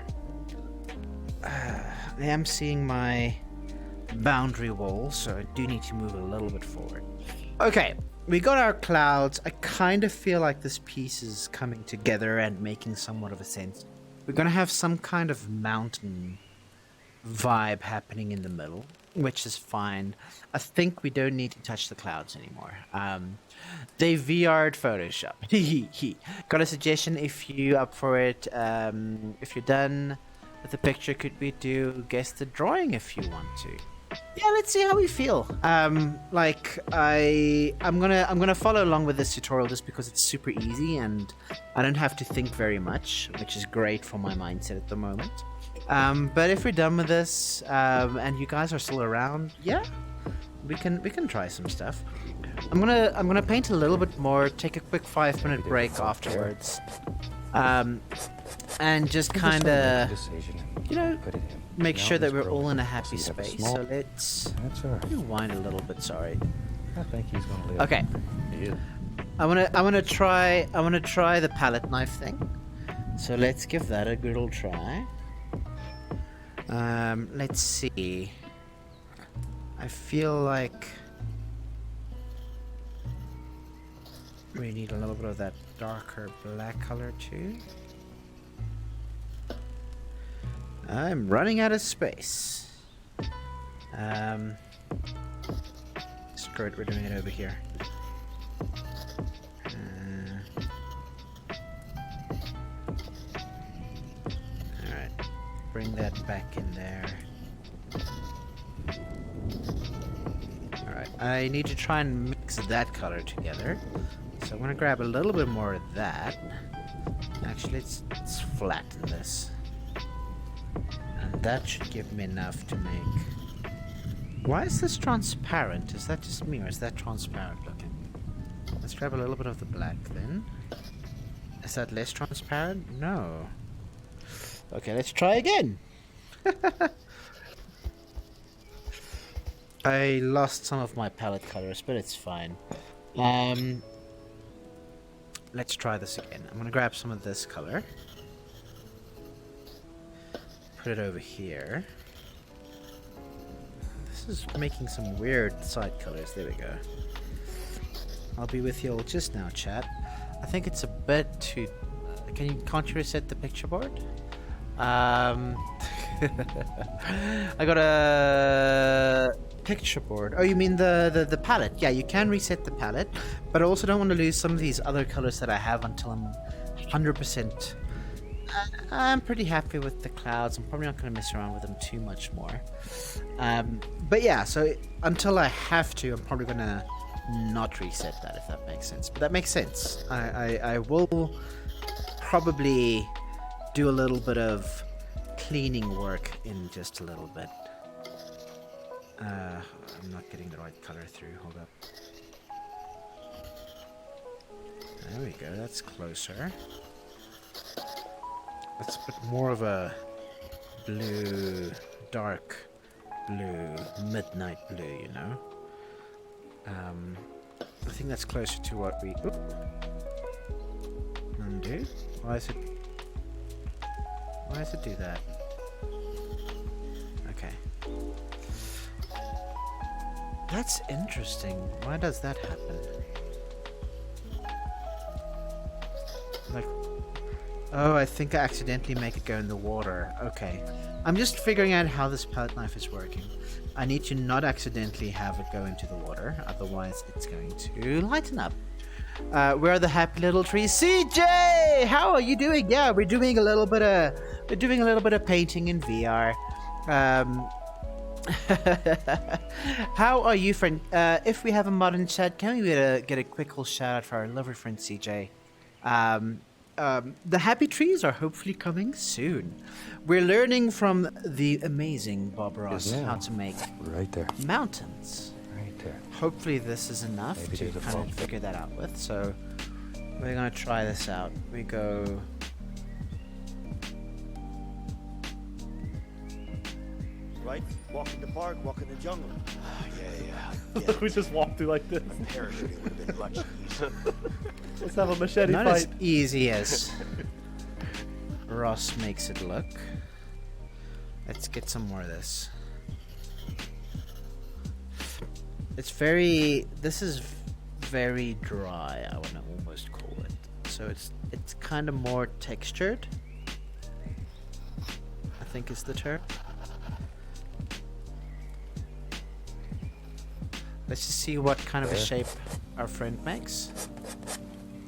I am seeing my boundary wall, so I do need to move a little bit forward. Okay, we got our clouds. I kind of feel like this piece is coming together and making somewhat of a sense. We're going to have some kind of mountain vibe happening in the middle, which is fine. I think we don't need to touch the clouds anymore. They VR'd Photoshop. Got a suggestion if you up for it. If you're done with the picture, could we do guess the drawing if you want to? Yeah, let's see how we feel. I'm gonna follow along with this tutorial just because it's super easy and I don't have to think very much, which is great for my mindset at the moment. But if we're done with this, and you guys are still around, yeah, we can try some stuff. I'm gonna paint a little bit more. Take a quick 5-minute break afterwards, and just kind of you know, make sure that we're all in a happy space. So let's That's all right. rewind a little bit. Sorry. I think he's gonna live. Okay. I wanna try the palette knife thing. So let's give that a good old try. Let's see. I feel like we need a little bit of that darker black color too. I'm running out of space. Screw it, we're doing it over here. Alright, bring that back in there. Alright, I need to try and mix that color together. So I'm gonna grab a little bit more of that. Actually, let's flatten this. And that should give me enough to make... Why is this transparent? Is that just me or is that transparent looking? Let's grab a little bit of the black then. Is that less transparent? No. Okay, let's try again. I lost some of my palette colors, but it's fine. Let's try this again. I'm gonna grab some of this color. Put it over here. This is making some weird side colors. There we go. I'll be with you all just now, chat. I think it's a bit too... Can't you reset the picture board? I got a picture board. Oh, you mean the palette? Yeah, you can reset the palette, but I also don't want to lose some of these other colors that I have until I'm 100%. I'm pretty happy with the clouds. I'm probably not going to mess around with them too much more. But yeah, so until I have to, I'm probably going to not reset that, if that makes sense. But that makes sense. I will probably do a little bit of cleaning work in just a little bit. I'm not getting the right color through. Hold up. There we go. That's closer. Let's put more of a blue, dark blue, midnight blue, you know? I think that's closer to what we... Oop. Undo. Why does it do that? Okay. That's interesting. Why does that happen? Like... Oh, I think I accidentally make it go in the water. Okay. I'm just figuring out how this palette knife is working. I need to not accidentally have it go into the water, otherwise it's going to lighten up. Where are the happy little trees? CJ! How are you doing? Yeah, we're doing a little bit of painting in VR. How are you, friend? If we have a mod in chat, can we get a quick little shout out for our lovely friend CJ? The happy trees are hopefully coming soon. We're learning from the amazing Bob Ross how to make Right there. mountains. Right there. Hopefully this is enough Maybe to there's a kind fault. of figure that out with. So we're gonna try this out. We go. Right? Walk in the park, walk in the jungle. Yeah. We just walk through like this. Parachuting would have been much easier. Let's have a machete Not fight. as easy as Ross makes it look. Let's get some more of this. It's very... This is very dry, I want to almost call it. So it's kind of more textured, I think is the term. Let's just see what kind of a shape our friend makes.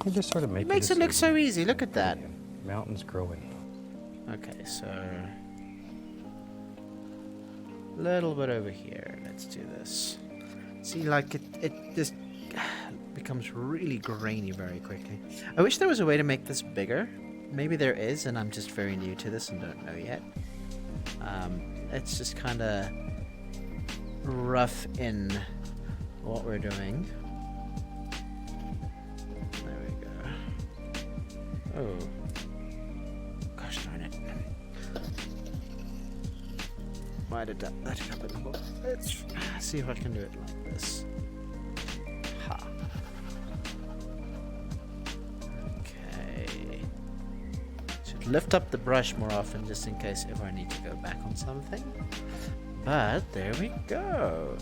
You just sort of make Makes it look so easy. Look at that. Mountains growing. Okay, so a little bit over here. Let's do this. See, like it just becomes really grainy very quickly. I wish there was a way to make this bigger. Maybe there is, and I'm just very new to this and don't know yet. It's just kind of rough in what we're doing. Oh. Gosh darn it. Why did that happen? Let's see if I can do it like this. Ha. Okay. Should lift up the brush more often just in case if I need to go back on something. But there we go.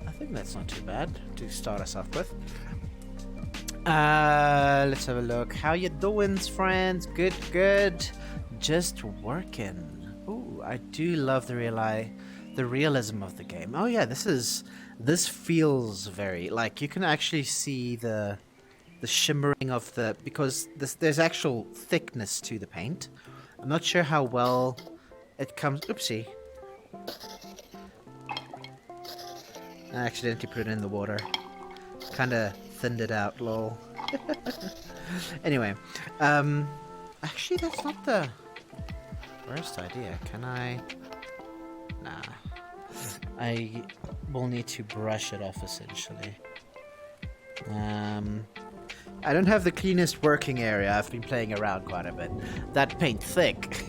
I think that's not too bad to start us off with. Let's have a look. How you doing, friends? Good, good. Just working. Ooh, I do love the realism of the game. Oh yeah, this feels very like you can actually see the shimmering of the because there's actual thickness to the paint. I'm not sure how well it comes. Oopsie. I accidentally put it in the water. Kinda thinned it out, lol. Anyway, actually that's not the worst idea. Can I? Nah. I will need to brush it off essentially. I don't have the cleanest working area. I've been playing around quite a bit. That paint thick.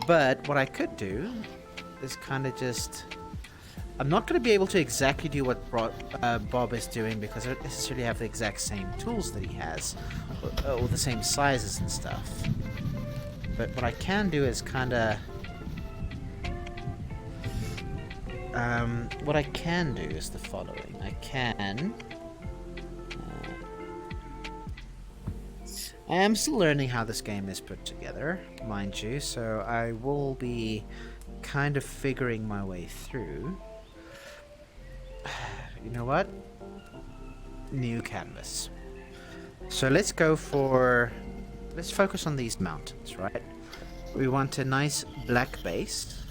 But what I could do is kind of just... I'm not going to be able to exactly do what Bob is doing because I don't necessarily have the exact same tools that he has. Or the same sizes and stuff. But what I can do is kind of... what I can do is the following. I can... I am still learning how this game is put together, mind you, so I will be kind of figuring my way through. You know what? New canvas. So let's go for... Let's focus on these mountains, right? We want a nice black base.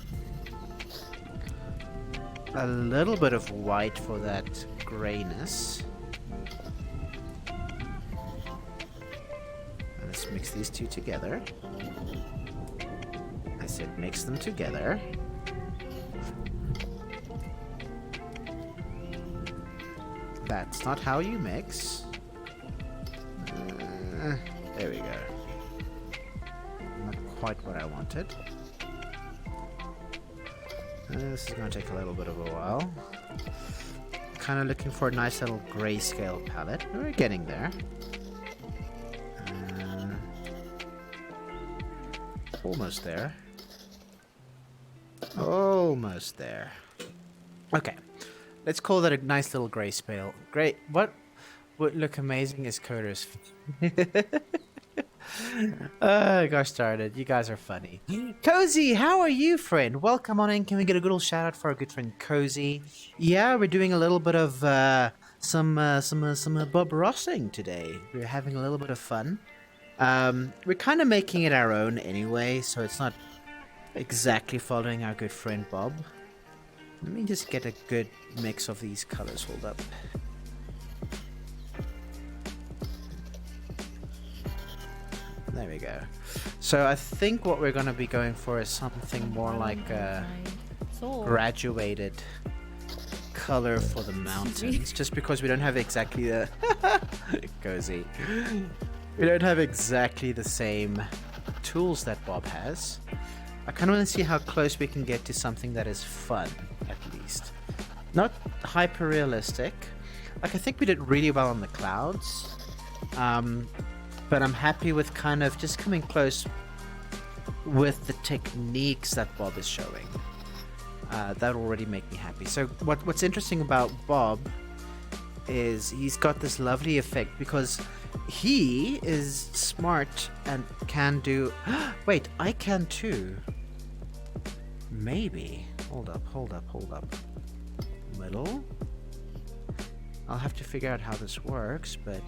A little bit of white for that grayness. Let's mix these two together. I said mix them together. That's not how you mix. There we go. Not quite what I wanted. This is going to take a little bit of a while. Kind of looking for a nice little grayscale palette. We're getting there. Almost there. Almost there. Okay. Let's call that a nice little grayscale. Great. What would look amazing is Coder's. Gosh darn it. You guys are funny. Cozy, how are you, friend? Welcome on in. Can we get a good old shout out for our good friend Cozy? Yeah, we're doing a little bit of some Bob Rossing today. We're having a little bit of fun. We're kind of making it our own anyway, so it's not exactly following our good friend Bob. Let me just get a good mix of these colors. Hold up. There we go. So I think what we're going to be going for is something more like a graduated color for the mountains, just because we don't have exactly the... Cozy. We don't have exactly the same tools that Bob has. I kind of want to see how close we can get to something that is fun, at least. Not hyper realistic. Like, I think we did really well on the clouds. But I'm happy with kind of just coming close with the techniques that Bob is showing. That already make me happy. So what's interesting about Bob is he's got this lovely effect because he is smart and can do... Wait, I can too. Maybe. Hold up. Middle. I'll have to figure out how this works, but...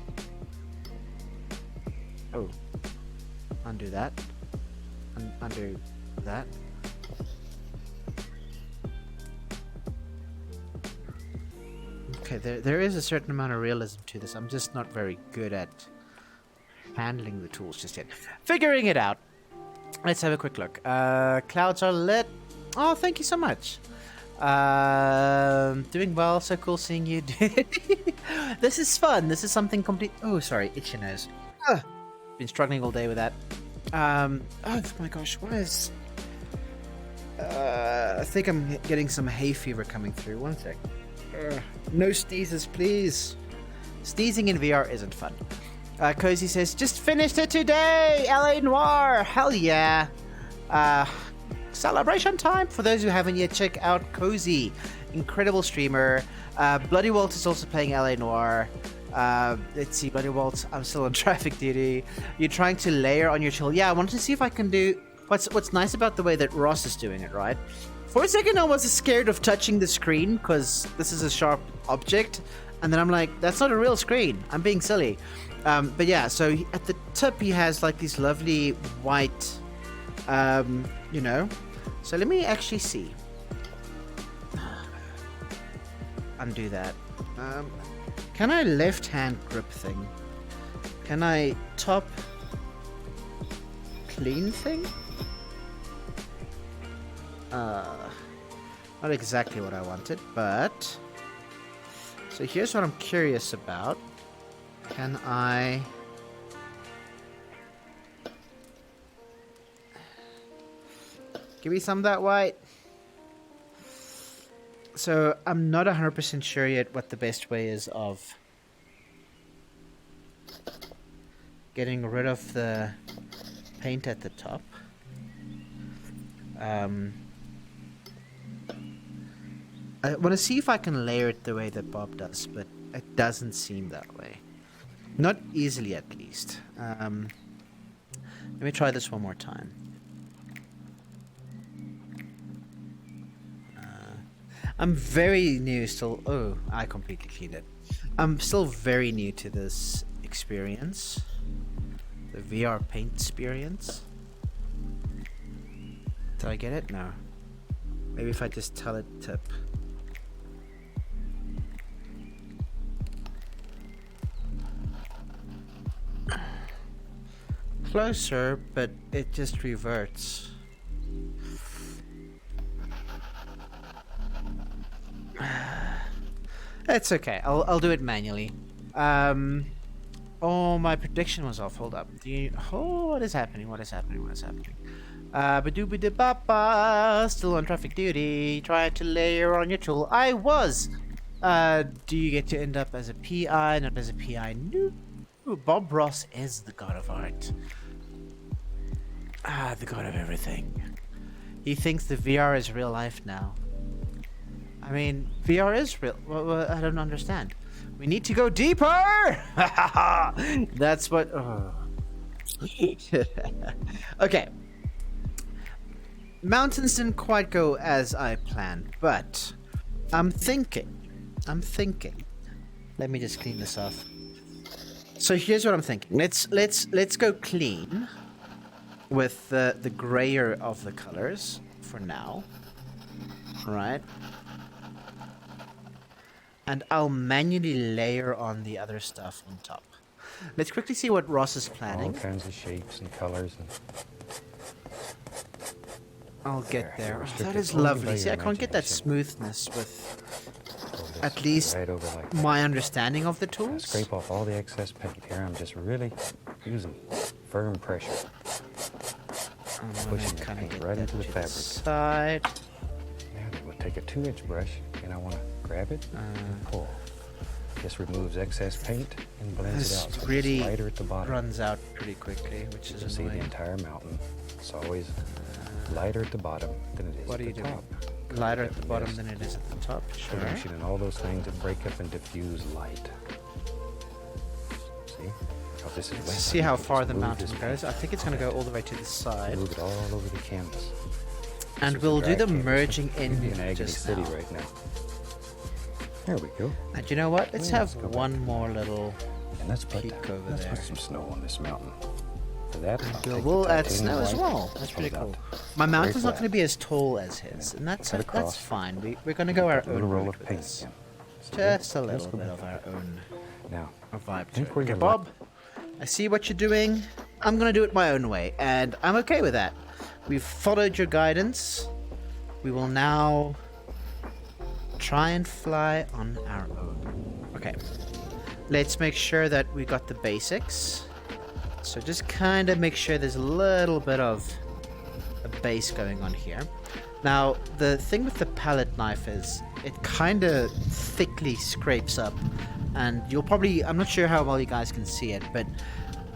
Oh. Undo that. Undo that. Okay, there is a certain amount of realism to this. I'm just not very good at handling the tools just yet. Figuring it out. Let's have a quick look. Clouds are lit. Oh, thank you so much. Doing well. So cool seeing you. This is fun. This is something complete. Oh, sorry, itchy nose. Been struggling all day with that. Oh my gosh, what is? I think I'm getting some hay fever coming through. One sec. No sneezes, please. Sneezing in VR isn't fun. Cozy says, just finished it today! LA Noire! Hell yeah! Celebration time! For those who haven't yet, check out Cozy. Incredible streamer. Bloody Walt is also playing LA Noire. Let's see, Bloody Walt, I'm still on traffic duty. You're trying to layer on your chill. Yeah, I wanted to see if I can do... What's nice about the way that Ross is doing it, right? For a second I was scared of touching the screen because this is a sharp object. And then I'm like, that's not a real screen. I'm being silly. But yeah, so at the tip he has like these lovely white, you know. So let me actually see. Undo that. Can I left hand grip thing? Can I top clean thing? Not exactly what I wanted, but... So here's what I'm curious about. Can I... Give me some of that white. So I'm not 100% sure yet what the best way is of getting rid of the paint at the top. I want to see if I can layer it the way that Bob does, but it doesn't seem that way. Not easily, at least. Let me try this one more time. I'm very new still. Oh, I completely cleaned it. I'm still very new to this experience. The VR paint experience. Did I get it? No. Maybe if I just tell it tip. Closer, but it just reverts. It's okay. I'll do it manually. Oh, my prediction was off. Hold up. Oh, what is happening? What is happening? What is happening? Ba-doo-ba-doo-ba-ba. Still on traffic duty. Trying to layer on your tool. I was. Do you get to end up as a PI? Not as a PI. No. Bob Ross is the god of art. The god of everything. He thinks the VR is real life now. I mean, VR is real. Well, I don't understand. We need to go deeper! That's what... Oh. Okay. Mountains didn't quite go as I planned, but I'm thinking. Let me just clean this off. So here's what I'm thinking. Let's go clean with the grayer of the colors for now. Right? And I'll manually layer on the other stuff on top. Let's quickly see what Ross is planning. All kinds of shapes and colors. And... I'll get there. Oh, restricted that is only by lovely. See, your I can't get that imagination. smoothness with Pull this at least right over like my understanding of the that. tools. Scrape off all the excess paint here. I'm just really using firm pressure. I'm pushing gonna the kind of paint get right that into the to fabric. side. Now then we'll take a 2-inch brush and I want to grab it and pull. This removes excess paint and blends it out. This So really it's lighter at the bottom. runs out pretty quickly, which You is can see the annoying. entire mountain. It's always lighter at the bottom than it is What at are you the doing? top. Lighter at the Yes. bottom than it is at the top. Sure. Pollution and all those things that break up and diffuse light. See? Now, if this is wet, See I how can far just the move mountain this goes? I paint think it's going to go all the way to the side. Move it all over the canvas. And This is we'll a do the dry canvas. merging We'd be in in Agony just City now. right now. There we go. And you know what? Let's Well, have let's go back. one more little... And let's put Peek over let's there. put some snow on this mountain. For that, I'll take the We'll add titanium snow as white, well. That's pull pretty it cool. out. My mountain's not flat. going to be as tall as his, and that's Cut across. fine. We're going to go our Put a little own roll route of with paint this. again. So Just a let's little go bit back of our up. own Now, vibe to think it. we're Okay, gonna Bob, I see what you're doing. I'm going to do it my own way, and I'm okay with that. We've followed your guidance. We will now try and fly on our own. Okay. Let's make sure that we got the basics. So just kind of make sure there's a little bit of a base going on here. Now, the thing with the palette knife is it kind of thickly scrapes up, and you'll probably, I'm not sure how well you guys can see it, but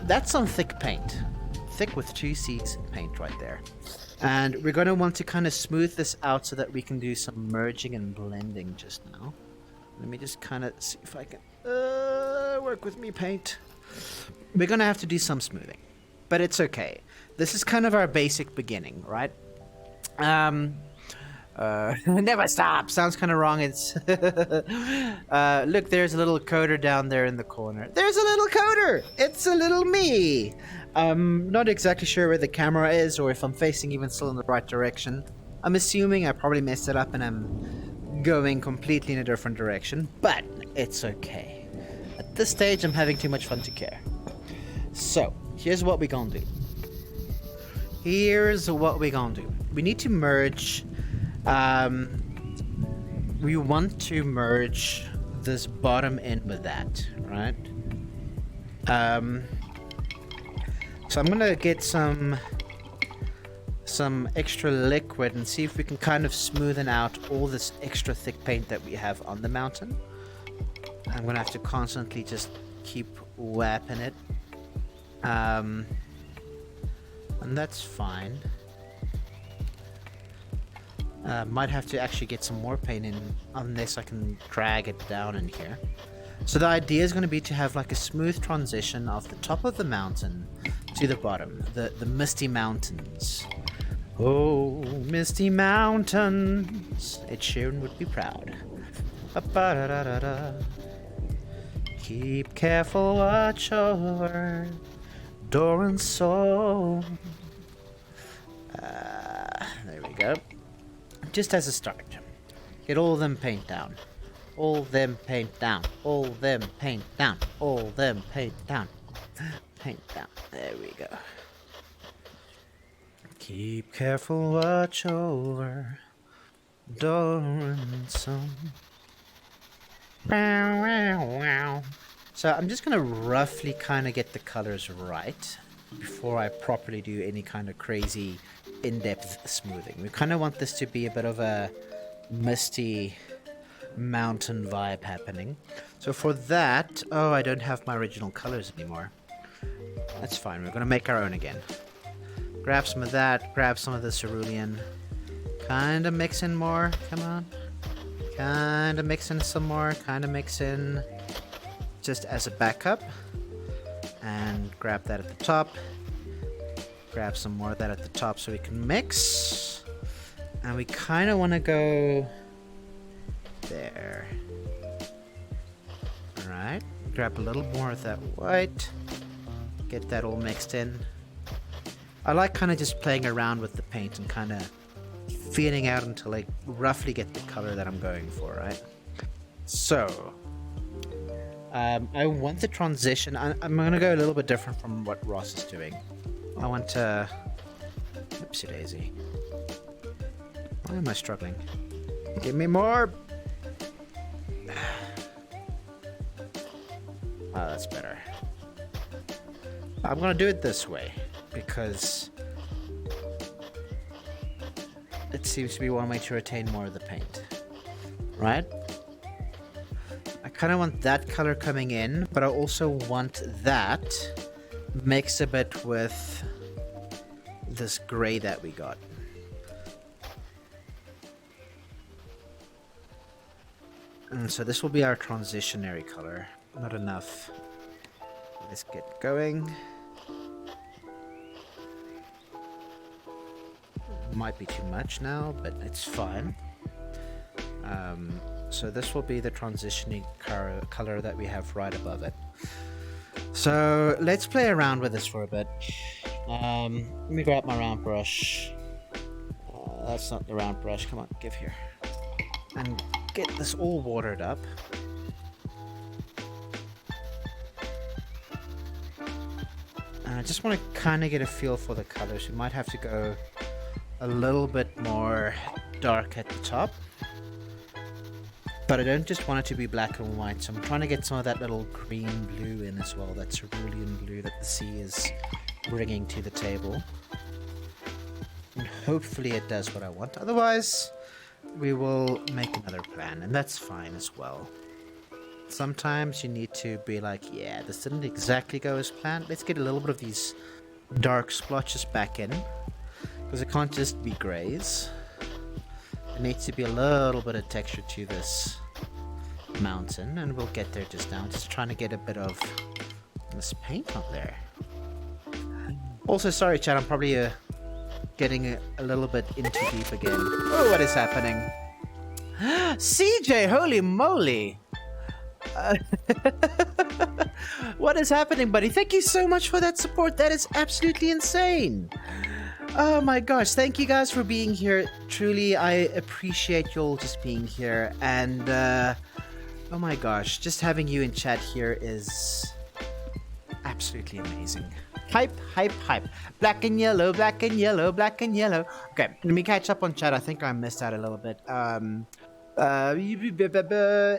that's some thick paint. Thick with 2 C's paint right there. And we're going to want to kind of smooth this out so that we can do some merging and blending just now. Let me just kind of see if I can work with me paint. We're going to have to do some smoothing, but it's okay. This is kind of our basic beginning, right? Never stop. Sounds kind of wrong. It's look, there's a little coder down there in the corner. There's a little coder. It's a little me. I'm not exactly sure where the camera is or if I'm facing even still in the right direction. I'm assuming I probably messed it up and I'm going completely in a different direction, but it's okay. At this stage, I'm having too much fun to care. So, here's what we're gonna do. Here's what we're gonna do. We need to merge. We want to merge this bottom end with that, right? So I'm gonna get some extra liquid and see if we can kind of smoothen out all this extra thick paint that we have on the mountain. I'm gonna have to constantly just keep whapping it. And that's fine. Might have to actually get some more paint in unless I can drag it down in here. So the idea is going to be to have like a smooth transition of the top of the mountain to the bottom, the misty mountains. Oh, misty mountains, Ed Sheeran would be proud. Ba-ba-da-da-da-da. Keep careful watch over Doran's soul. There we go. Just as a start, get all them paint down. All them paint down. All them paint down. All them paint down. Paint down. There we go. Keep careful watch over Doran's soul. So I'm just gonna roughly kind of get the colors right before I properly do any kind of crazy in-depth smoothing. We kind of want this to be a bit of a misty mountain vibe happening. So for that, oh, I don't have my original colors anymore. That's fine, we're gonna make our own again. Grab some of that, grab some of the cerulean. Kinda mix in more, come on. Kinda mix in some more, kinda mix in just as a backup. And grab that at the top. Grab some more of that at the top so we can mix. And we kind of want to go there. Alright. Grab a little more of that white. Get that all mixed in. I like kind of just playing around with the paint and kind of feeling out until I roughly get the color that I'm going for, right? So, I want the transition. I'm going to go a little bit different from what Ross is doing. I want to... Oopsie daisy. Why am I struggling? Give me more! Oh, that's better. I'm going to do it this way because it seems to be one way to retain more of the paint. Right? I kind of want that color coming in, but I also want that mix a bit with this gray that we got. And so this will be our transitionary color. Not enough. Let's get going. Might be too much now, but it's fine. So this will be the transitioning color that we have right above it. So let's play around with this for a bit. Let me grab my round brush. That's not the round brush. Come on, give here. And get this all watered up. And I just want to kind of get a feel for the colors. We might have to go a little bit more dark at the top. But I don't just want it to be black and white, so I'm trying to get some of that little green blue in as well, that cerulean blue that the sea is bringing to the table. And hopefully it does what I want, otherwise we will make another plan, and that's fine as well. Sometimes you need to be like, yeah, this didn't exactly go as planned, let's get a little bit of these dark splotches back in, because it can't just be greys. There needs to be a little bit of texture to this mountain, and we'll get there just now. Just trying to get a bit of this paint on there. Also, sorry chat, I'm probably getting a little bit in too deep again. Oh, what is happening? CJ, holy moly! What is happening, buddy? Thank you so much for that support. That is absolutely insane. Oh my gosh, thank you guys for being here. Truly, I appreciate you all just being here. And, oh my gosh, just having you in chat here is absolutely amazing. Hype, hype, hype. Black and yellow, black and yellow, black and yellow. Okay, let me catch up on chat. I think I missed out a little bit.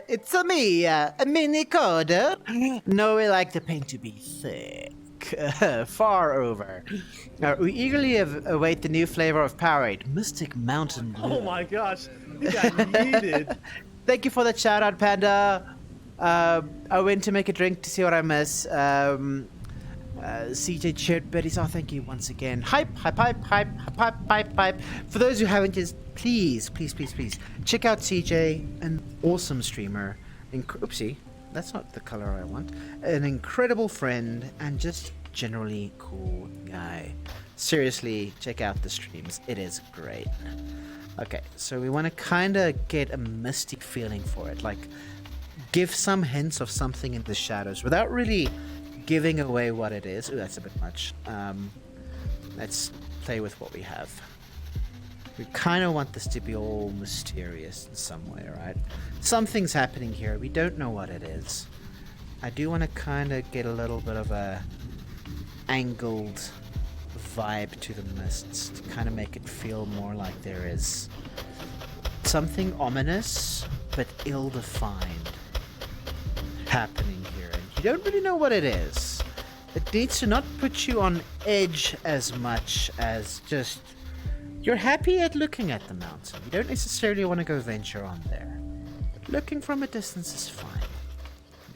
It's a me, a mini coder. No, we like the paint to be thick. Far over. We eagerly await the new flavor of Powerade, Mystic Mountain Blue. Oh my gosh, you got yeeted. Thank you for the shout out, Panda. I went to make a drink to see what I miss. CJ cheered Betty, so thank you once again. Hype, hype, hype, hype, hype, hype, hype. For those who haven't, just please check out CJ, an awesome streamer. Oopsie, that's not the color I want. An incredible friend and just generally cool guy. Seriously, check out the streams. It is great. Okay, so we want to kind of get a mystic feeling for it, like give some hints of something in the shadows without really giving away what it is. Ooh, that's a bit much. Let's play with what we have. We kind of want this to be all mysterious in some way, right? Something's happening here. We don't know what it is. I do want to kind of get a little bit of a angled vibe to the mists to kind of make it feel more like there is something ominous but ill-defined happening here, and you don't really know what it is. It needs to not put you on edge as much as just you're happy at looking at the mountain. You don't necessarily want to go venture on there, but looking from a distance is fine.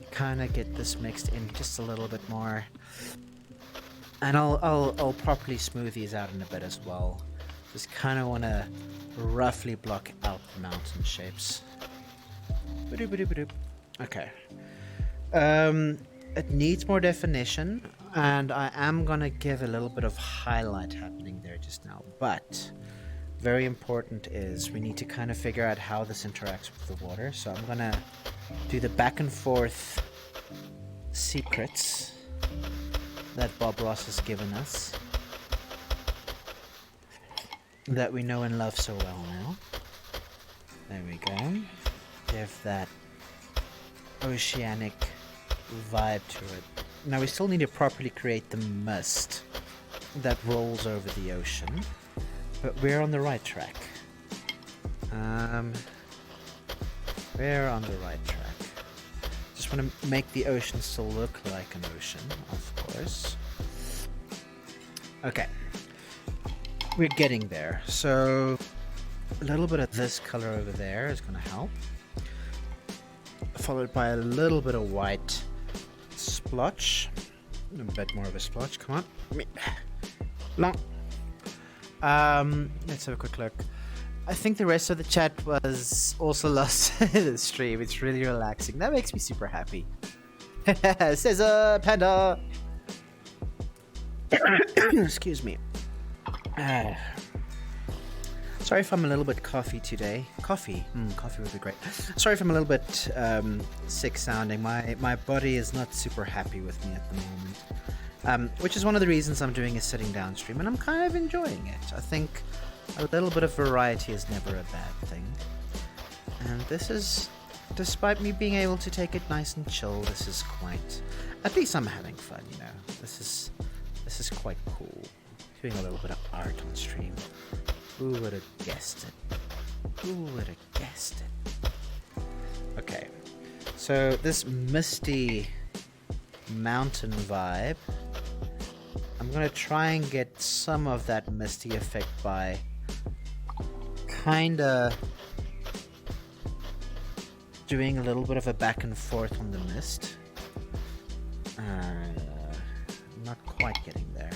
You kind of get this mixed in just a little bit more, and I'll properly smooth these out in a bit as well. Just kind of want to roughly block out the mountain shapes. Okay. It needs more definition, and I am gonna give a little bit of highlight happening there just now, but very important is we need to kind of figure out how this interacts with the water. So I'm gonna do the back and forth secrets that Bob Ross has given us, that we know and love so well now. There we go. Give that oceanic vibe to it. Now we still need to properly create the mist that rolls over the ocean, but we're on the right track. We're on the right track. Just want to make the ocean still look like an ocean, of course. Okay. We're getting there. So a little bit of this color over there is going to help, followed by a little bit of white splotch, a bit more of a splotch. Come on, long. Let's have a quick look. I think the rest of the chat was also lost in the stream. It's really relaxing. That makes me super happy. Says Panda. Excuse me. Sorry if I'm a little bit coffee today. Coffee would be great. Sorry if I'm a little bit sick sounding. My body is not super happy with me at the moment, which is one of the reasons I'm doing a sitting down stream, and I'm kind of enjoying it. I think a little bit of variety is never a bad thing, and this is, despite me being able to take it nice and chill, this is quite, at least I'm having fun, you know. This is quite cool. Doing a little bit of art on stream. Who would have guessed it? Who would have guessed it? Okay. So this misty mountain vibe, I'm gonna try and get some of that misty effect by kinda doing a little bit of a back and forth on the mist. Not quite getting there.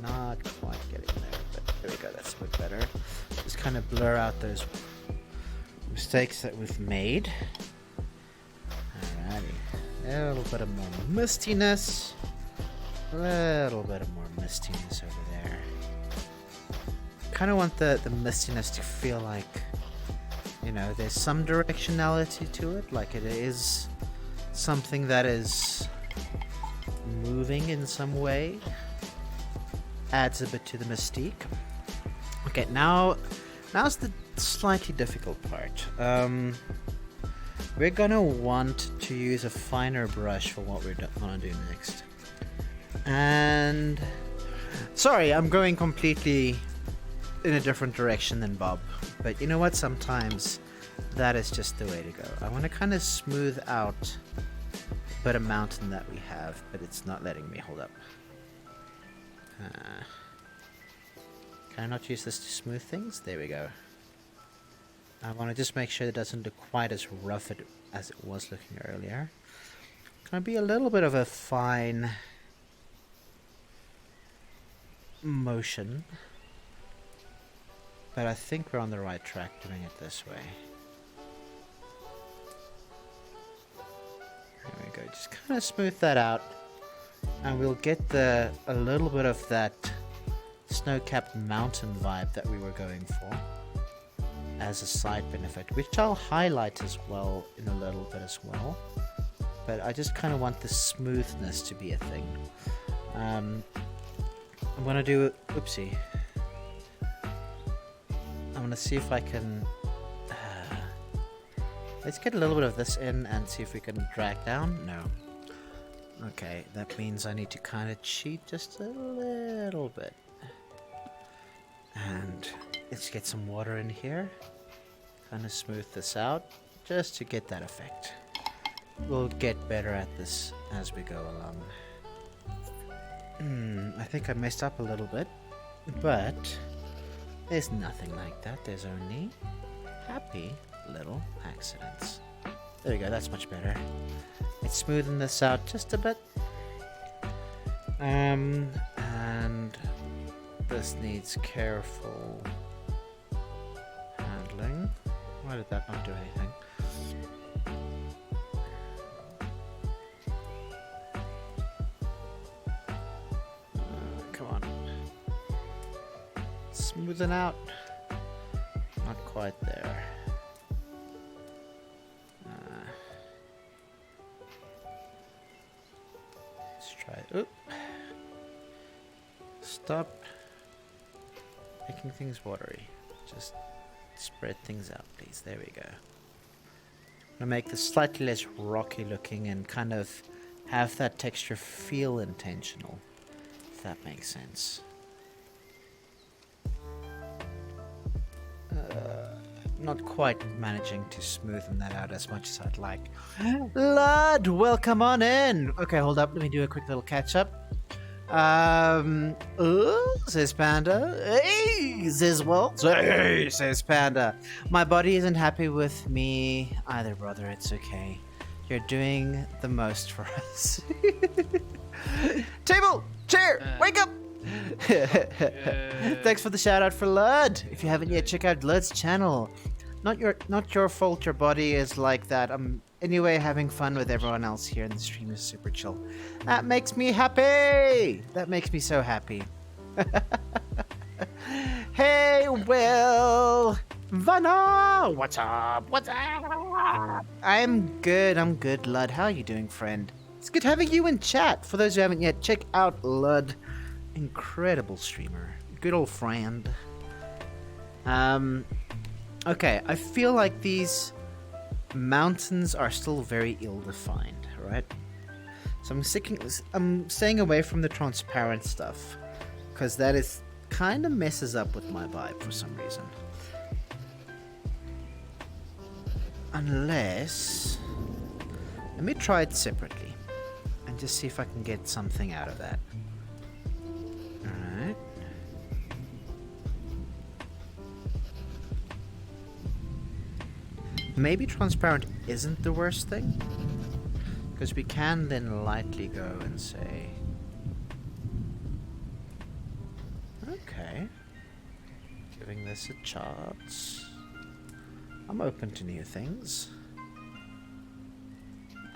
Not quite getting there, but there we go, that's a bit better. Just kind of blur out those mistakes that we've made. Alrighty. A little bit of more mistiness. A little bit of more mistiness over there. Kind of want the mistiness to feel like, you know, there's some directionality to it, like it is something that is moving in some way. Adds a bit to the mystique. Okay, now's the slightly difficult part. We're gonna want to use a finer brush for what we're gonna do next. And sorry, I'm going completely in a different direction than Bob, but you know what? Sometimes that is just the way to go. I want to kind of smooth out a bit of mountain that we have, but it's not letting me. Hold up. Can I not use this to smooth things? There we go. I want to just make sure it doesn't look quite as rough as it was looking earlier. Gonna be a little bit of a fine motion, but I think we're on the right track doing it this way. There we go. Just kind of smooth that out, and we'll get a little bit of that snow-capped mountain vibe that we were going for as a side benefit, which I'll highlight as well in a little bit as well. But I just kind of want the smoothness to be a thing. I'm gonna do oopsie. I'm gonna see if I can. Let's get a little bit of this in and see if we can drag down. No. Okay, that means I need to kind of cheat just a little bit. And let's get some water in here. Kind of smooth this out just to get that effect. We'll get better at this as we go along. I think I messed up a little bit, but there's nothing like that. There's only happy little accidents. There we go, that's much better. Let's smoothen this out just a bit. And this needs careful handling. Why did that not do anything? Come on. Smoothen out. Not quite there. Let's try. Oop. Stop making things watery. Just spread things out, please. There we go. I'm gonna make this slightly less rocky looking and kind of have that texture feel intentional, if that makes sense. Not quite managing to smoothen that out as much as I'd like. Lud, welcome on in. Okay, hold up. Let me do a quick little catch up. Says Panda. Hey, says Walt. Hey, says Panda. My body isn't happy with me either, brother. It's okay. You're doing the most for us. Table, chair, wake up. Thanks for the shout out for Lud. If you haven't yet, check out Lud's channel. Not your fault your body is like that. I'm anyway having fun with everyone else here, and the stream is super chill. That makes me happy. That makes me so happy. Hey, Will. Vanna, what's up? What's up? I'm good, Lud. How are you doing, friend? It's good having you in chat. For those who haven't yet, check out Lud. Incredible streamer. Good old friend. Okay, I feel like these mountains are still very ill-defined, right? So I'm staying away from the transparent stuff, because that is kind of messes up with my vibe for some reason. Unless... Let me try it separately. And just see if I can get something out of that. Alright. Maybe transparent isn't the worst thing. Because we can then lightly go and say... Okay. Giving this a chance. I'm open to new things.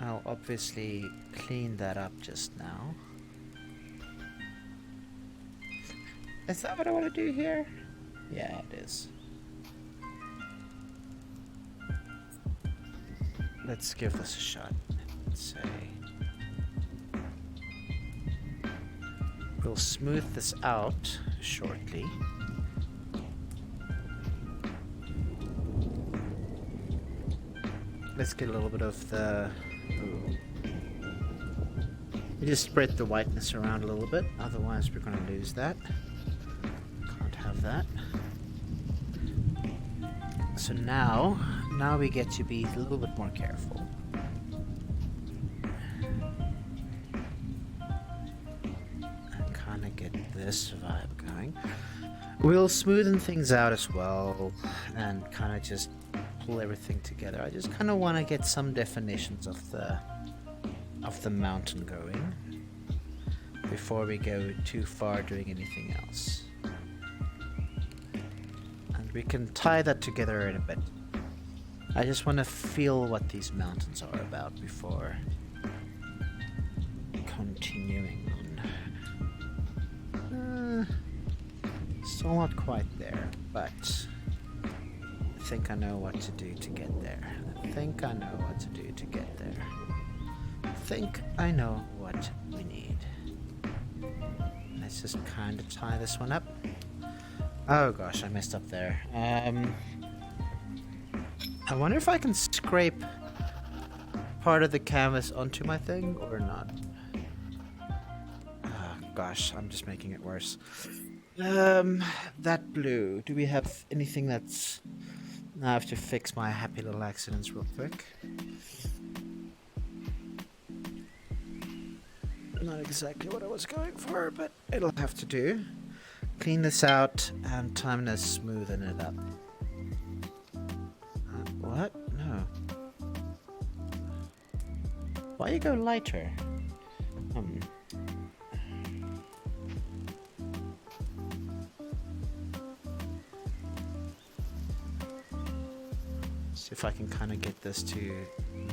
I'll obviously clean that up just now. Is that what I want to do here? Yeah, it is. Let's give this a shot. Let's say we'll smooth this out shortly. Let's get a little bit of the... Ooh. We just spread the whiteness around a little bit, otherwise we're going to lose that. Can't have that. So now we get to be a little bit more careful. And kind of get this vibe going. We'll smoothen things out as well, and kind of just pull everything together. I just kind of want to get some definitions of the mountain going before we go too far doing anything else. And we can tie that together in a bit. I just want to feel what these mountains are about before continuing on. Still not quite there, but I think I know what to do to get there. I think I know what to do to get there. I think I know what we need. Let's just kind of tie this one up. Oh gosh, I messed up there. I wonder if I can scrape part of the canvas onto my thing or not. Oh gosh, I'm just making it worse. That blue. Do we have anything that's... I have to fix my happy little accidents real quick. Not exactly what I was going for, but it'll have to do. Clean this out and time to smoothen it up. What? No. Why you go lighter? See if I can kind of get this to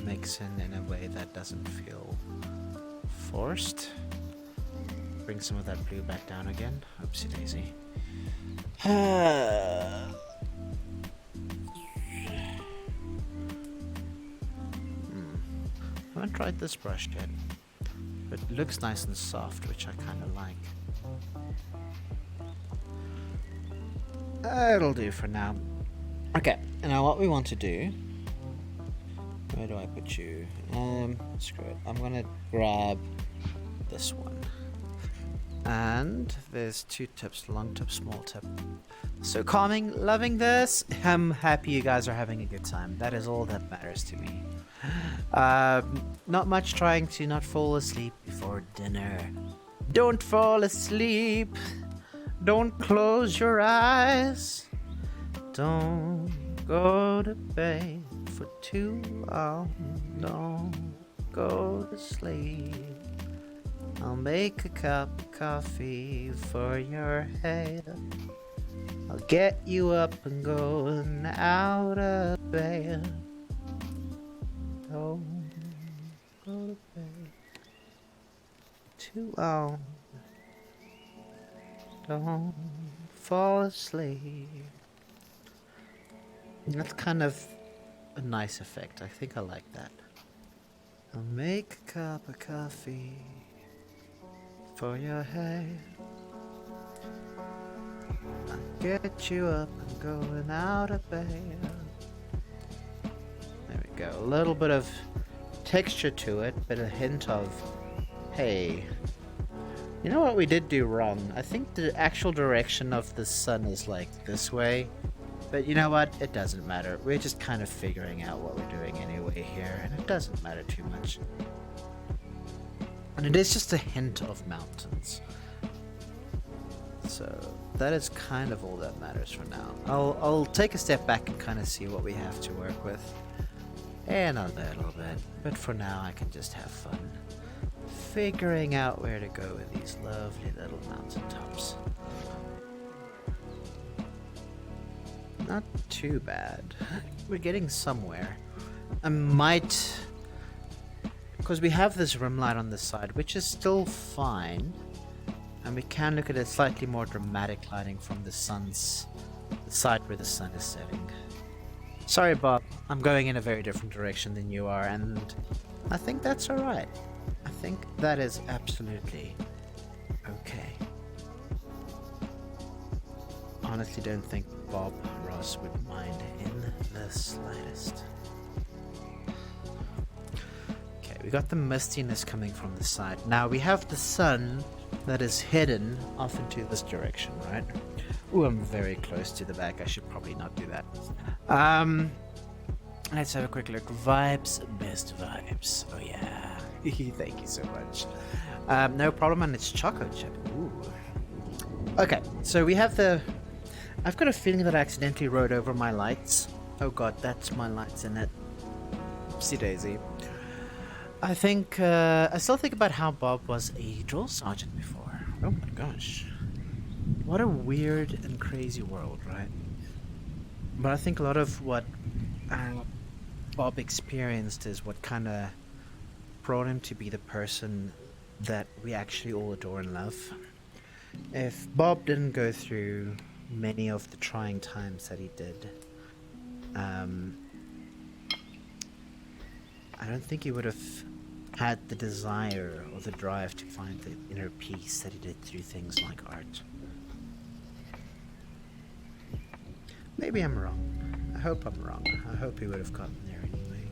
mix in a way that doesn't feel forced. Bring some of that blue back down again. Oopsie daisy. I haven't tried this brush yet, but it looks nice and soft, which I kind of like. It'll do for now. Okay, now what we want to do... Where do I put you? Screw it. I'm gonna grab this one. And there's two tips, long tip, small tip. So calming, loving this. I'm happy you guys are having a good time. That is all that matters to me. Not much trying to not fall asleep before dinner. Don't fall asleep. Don't close your eyes. Don't go to bed for too long. Don't go to sleep. I'll make a cup of coffee for your head. I'll get you up and going out of bed. Don't go to bed too long. Don't fall asleep. That's kind of a nice effect. I think I like that. I'll make a cup of coffee for your head. I'll get you up and going out of bed. There we go. A little bit of texture to it, but a hint of, hey, you know what we did do wrong? I think the actual direction of the sun is like this way, But you know what? It doesn't matter. We're just kind of figuring out what we're doing anyway here, and it doesn't matter too much. And it is just a hint of mountains. So that is kind of all that matters for now. I'll take a step back and kind of see what we have to work with. And I'll know a little bit. But for now I can just have fun figuring out where to go with these lovely little mountain tops. Not too bad. We're getting somewhere. I might... Because we have this rim light on this side, which is still fine. And we can look at a slightly more dramatic lighting from the side where the sun is setting. Sorry, Bob. I'm going in a very different direction than you are, and I think that's alright. I think that is absolutely okay. Honestly, don't think Bob Ross would mind in the slightest. Okay, we got the mistiness coming from the side. Now we have the sun that is hidden off into this direction, right? Ooh, I'm very close to the back. I should probably not do that. Let's have a quick look. Vibes, best vibes. Oh yeah. Thank you so much. No problem, and it's choco chip. Ooh. Okay, so we have the... I've got a feeling that I accidentally wrote over my lights. Oh god, that's my lights in it. Oopsie daisy. I think, I still think about how Bob was a drill sergeant before. Oh my gosh. What a weird and crazy world, right? But I think a lot of what Bob experienced is what kind of brought him to be the person that we actually all adore and love. If Bob didn't go through many of the trying times that he did, I don't think he would have had the desire or the drive to find the inner peace that he did through things like art. Maybe I'm wrong. I hope I'm wrong. I hope he would have gotten there anyway.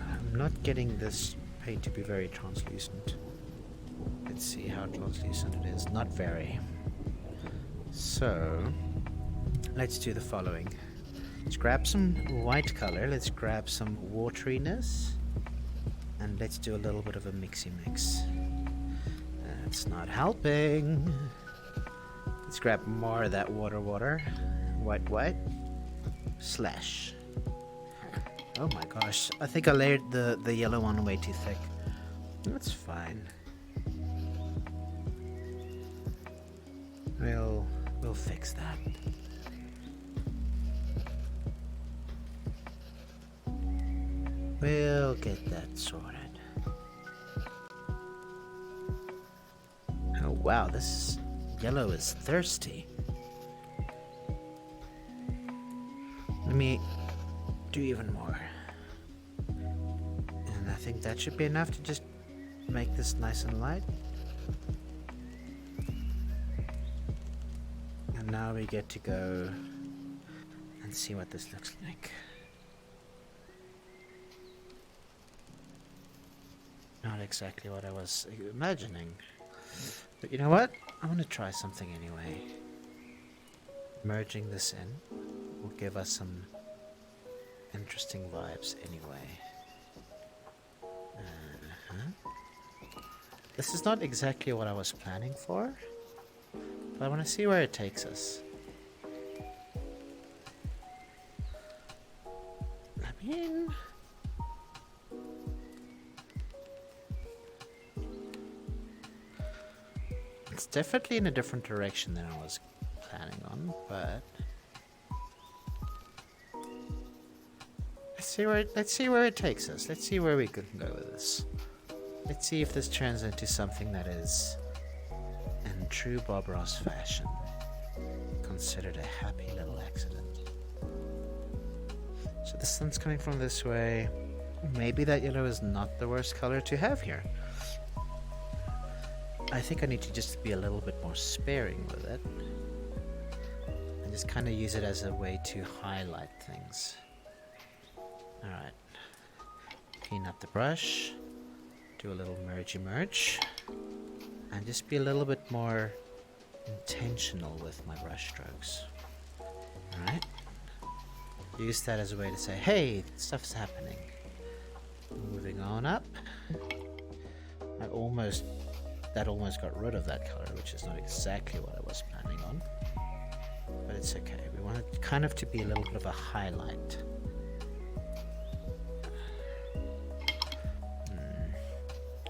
I'm not getting this paint to be very translucent. Let's see how translucent it is. Not very. So, let's do the following. Let's grab some white color, let's grab some wateriness, and let's do a little bit of a mixy mix. That's not helping. Let's grab more of that water, white, slash. Oh my gosh, I think I layered the yellow one way too thick. That's fine. We'll fix that. We'll get that sorted. Oh wow, this yellow is thirsty. Let me do even more. And I think that should be enough to just make this nice and light. And now we get to go and see what this looks like. Not exactly what I was imagining. But you know what? I'm gonna try something anyway. Merging this in will give us some interesting vibes anyway. This is not exactly what I was planning for, but I want to see where it takes us. I mean... it's definitely in a different direction than I was planning on, but... let's see where it takes us. Let's see where we can go with this. Let's see if this turns into something that is, in true Bob Ross fashion, considered a happy little accident. So the sun's coming from this way. Maybe that yellow is not the worst color to have here. I think I need to just be a little bit more sparing with it. And just kind of use it as a way to highlight things. Alright. Clean up the brush. Do a little merge. And just be a little bit more intentional with my brush strokes. Alright? Use that as a way to say, hey, stuff's happening. Moving on up. That almost got rid of that color, which is not exactly what I was planning on. But it's okay. We want it kind of to be a little bit of a highlight.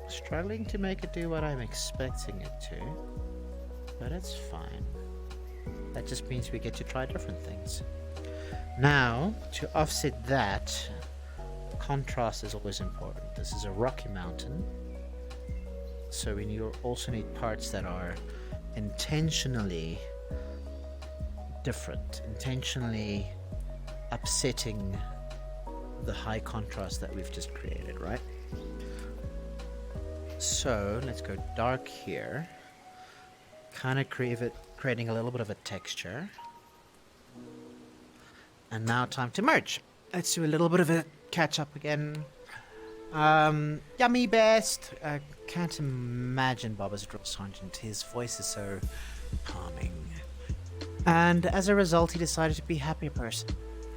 Struggling to make it do what I'm expecting it to, but it's fine. That just means we get to try different things. Now, to offset that, contrast is always important. This is a rocky mountain, so we also need parts that are intentionally different, intentionally upsetting the high contrast that we've just created, right? So let's go dark here, kind of creating a little bit of a texture. And now time to merge. Let's do a little bit of a catch up again. Yummy best. I can't imagine Bob as a drill sergeant. His voice is so calming. And as a result, he decided to be a happy person.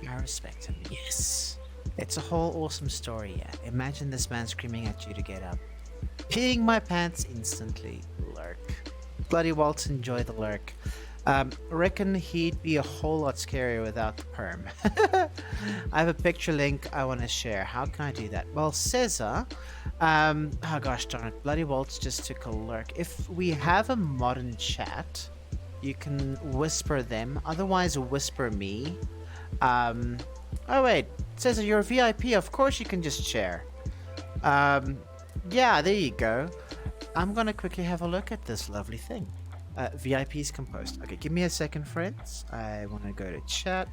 I respect him. Yes. It's a whole awesome story, yeah. Imagine this man screaming at you to get up. Peeing my pants instantly. Lurk. Bloody Waltz, enjoy the lurk. Reckon he'd be a whole lot scarier without the perm. I have a picture link I want to share. How can I do that? Well, Caesar, oh gosh darn it, Bloody Waltz just took a lurk. If we have a modern chat, you can whisper them. Otherwise, whisper me. Oh wait, Caesar, you're a VIP. Of course you can just share. Yeah, there you go. I'm gonna quickly have a look at this lovely thing. VIPs composed. Okay, give me a second, friends. I want to go to chat.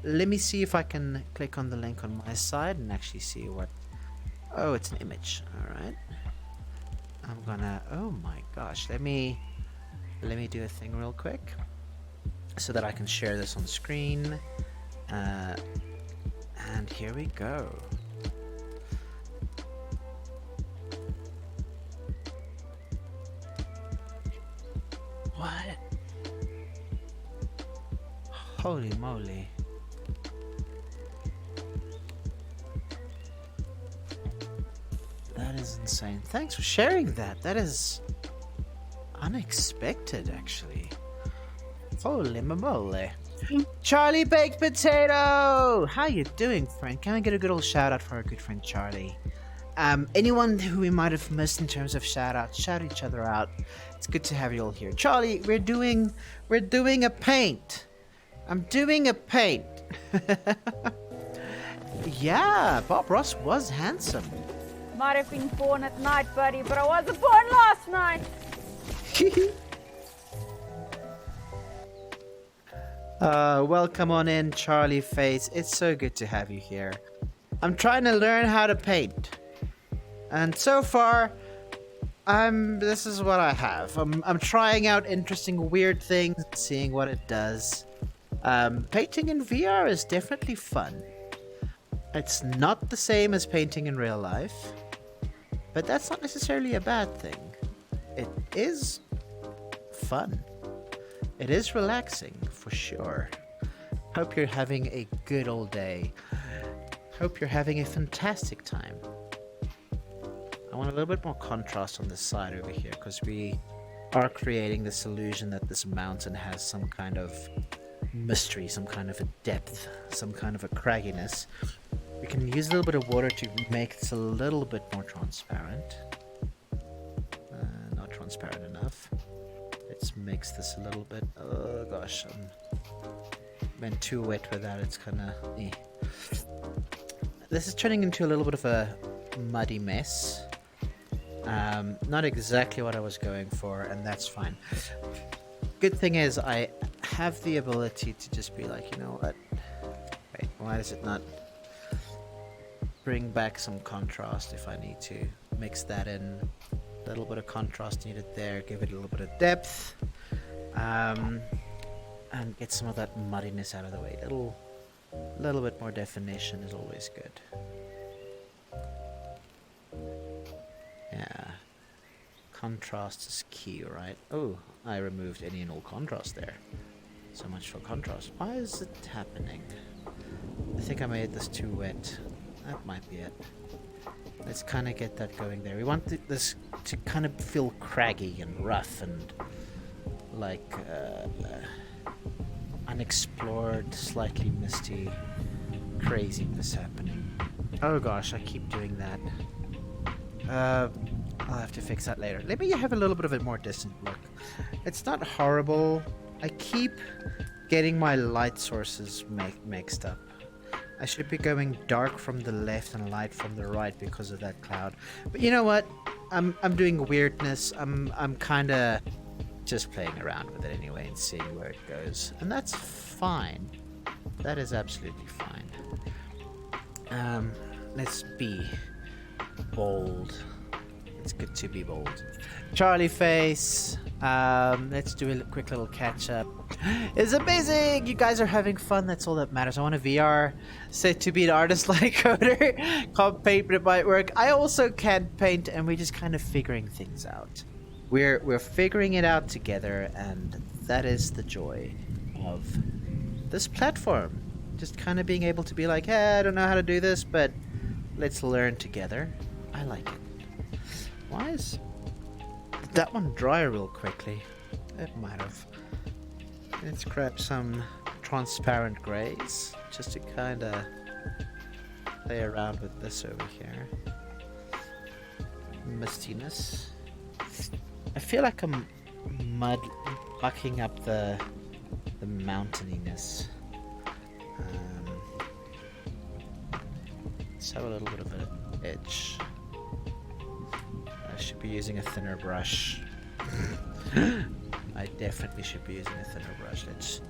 Let me see if I can click on the link on my side and actually see what... Oh, it's an image. Alright. I'm gonna... Oh my gosh. Let me do a thing real quick so that I can share this on screen. And here we go. What? Holy moly. That is insane. Thanks for sharing that. That is unexpected, actually. Holy moly. Charlie Baked Potato! How you doing, friend? Can I get a good old shout out for our good friend Charlie? Anyone who we might have missed in terms of shout outs, shout each other out. It's good to have you all here. Charlie, we're doing a paint. I'm doing a paint. Yeah, Bob Ross was handsome. Might have been born at night, buddy, but I wasn't born last night. Welcome on in, Charlie Face. It's so good to have you here. I'm trying to learn how to paint. And so far, this is what I have. I'm trying out interesting, weird things, seeing what it does. Painting in VR is definitely fun. It's not the same as painting in real life, but that's not necessarily a bad thing. It is fun. It is relaxing, for sure. Hope you're having a good old day. Hope you're having a fantastic time. I want a little bit more contrast on this side over here because we are creating this illusion that this mountain has some kind of mystery, some kind of a depth, some kind of a cragginess. We can use a little bit of water to make this a little bit more transparent. Not transparent enough. Let's mix this a little bit. Oh gosh, been too wet with that. It's kind of... This is turning into a little bit of a muddy mess. Not exactly what I was going for, and that's fine. Good thing is I have the ability to just be like, you know what? Wait, why does it not bring back some contrast if I need to? Mix that in. A little bit of contrast needed there. Give it a little bit of depth. And get some of that muddiness out of the way. A little bit more definition is always good. Yeah. contrast is key, right? Oh, I removed any and all contrast there. So much for contrast. Why is it happening? I think I made this too wet. That might be it. Let's kind of get that going there. We want this to kind of feel craggy and rough and like unexplored, slightly misty craziness happening. Oh gosh, I keep doing that. I'll have to fix that later. Let me have a little bit of a more distant look. It's not horrible. I keep getting my light sources mixed up. I should be going dark from the left and light from the right because of that cloud. But you know what? I'm doing weirdness. I'm kind of just playing around with it anyway and seeing where it goes, and that's fine. That is absolutely fine. Let's be bold. It's good to be bold. Charlie face. Let's do a quick little catch up. It's amazing! You guys are having fun. That's all that matters. I want a VR set to be an artist like Coder. Can't paint, but it might work. I also can't paint, and we're just kind of figuring things out. We're figuring it out together, and that is the joy of this platform. Just kind of being able to be like, hey, I don't know how to do this, but let's learn together. I like it. Why is that one dry real quickly? It might have. Let's grab some transparent grays just to kind of play around with this over here. Mistiness. I feel like I'm mucking up the mountaininess. Let's have a little bit of an edge. I should be using a thinner brush. I definitely should be using a thinner brush. Let's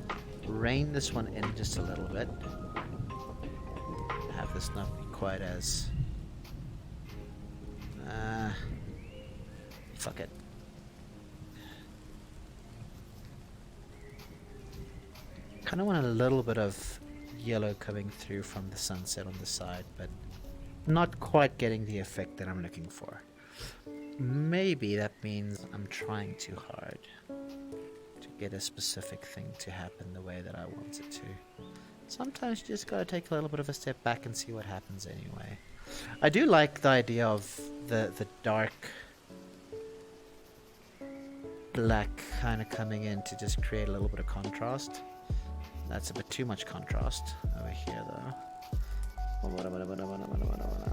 rein this one in just a little bit. Have this not be quite as... fuck it. Kind of want a little bit of yellow coming through from the sunset on the side, but not quite getting the effect that I'm looking for. Maybe that means I'm trying too hard to get a specific thing to happen the way that I want it to. Sometimes you just gotta take a little bit of a step back and see what happens anyway. I do like the idea of the dark black kind of coming in to just create a little bit of contrast. That's a bit too much contrast over here though.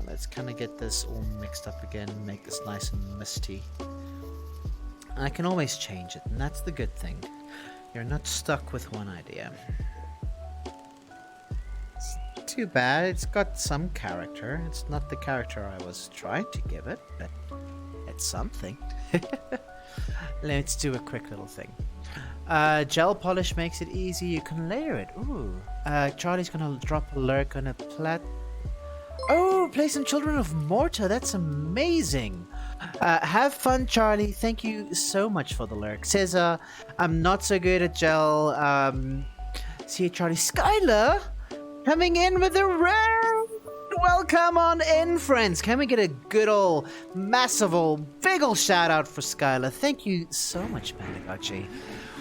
Let's kind of get this all mixed up again, make this nice and misty. And I can always change it, and that's the good thing. You're not stuck with one idea. It's too bad, it's got some character. It's not the character I was trying to give it, but it's something. Let's do a quick little thing. Gel polish makes it easy, you can layer it. Ooh. Charlie's gonna drop a lurk on a Oh, play some Children of Morta. That's amazing. Have fun, Charlie. Thank you so much for the lurk. Says, I'm not so good at gel. See you, Charlie. Skylar coming in with a raid. Welcome on in, friends. Can we get a good old, massive old, big old shout out for Skylar? Thank you so much, Pandagachi.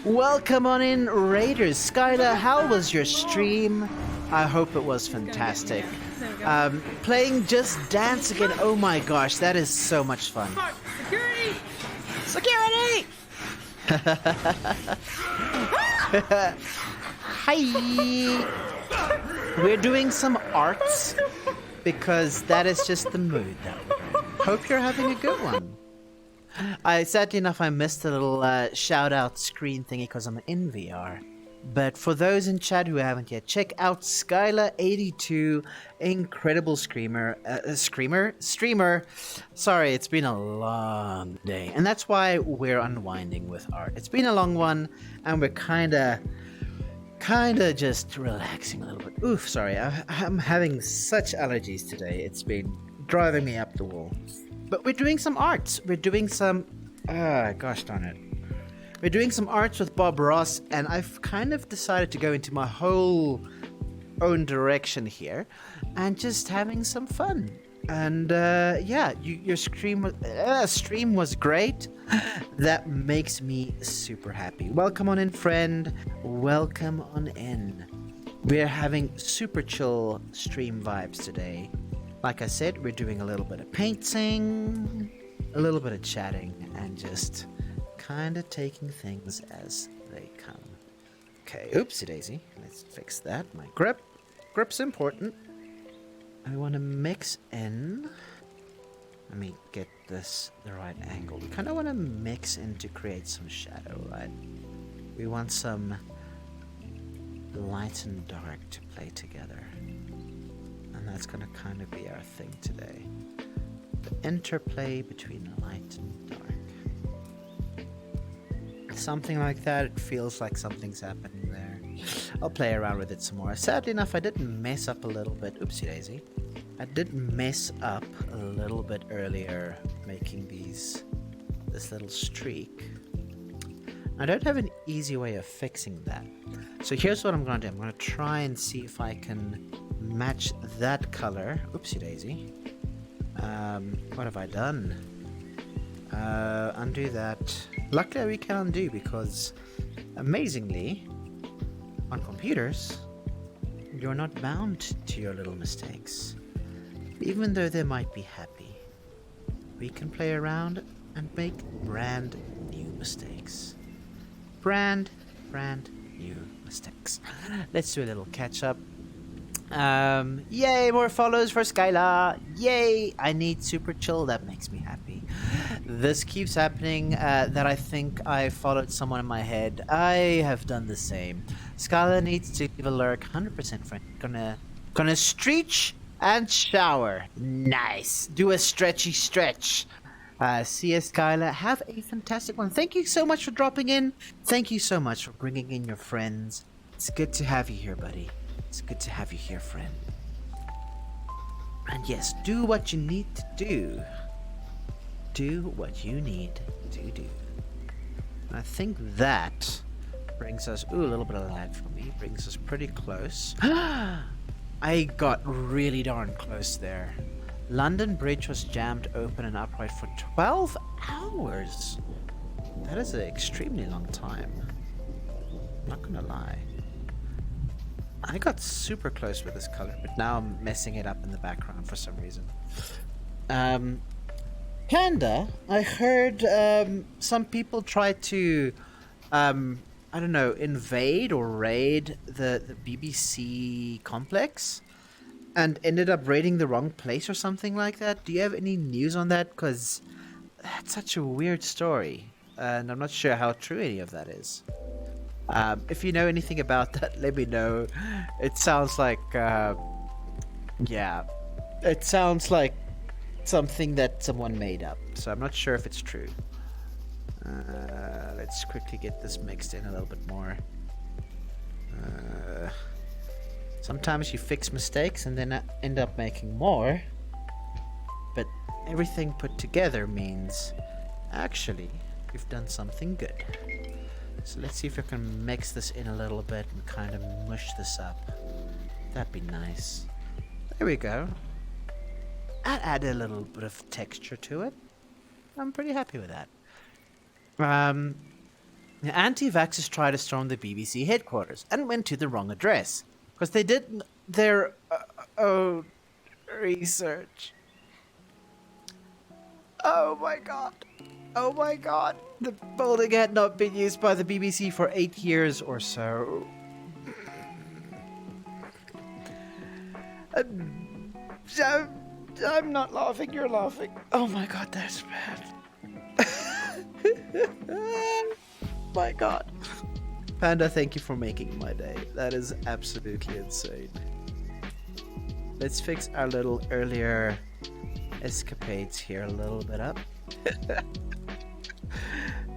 Welcome on in, Raiders. Skylar, how was your stream? I hope it was fantastic. Playing Just Dance again. Oh my gosh, that is so much fun. Security! Security! Hi! We're doing some arts because that is just the mood that we're in. Hope you're having a good one. Sadly enough, I missed a little shout out screen thingy because I'm in VR. But for those in chat who haven't yet, check out Skylar82, incredible streamer. Sorry, it's been a long day, and that's why we're unwinding with art. It's been a long one, and we're kinda just relaxing a little bit. Oof, sorry, I'm having such allergies today. It's been driving me up the wall. But we're doing some arts. We're doing some, gosh darn it. We're doing some arts with Bob Ross, and I've kind of decided to go into my whole own direction here and just having some fun. And yeah, your stream was great. That makes me super happy. Welcome on in, friend. Welcome on in. We're having super chill stream vibes today. Like I said, we're doing a little bit of painting, a little bit of chatting, and just kind of taking things as they come. Okay, oopsie daisy. Let's fix that. My grip's important. I want to mix in. Let me get this the right angle. We kind of want to mix in to create some shadow, right? We want some light and dark to play together. And that's going to kind of be our thing today. The interplay between light and dark. Something like that, it feels like something's happening there. I'll play around with it some more. Sadly enough, I did mess up a little bit. Oopsie daisy. I did mess up a little bit earlier making this little streak. I don't have an easy way of fixing that. So here's what I'm going to do. I'm going to try and see if I can match that color. Oopsie daisy. What have I done? Undo that. Luckily we can undo because amazingly on computers you're not bound to your little mistakes. Even though they might be happy, we can play around and make brand new mistakes. Brand new mistakes. Let's do a little catch up. Yay, more follows for Skylar. Yay, I need super chill. That makes me happy. This keeps happening that I think I followed someone in my head. I have done the same. Skylar needs to leave a lurk. 100% friend. Gonna stretch and shower. Nice. Do a stretchy stretch. See you, Skylar. Have a fantastic one. Thank you so much for dropping in. Thank you so much for bringing in your friends. It's good to have you here, buddy. It's good to have you here, friend. And yes, do what you need to do. Do what you need to do. And I think that brings us... Ooh, a little bit of lag for me. Brings us pretty close. I got really darn close there. London Bridge was jammed open and upright for 12 hours. That is an extremely long time. Not gonna lie. I got super close with this color, but now I'm messing it up in the background for some reason. Panda, I heard some people try to, I don't know, invade or raid the BBC complex and ended up raiding the wrong place or something like that. Do you have any news on that? Because that's such a weird story, and I'm not sure how true any of that is. If you know anything about that, let me know. It sounds like, yeah, it sounds like something that someone made up, so I'm not sure if it's true. Let's quickly get this mixed in a little bit more. Sometimes you fix mistakes and then end up making more, but everything put together means actually you've done something good. So let's see if I can mix this in a little bit and kind of mush this up. That'd be nice. There we go. That added a little bit of texture to it. I'm pretty happy with that. Anti-vaxxers tried to storm the BBC headquarters and went to the wrong address because they did their own research. Oh my god. Oh my god. The building had not been used by the BBC for 8 years or so. I'm not laughing, you're laughing. Oh my god, that's bad. My god. Panda, thank you for making my day. That is absolutely insane. Let's fix our little earlier escapades here a little bit up.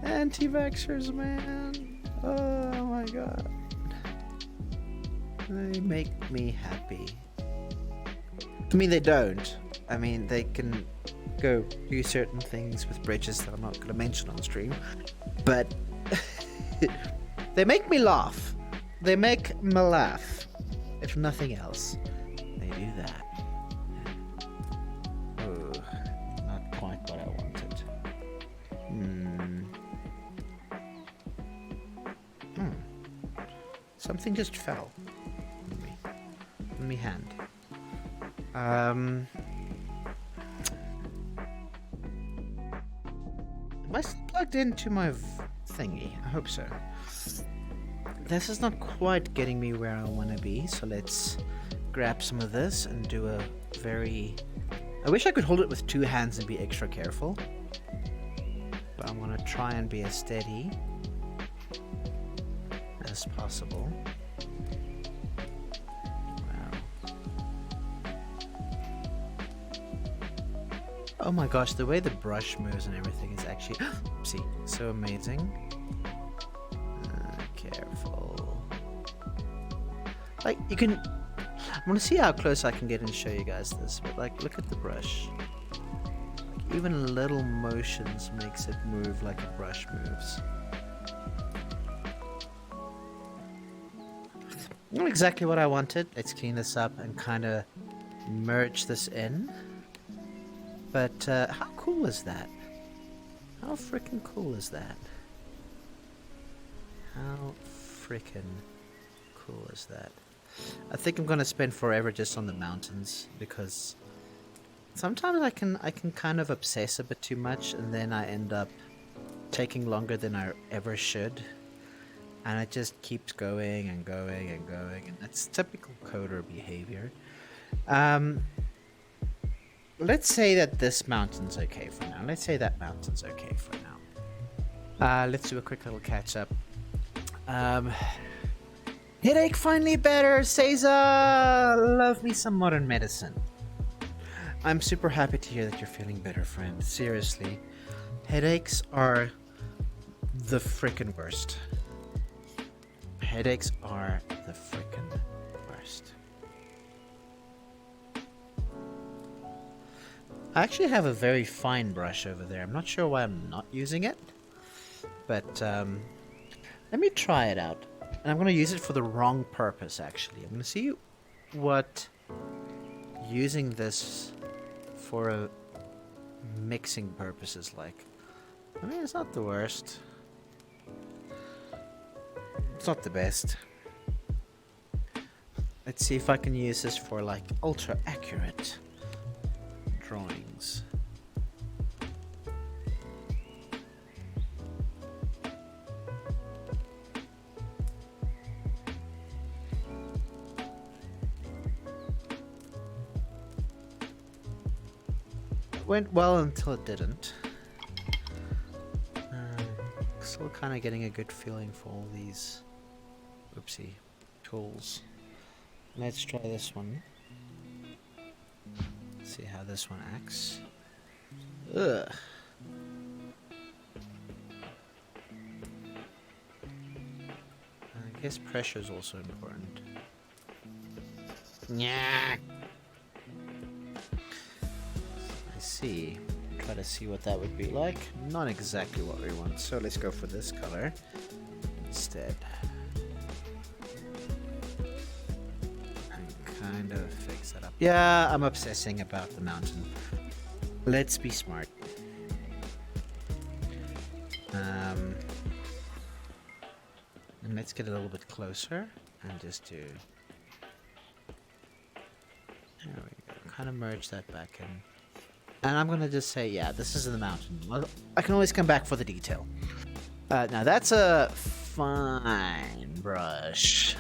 Anti-vaxxers, man. Oh my god. They make me happy. I mean, they don't. I mean, they can go do certain things with bridges that I'm not going to mention on stream. But they make me laugh. They make me laugh. If nothing else, they do that. Something just fell on me hand. Am I still plugged into my thingy? I hope so. This is not quite getting me where I want to be, so let's grab some of this and do a very... I wish I could hold it with two hands and be extra careful. But I want to try and be as steady as possible. Wow. Oh my gosh, the way the brush moves and everything is actually... see, so amazing. Careful. Like, you can... I want to see how close I can get and show you guys this, but like, look at the brush. Like, even little motions makes it move like a brush moves. Not exactly what I wanted. Let's clean this up and kind of merge this in. But how cool is that? How freaking cool is that? How freaking cool is that? I think I'm gonna spend forever just on the mountains because sometimes I can kind of obsess a bit too much and then I end up taking longer than I ever should, and it just keeps going and going and going, and that's typical coder behavior. Let's say that this mountain's okay for now. Let's say that mountain's okay for now. Let's do a quick little catch up. Headache finally better, Caesar! Love me some modern medicine. I'm super happy to hear that you're feeling better, friend. Seriously. Headaches are the frickin' worst. Headaches are the frickin' worst. I actually have a very fine brush over there. I'm not sure why I'm not using it. But, let me try it out. And I'm going to use it for the wrong purpose, actually. I'm going to see what using this for a mixing purpose is like. I mean, it's not the worst. It's not the best. Let's see if I can use this for, like, ultra accurate drawings. Went well until it didn't. Still kind of getting a good feeling for all these oopsie tools. Let's try this one. See how this one acts. Ugh. I guess pressure is also important. Yeah. See, try to see what that would be like. Not exactly what we want, so let's go for this color instead. And kind of fix that up. Yeah, I'm obsessing about the mountain. Let's be smart. And let's get a little bit closer and just do... There we go. Kind of merge that back in. And I'm gonna just say, yeah, this is the mountain. I can always come back for the detail. Now that's a fine brush.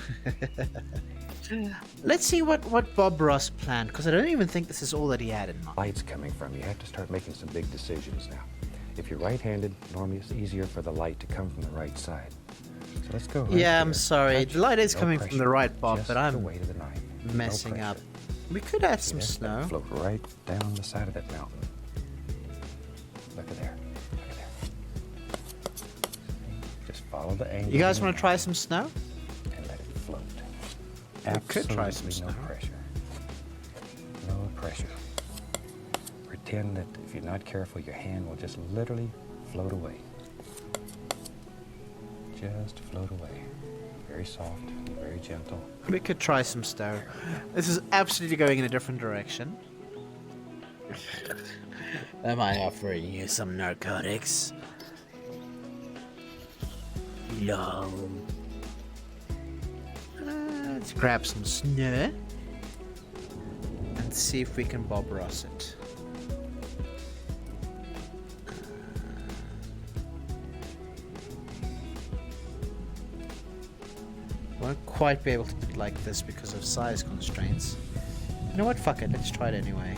Let's see what Bob Ross planned, because I don't even think this is all that he had in mind. Light's coming from you. You have to start making some big decisions now. If you're right-handed, normally it's easier for the light to come from the right side. So let's go right Yeah, I'm here. sorry. Touch. The light is No coming from pressure. the right, Bob, Just but the I'm weight of the knife. No messing pressure. up. We could add some Yes, let it snow. float right down the side of that mountain. Look at there. Look at there. Just follow the angle. You guys of want the to try some snow? knife and let it float. We could try some Absolutely snow. no pressure. No pressure. Pretend that if you're not careful, your hand will just literally float away. Just float away. Very soft, very gentle. We could try some snow. This is absolutely going in a different direction. Am I offering you some narcotics? No. Let's grab some snow and see if we can Bob Ross it. Won't quite be able to do it like this because of size constraints. You know what? Fuck it. Let's try it anyway.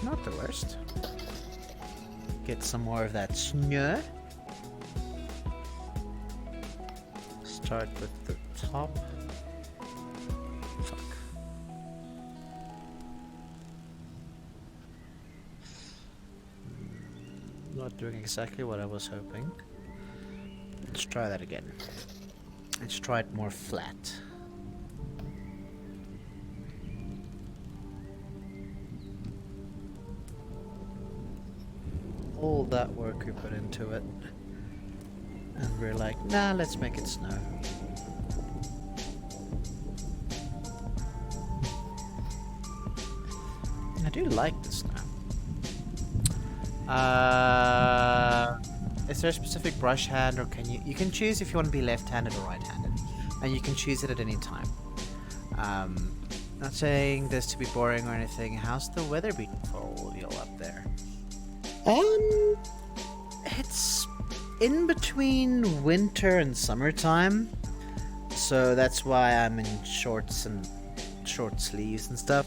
Not the worst. Get some more of that snow. Start with the top. Fuck. Not doing exactly what I was hoping. Let's try that again. Let's try it more flat. All that work we put into it, and we're like, nah, let's make it snow. I do like the snow. Is there a specific brush hand, or can you can choose if you want to be left-handed or right-handed, and you can choose it at any time. Not saying this to be boring or anything. How's the weather been for all y'all up there? It's in between winter and summertime, so that's why I'm in shorts and short sleeves and stuff.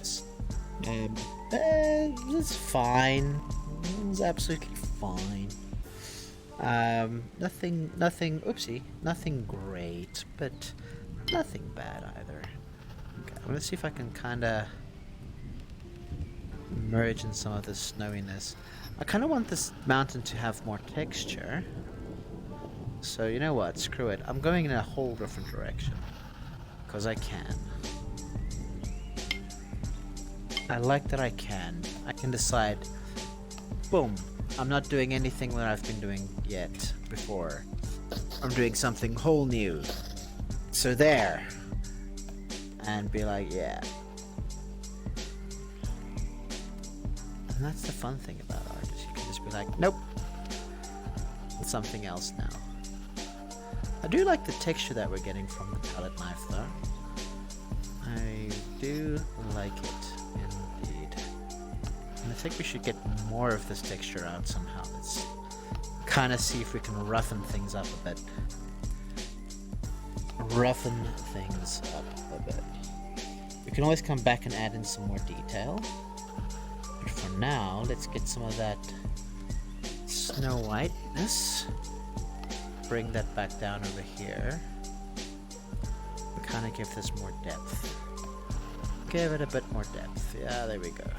It's fine. It's absolutely fine. Nothing, oopsie, nothing great, but nothing bad either. Okay, I'm gonna see if I can kinda merge in some of this snowiness. I kinda want this mountain to have more texture. So you know what, screw it. I'm going in a whole different direction. Because I can. I like that I can. I can decide, boom, I'm not doing anything that I've been doing yet before. I'm doing something whole new. So there. And be like, yeah. And that's the fun thing about art, is you can just be like, nope. It's something else now. I do like the texture that we're getting from the palette knife though. I do like it indeed. And I think we should get more of this texture out somehow. Let's kind of see if we can roughen things up a bit. Roughen things up a bit. We can always come back and add in some more detail. But for now, let's get some of that Snow Whiteness. Bring that back down over here. Kind of give this more depth. Give it a bit more depth. Yeah, there we go.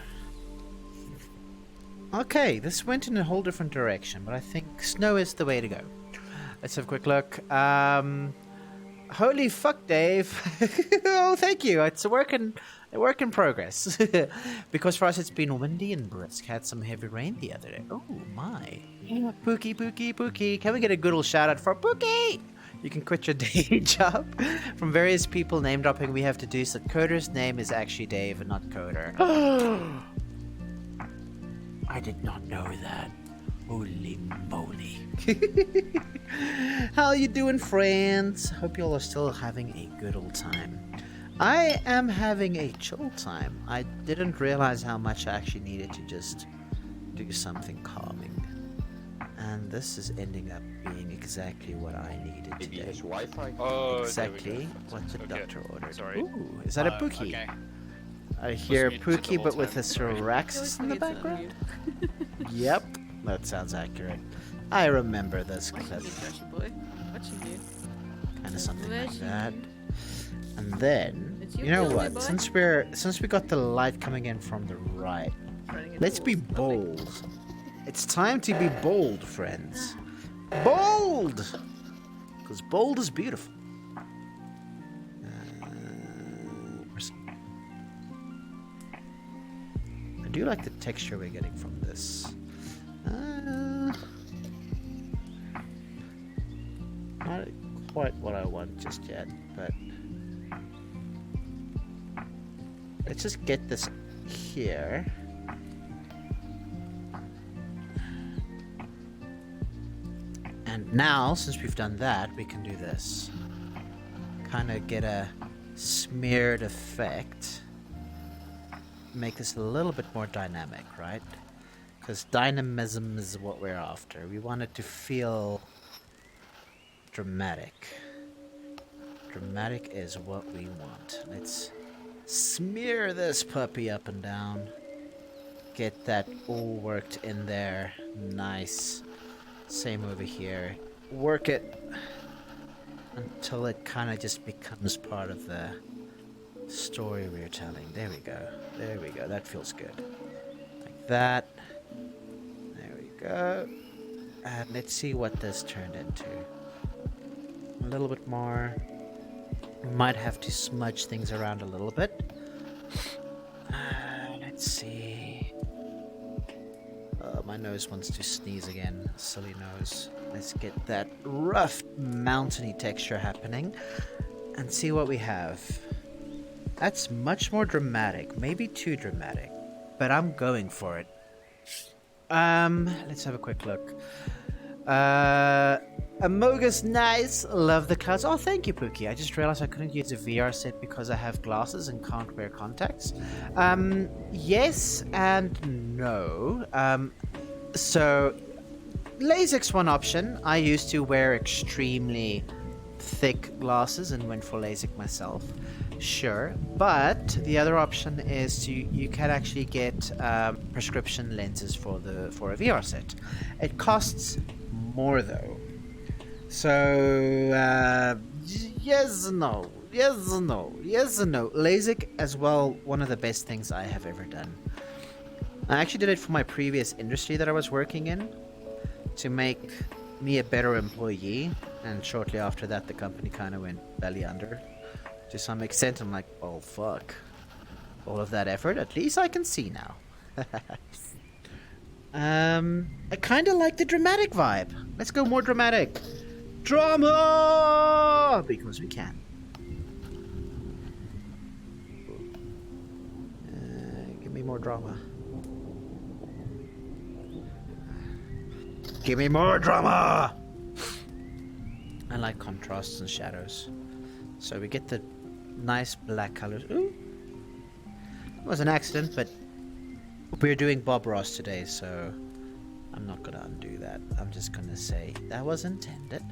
Okay, this went in a whole different direction, but I think snow is the way to go. Let's have a quick look. Holy fuck, Dave. Oh, thank you. It's a work in progress. Because for us it's been windy and brisk. Had some heavy rain the other day. Oh my. Pookie, Pookie, Pookie. Can we get a good old shout out for Pookie? You can quit your day job. From various people name dropping, we have deduced that Coder's name is actually Dave and not Coder. I did not know that. Holy moly. How you doing, friends? Hope you all are still having a good old time. I am having a chill time. I didn't realize how much I actually needed to just do something calming. And this is ending up being exactly what I needed today. Wi-Fi. Oh, Exactly what the doctor ordered. Sorry. Ooh, is that a Pookie? Okay. I hear muted Pookie, the but whole with a time. Syraxis in the background? Yep, that sounds accurate. I remember this clip. Boy. What you do? Kind of something like What that. you do? And then, Did you you know kill me, what? boy? Since we got the light coming in from the right, Running into let's be walls. bold. It's time to be bold, friends. Bold! Because bold is beautiful. I do like the texture we're getting from this. Not quite what I want just yet, but let's just get this here. And now, since we've done that, we can do this. Kind of get a smeared effect. Make this a little bit more dynamic, right? Because dynamism is what we're after. We want it to feel dramatic. Dramatic is what we want. Let's smear this puppy up and down. Get that all worked in there. Nice. Same over here. Work it until it kind of just becomes part of the story we're telling. There we go. There we go. That feels good. Like that. There we go. And let's see what this turned into. A little bit more. We might have to smudge things around a little bit. Let's see. My nose wants to sneeze again. Silly nose. Let's get that rough mountainy texture happening and see what we have. That's much more dramatic. Maybe too dramatic. But I'm going for it. Let's have a quick look. Amogus, nice. Love the clouds. Oh, thank you, Pookie. I just realized I couldn't use a VR set because I have glasses and can't wear contacts. Yes and no. So, LASIK's one option. I used to wear extremely thick glasses and went for LASIK myself. Sure, but the other option is you can actually get prescription lenses for a VR set. It costs more though. So yes, no, yes, no, yes, no. LASIK as well. One of the best things I have ever done. I actually did it for my previous industry that I was working in to make me a better employee, and shortly after that, the company kind of went belly under. To some extent, I'm like, oh fuck. All of that effort, at least I can see now. I kind of like the dramatic vibe. Let's go more dramatic. Drama! Because we can. Give me more drama. Give me more drama! I like contrasts and shadows. So we get the nice black colors. Ooh. It was an accident, but we're doing Bob Ross today, so I'm not gonna undo that. I'm just gonna say that was intended.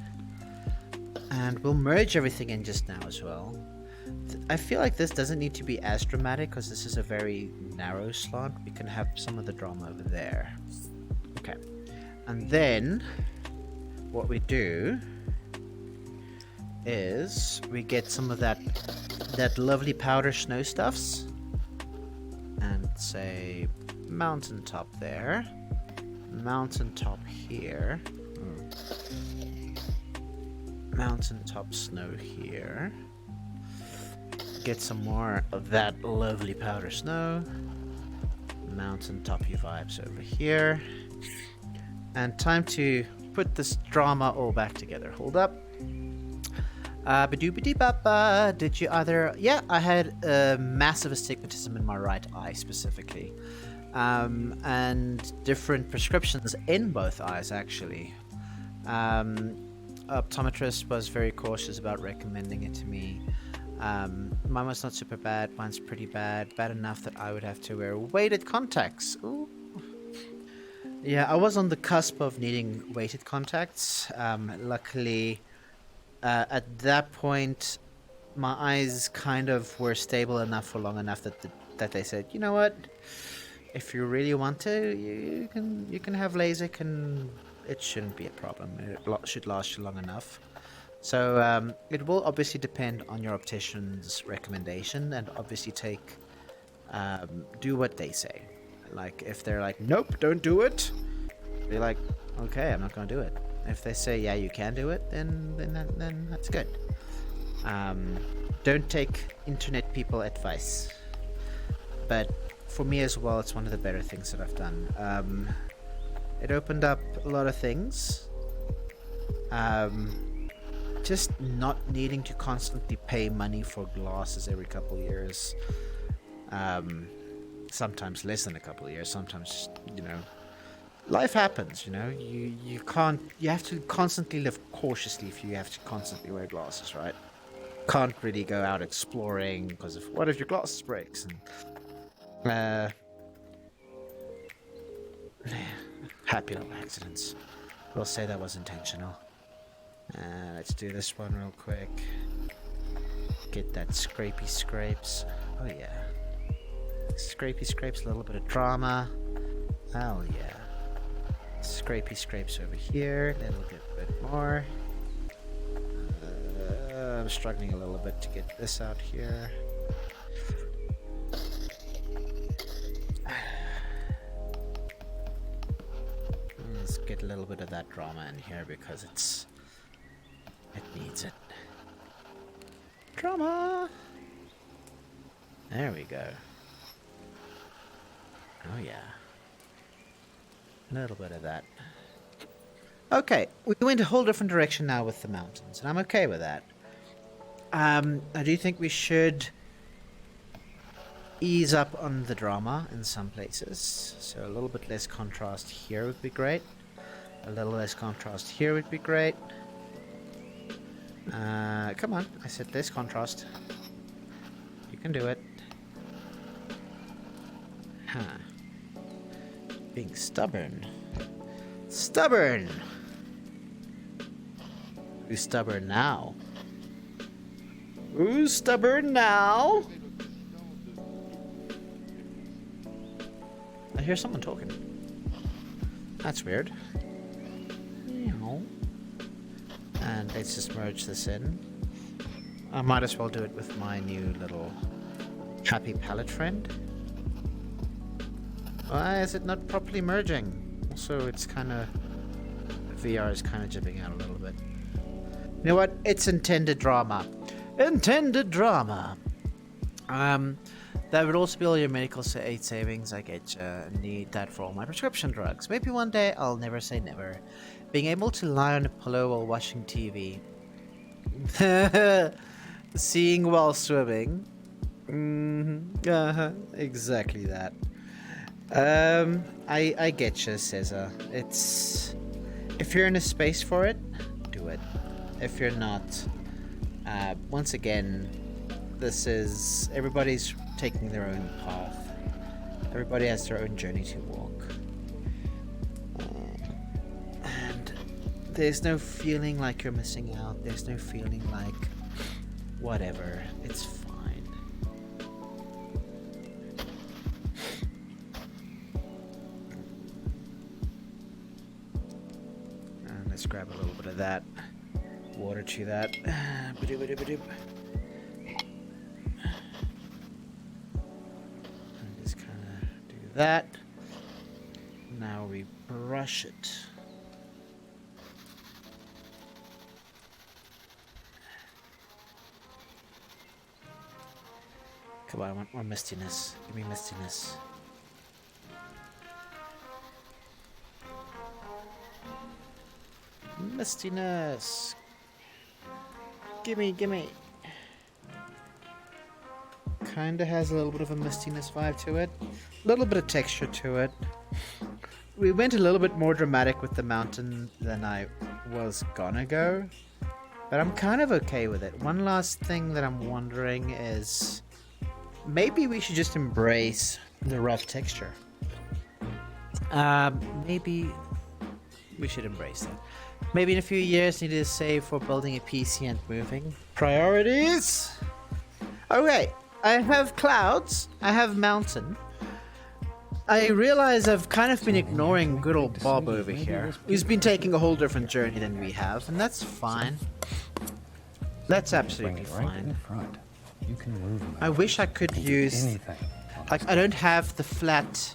And we'll merge everything in just now as well. I feel like this doesn't need to be as dramatic because this is a very narrow slant. We can have some of the drama over there. Okay. And then what we do is we get some of that lovely powder snow stuffs and say mountaintop there, mountaintop here, mountaintop snow here, get some more of that lovely powder snow, mountaintopy vibes over here, and time to put this drama all back together. Hold up. Ba-doobity-ba-ba. Did you either... Yeah, I had massive astigmatism in my right eye specifically. And different prescriptions in both eyes, actually. Optometrist was very cautious about recommending it to me. Mine was not super bad. Mine's pretty bad. Bad enough that I would have to wear weighted contacts. Ooh. Yeah, I was on the cusp of needing weighted contacts. Luckily... at that point, my eyes kind of were stable enough for long enough that they said, you know what, if you really want to, you can have LASIK and it shouldn't be a problem. It should last you long enough. So it will obviously depend on your optician's recommendation, and obviously do what they say. Like if they're like, nope, don't do it, be like, okay, I'm not gonna do it. If they say, yeah, you can do it, then that's good. Don't take internet people advice. But for me as well, it's one of the better things that I've done. It opened up a lot of things. Just not needing to constantly pay money for glasses every couple years. Sometimes less than a couple years, sometimes, life happens, you know. You can't. You have to constantly live cautiously if you have to constantly wear glasses, right? Can't really go out exploring because of what if your glasses breaks and happy little accidents. We'll say that was intentional. Let's do this one real quick. Get that scrapey scrapes. Oh yeah. Scrapey scrapes, a little bit of drama. Oh yeah. Scrapey scrapes over here, a little bit more. I'm struggling a little bit to get this out here. Let's get a little bit of that drama in here because it needs it. Drama! There we go. Oh yeah. A little bit of that. Okay, we went a whole different direction now with the mountains, and I'm okay with that. I do think we should ease up on the drama in some places. So a little bit less contrast here would be great. A little less contrast here would be great. Come on, I said less contrast. You can do it. Huh. Being stubborn. Stubborn! Who's stubborn now? Who's stubborn now? I hear someone talking. That's weird. Meow. And let's just merge this in. I might as well do it with my new little happy palette friend. Why is it not properly merging? Also, it's kind of... VR is kind of jibbing out a little bit. You know what? It's intended drama. Intended drama. That would also be all your medical aid savings. I get you. Need that for all my prescription drugs. Maybe one day, I'll never say never. Being able to lie on a pillow while watching TV. Seeing while swimming. Exactly that. I get you, Caesar. It's... If you're in a space for it, do it. If you're not, once again, this is... Everybody's taking their own path. Everybody has their own journey to walk. And there's no feeling like you're missing out. There's no feeling like... Whatever. It's fine. And let's grab a little bit of that. Water to that. Ba-doop-ba-doop-ba-doop. And just kind of do that. Now we brush it. Come on, I want more mistiness. Give me mistiness. Mistiness. Gimme. Kinda has a little bit of a mistiness vibe to it. A little bit of texture to it. We went a little bit more dramatic with the mountain than I was gonna go. But I'm kind of okay with it. One last thing that I'm wondering is... Maybe we should just embrace the rough texture. Maybe we should embrace that. Maybe in a few years need to save for building a PC and moving. Priorities! Okay, I have clouds. I have mountain. I realize I've kind of been ignoring good old Bob over here. He's been taking a whole different journey than we have, and that's fine. That's absolutely fine. You can move them. I wish I could use... anything. Like, I don't have the flat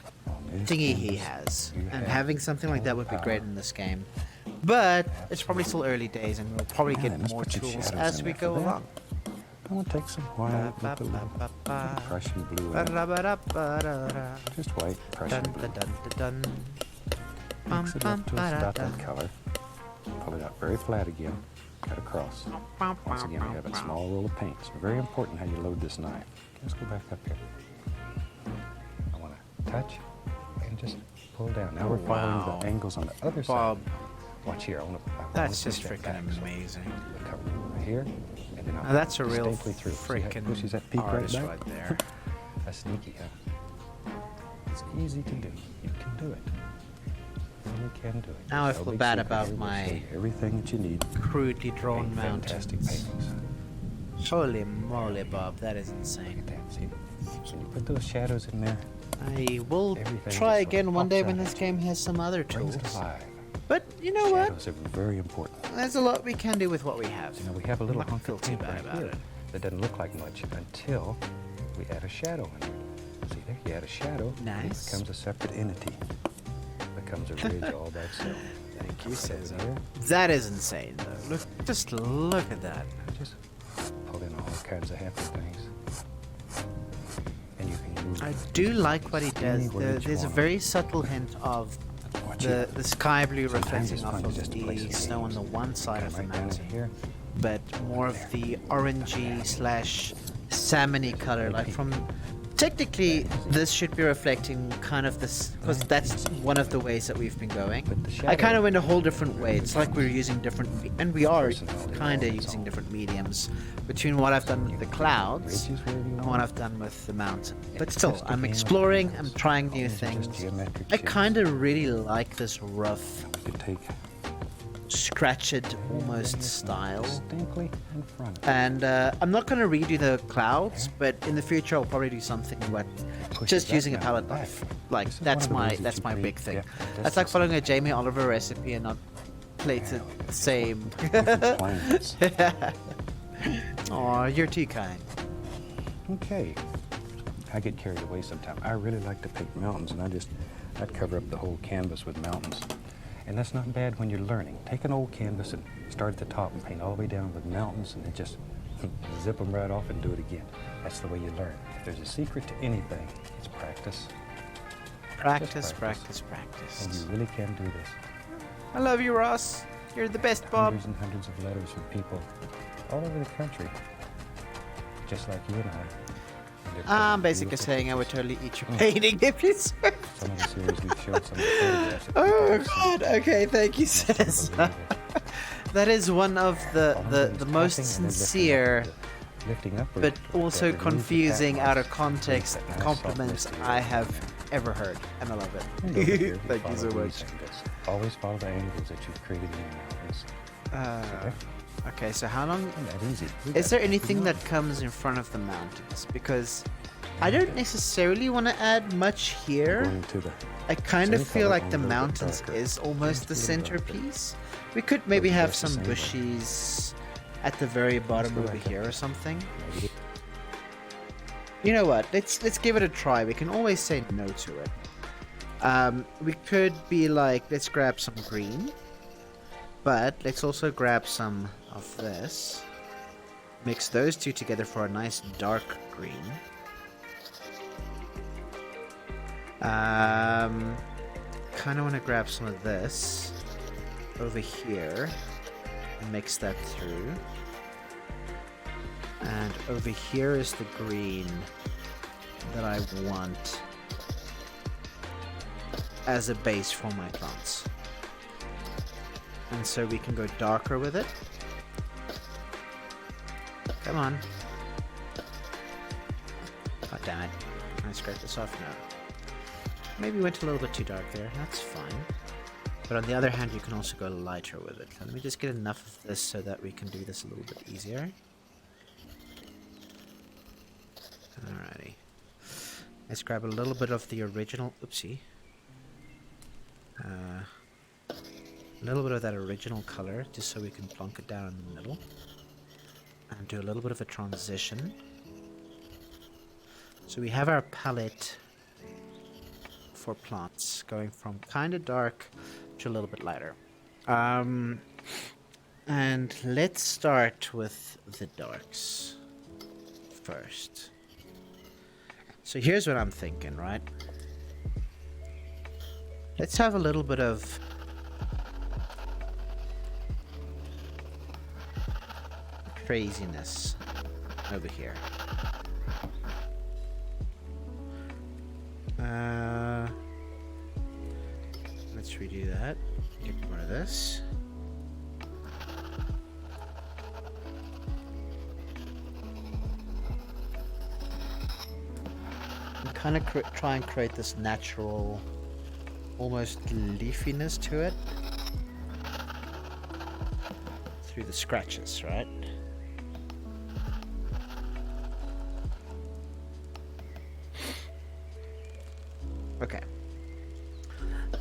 thingy he has. And having something like that would be great in this game. But it's probably still early days, and we'll probably get more tools as we go along. I'm gonna take some white, with a little Prussian blue in it. Just white, Prussian blue. Mix it up to about that color. Pull it out very flat again. Cut across. Once again, we have a small roll of paint. So very important how you load this knife. Let's go back up here. I want to touch and just pull down. Now we're following wow. the angles on the other Bob, side. Watch here. I wanna that's push just that freaking back. So amazing. the cover right here, and then I'll Now that's a real distinctly through. See how it pushes that freaking peak right artist back? right there. That's sneaky, huh? It's easy to do. You can do it. You really can do it. Now There's I no feel big bad secret about here. We'll my show you everything that you need. Crudely to drawn paint fantastic mountains. paintings. Holy moly, Bob, that is Look insane. at that. See? So you put those shadows in there, I will Everything try just again one pops day out when at this you. game has some other brings tools. it alive. But you know what? Shadows are very important. There's a lot we can do with what we have. You know, we have a little I'm not hunk of feel too paint bad right about here it. that doesn't look like much until we add a shadow in it. See there? You add a shadow, and it Nice. becomes a separate entity. Becomes a ridge all by itself. Thank you, Put it Cesar. in here. That is insane, though. Just look at that. Just pull in all kinds of happy things. And you can move I do like what he does. anywhere that you There's a want. very subtle hint of Watch the it. sky blue Sometimes reflecting it's off fun to of just place the some snow on names. the one side Come of the right down mountain, in here. but more of the orangey slash salmony color, like from. Technically, this should be reflecting kind of this, because that's one of the ways that we've been going. But the I kind shadow- of went a whole different way. It's like we're using different, and we are Personality kind of on its using own. different mediums between what I've done with the clouds Ridges wherever you and want. what I've done with the mountain. But It's still, just a I'm game of exploring, I'm angles. trying All new these are just things. geometric I shapes. kind of really like this rough, We could take scratched almost style. distinctly in front of it. And I'm not going to redo the clouds, but in the future I'll probably do something what Pushes just that using a mountain palette back. knife. Like This is that's one of the my ways that that's you my can- big thing. yeah, That's like just- following a Jamie Oliver recipe and not plate it the same. Different plans. Aw, you're too kind. Okay. I get carried away sometimes. I really like to paint mountains, and I'd cover up the whole canvas with mountains. And that's not bad when you're learning. Take an old canvas and start at the top and paint all the way down with mountains, and then just zip them right off and do it again. That's the way you learn. If there's a secret to anything, it's practice. Practice, practice. practice, practice. And you really can do this. I love you, Ross. You're the best, Bob. Hundreds and hundreds of letters from people all over the country, just like you and I. And they're I'm painting basically beautiful saying I would pictures. totally eat your painting if you served. Some of the series we've showed, some of the photographs that people Oh have seen. God! Okay, thank you, Almost can't sis. believe it. That is one of All the I'm doing is most tapping and then sincere, lifting upward. but also That removes the confusing, tap out marks, of context creates that nice compliments soft I have ever heard, and I love And over here, it. Thank you so follow much. these angles. Always follow the angles that you've created in your mountains. Okay? Okay, so how long? Isn't that easy? We Is got there it. anything that comes in front of the mountains? Because I don't necessarily want to add much here. Going to the I kind of same feel color, like only the a little bit mountains darker. is almost the Just a little darker. centerpiece. We could maybe you have guess the some same way. bushies at the very bottom go over like here that. or something. maybe You know what? Let's give it a try. We can always say no to it. We could be like, let's grab some green, but let's also grab some of this. Mix those two together for a nice dark green. Kind of want to grab some of this over here. Mix that through. And over here is the green that I want as a base for my plants. And so we can go darker with it. Come on. Oh, damn it. Can I scrape this off now? Maybe went a little bit too dark there. That's fine. But on the other hand, you can also go lighter with it. Let me just get enough of this so that we can do this a little bit easier. Alrighty. Let's grab a little bit of the original. Oopsie. A little bit of that original color, just so we can plonk it down in the middle. And do a little bit of a transition. So we have our palette for plants, going from kind of dark to a little bit lighter. And let's start with the darks first. So here's what I'm thinking, right? Let's have a little bit of craziness over here. we do that, get more of this. And kind of try and create this natural, almost leafiness to it through the scratches, right? Okay.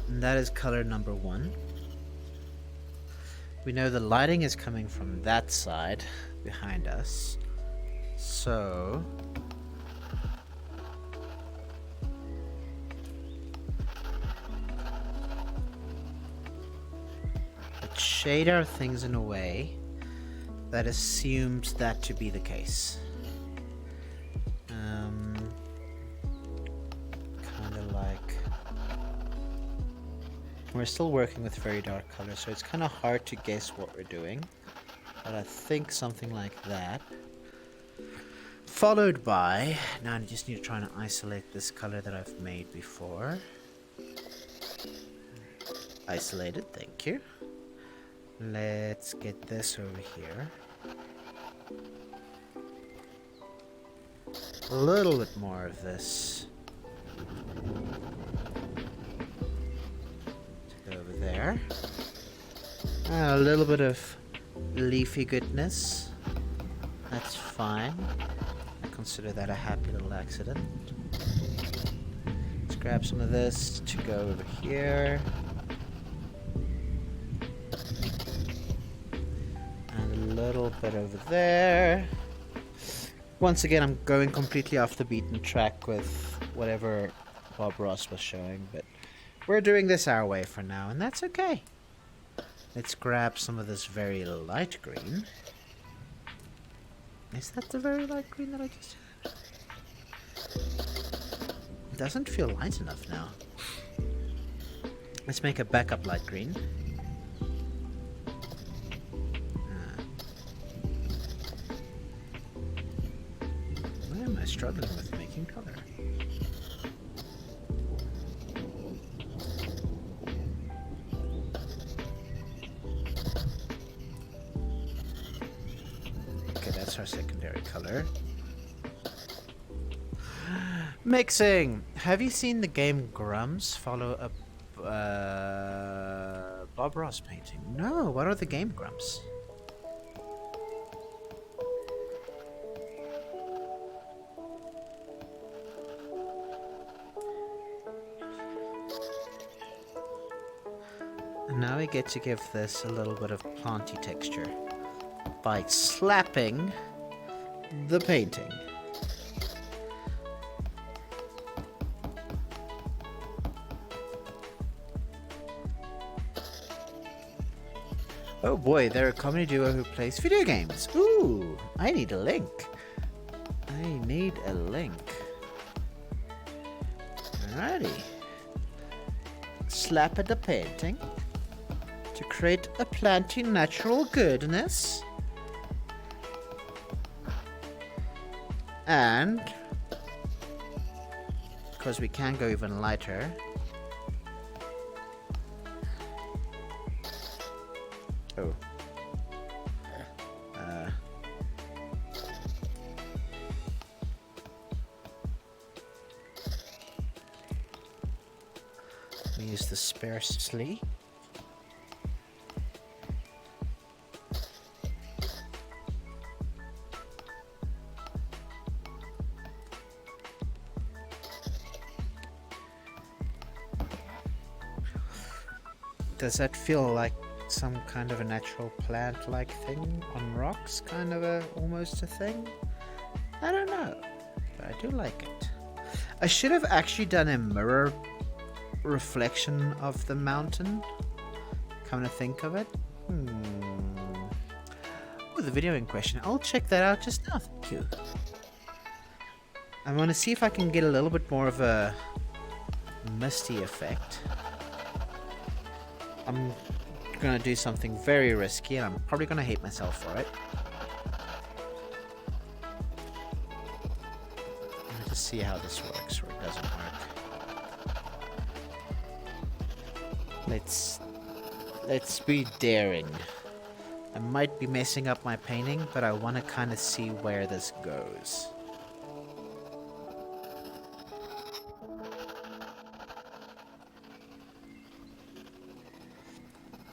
And that is color number 1. We know the lighting is coming from that side behind us. So let's shade our things in a way that assumes that to be the case. We're still working with very dark colors, so it's kind of hard to guess what we're doing. But I think something like that. Followed by... Now I just need to try and isolate this color that I've made before. Isolated, thank you. Let's get this over here. A little bit more of this. Over there. A little bit of leafy goodness. That's fine. I consider that a happy little accident. Let's grab some of this to go over here. And a little bit over there. Once again, I'm going completely off the beaten track with whatever Bob Ross was showing, but we're doing this our way for now, and that's okay. Let's grab some of this very light green. Is that the very light green that I just had? It doesn't feel light enough now. Let's make a backup light green. Why am I struggling with making color? Our secondary color. Mixing! Have you seen the game Grums follow up Bob Ross painting? No, what are the game Grumps? And now we get to give this a little bit of planty texture by slapping the painting. Oh boy, they're a comedy duo who plays video games. Ooh, I need a link. I need a link. Alrighty. Slap at the painting to create a planty natural goodness. And because we can go even lighter, we use the sparsely. Does that feel like some kind of a natural plant-like thing on rocks? Kind of almost a thing? I don't know, but I do like it. I should have actually done a mirror reflection of the mountain. Come to think of it. Oh, the video in question. I'll check that out just now, thank you. I want to see if I can get a little bit more of a misty effect. I'm gonna do something very risky and I'm probably gonna hate myself for it. Let's just see how this works or it doesn't work. Let's be daring. I might be messing up my painting, but I want to kind of see where this goes.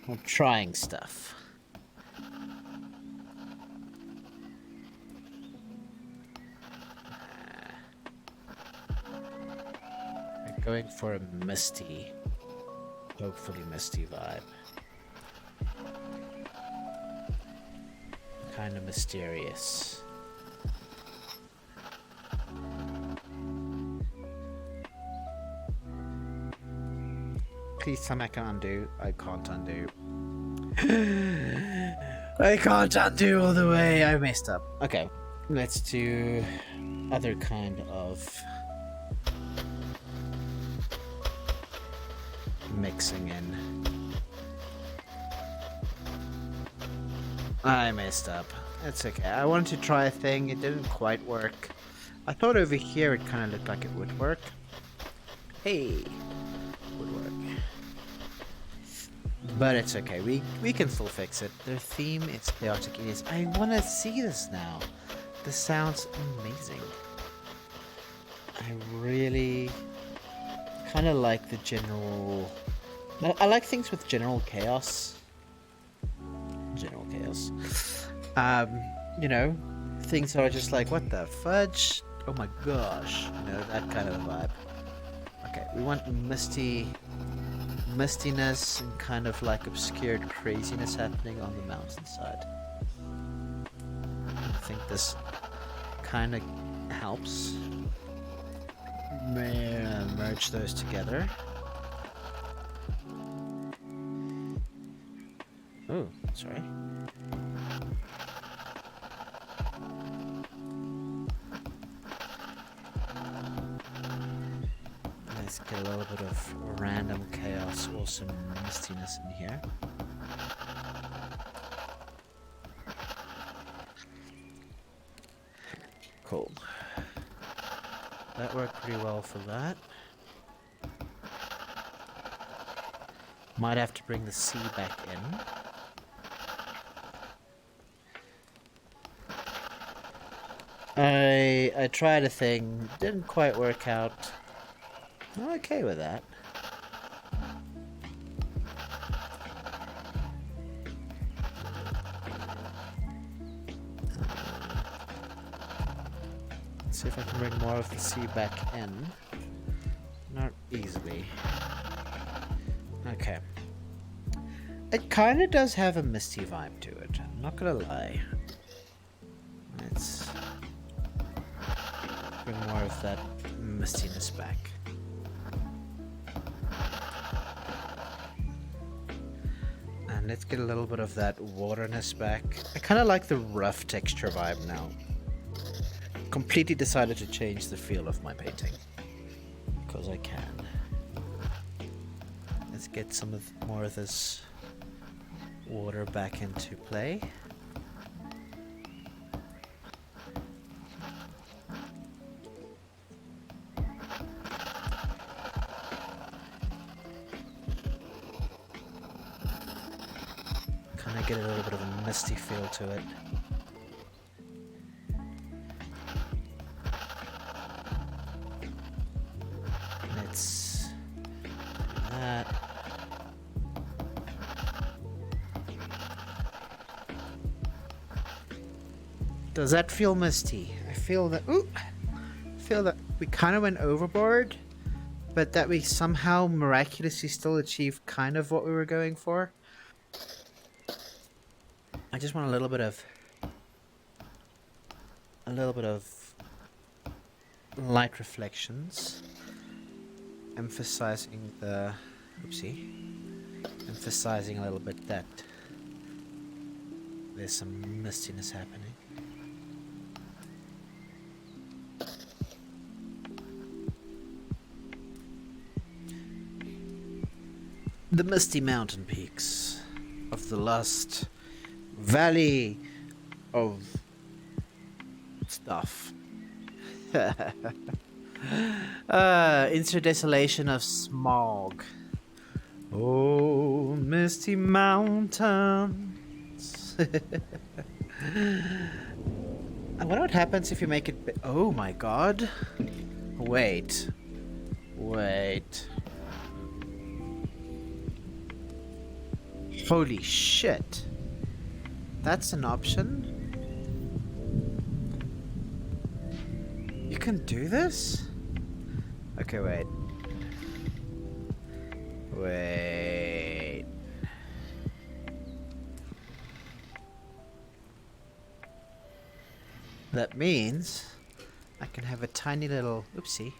I'm trying stuff. I'm going for a misty, hopefully misty vibe. Kind of mysterious. Please tell me I can undo. I can't undo. I can't undo all the way. I messed up. Okay, let's do other kind of mixing in. I messed up. That's okay. I wanted to try a thing. It didn't quite work. I thought over here it kind of looked like it would work. Hey, would work. But it's okay. We can still fix it. The theme is chaotic. It is. I want to see this now. This sounds amazing. I really kind of like the general. I like things with general chaos. General chaos. You know, things that are just like, what the fudge? Oh my gosh. You know, that kind of vibe. Okay, we want mistiness and kind of like obscured craziness happening on the mountainside. I think this kind of helps merge those together. Oh, sorry. Let's get a little bit of random chaos or some mistiness in here. Cool. That worked pretty well for that. Might have to bring the sea back in. I tried a thing, didn't quite work out. I'm okay with that. Let's see if I can bring more of the sea back in. Not easily. Okay. It kind of does have a misty vibe to it, I'm not gonna lie. Let's bring more of that mistiness back. And let's get a little bit of that waterness back. I kind of like the rough texture vibe now. Completely decided to change the feel of my painting. Because I can. Let's get some more of this water back into play. Kind of get a little bit of a misty feel to it. Let's do that. Does that feel misty? I feel that. Ooh, I feel that we kind of went overboard, but that we somehow miraculously still achieved kind of what we were going for. I just want a little bit of light reflections, emphasizing the emphasizing a little bit that there's some mistiness happening. The misty mountain peaks of the last valley of stuff. Interdesolation of smog. Oh, misty mountains. I wonder what happens if you make it. Oh my god. Wait. Wait. Holy shit. That's an option? You can do this? Okay, wait. Wait. That means I can have a tiny little oopsie.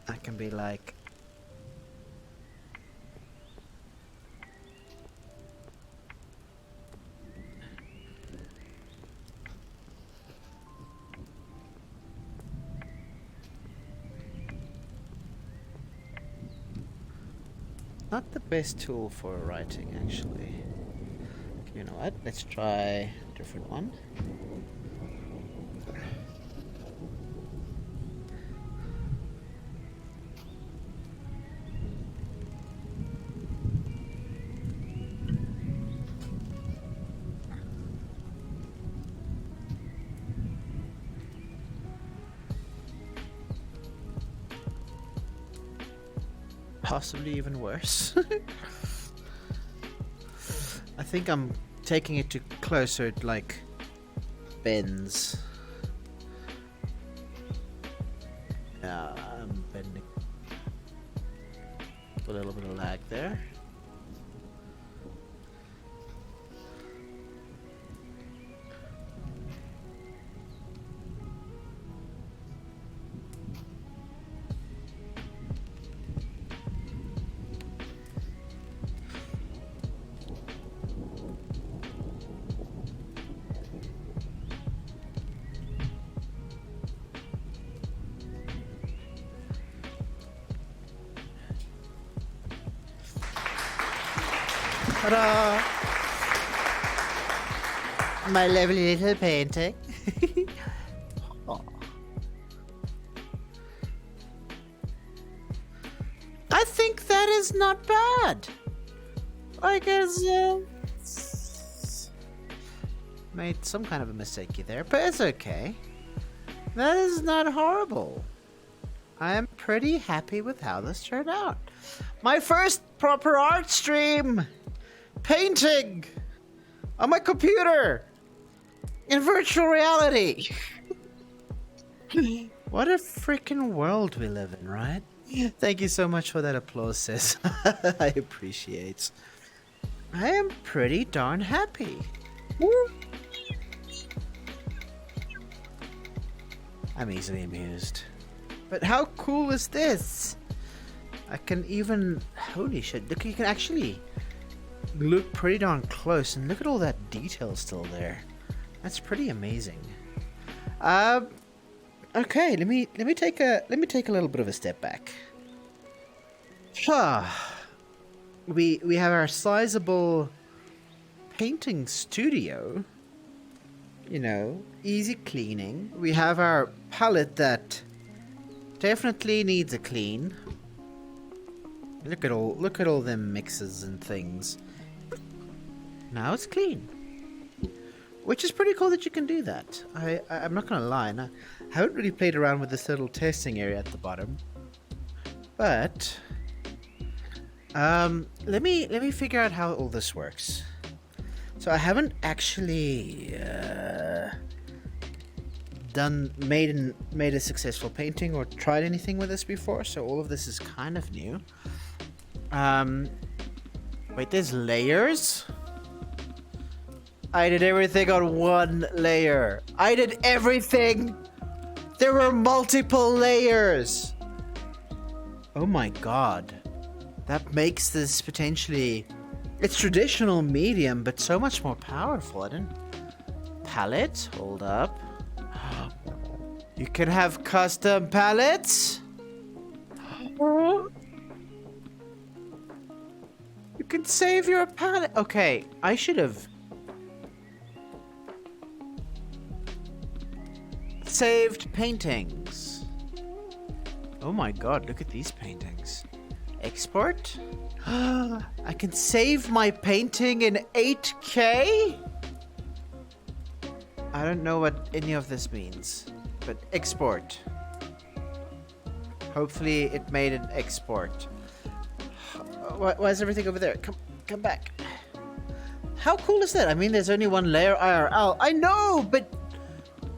I can be like not the best tool for writing, actually. You know what? Let's try a different one. Possibly even worse. I think I'm taking it to closer, like bends. Yeah, I'm bending. A little bit of lag there. Ta-da! My lovely little painting. Oh. I think that is not bad. I guess made some kind of a mistake there, but it's okay. That is not horrible. I am pretty happy with how this turned out. My first proper art stream! Painting! On my computer! In virtual reality! What a freaking world we live in, right? Thank you so much for that applause, sis. I appreciate. I am pretty darn happy. Woo. I'm easily amused. But how cool is this? I can even... Holy shit, look, you can actually look pretty darn close and look at all that detail still there. That's pretty amazing. Okay, let me take a little bit of a step back. We have our sizable painting studio. You know, easy cleaning. We have our palette that definitely needs a clean. Look at all them mixes and things. Now it's clean. Which is pretty cool that you can do that. I'm not gonna lie, I haven't really played around with this little testing area at the bottom. But let me figure out how all this works. So I haven't actually made a successful painting or tried anything with this before, so all of this is kind of new. Wait, there's layers? I did everything on one layer. I did everything! There were multiple layers! Oh my god. That makes this potentially... It's traditional medium, but so much more powerful. I didn't... Palette? Hold up. You can have custom palettes? You can save your palette. Okay, I should have saved paintings. Oh my god, look at these paintings. Export. I can save my painting in 8K? I don't know what any of this means, but export. Hopefully it made an export. Why is everything over there? Come back. How cool is that? I mean, there's only one layer IRL. I know, but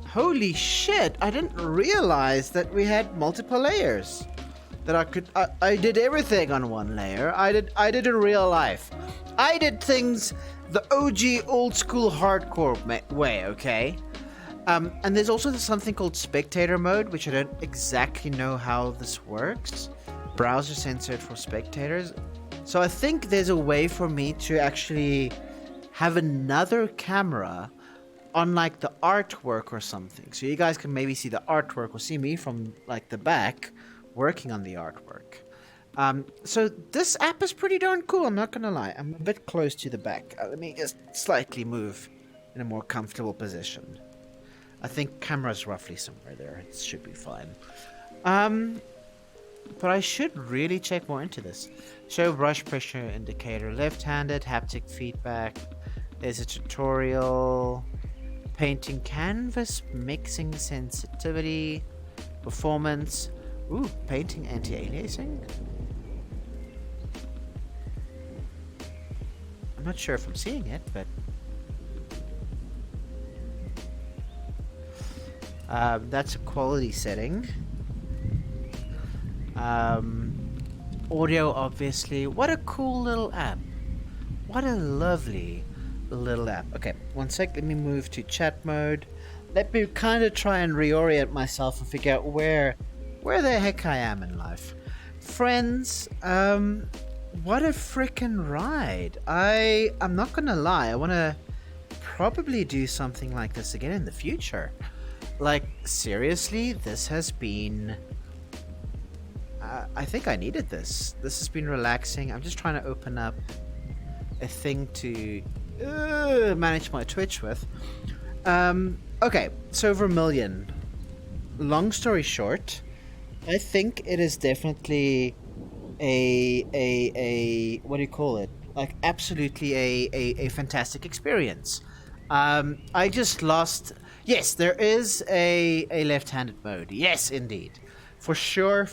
holy shit, I didn't realize that we had multiple layers. That I did everything on one layer. I did in real life. I did things the OG old school hardcore way, okay? And there's also something called spectator mode, which I don't exactly know how this works. Browser censored for spectators. So I think there's a way for me to actually have another camera on like the artwork or something. So you guys can maybe see the artwork or see me from like the back working on the artwork. So this app is pretty darn cool, I'm not gonna lie. I'm a bit close to the back. Let me just slightly move in a more comfortable position. I think camera's roughly somewhere there. It should be fine. But I should really check more into this. Show brush pressure indicator, left-handed, haptic feedback. There's a tutorial. Painting canvas, mixing sensitivity, performance. Ooh, painting anti-aliasing? I'm not sure if I'm seeing it, but... that's a quality setting. Audio, obviously. What a cool little app. What a lovely little app. Okay, one sec. Let me move to chat mode. Let me kind of try and reorient myself and figure out where the heck I am in life. Friends, what a freaking ride. I'm not gonna lie. I want to probably do something like this again in the future. Like, seriously, this has been... I think I needed this. This has been relaxing. I'm just trying to open up a thing to manage my Twitch with. Okay, so Vermilion. Long story short, I think it is definitely a what do you call it? Like, absolutely a fantastic experience. I just lost... Yes, there is a left-handed mode. Yes, indeed. For sure.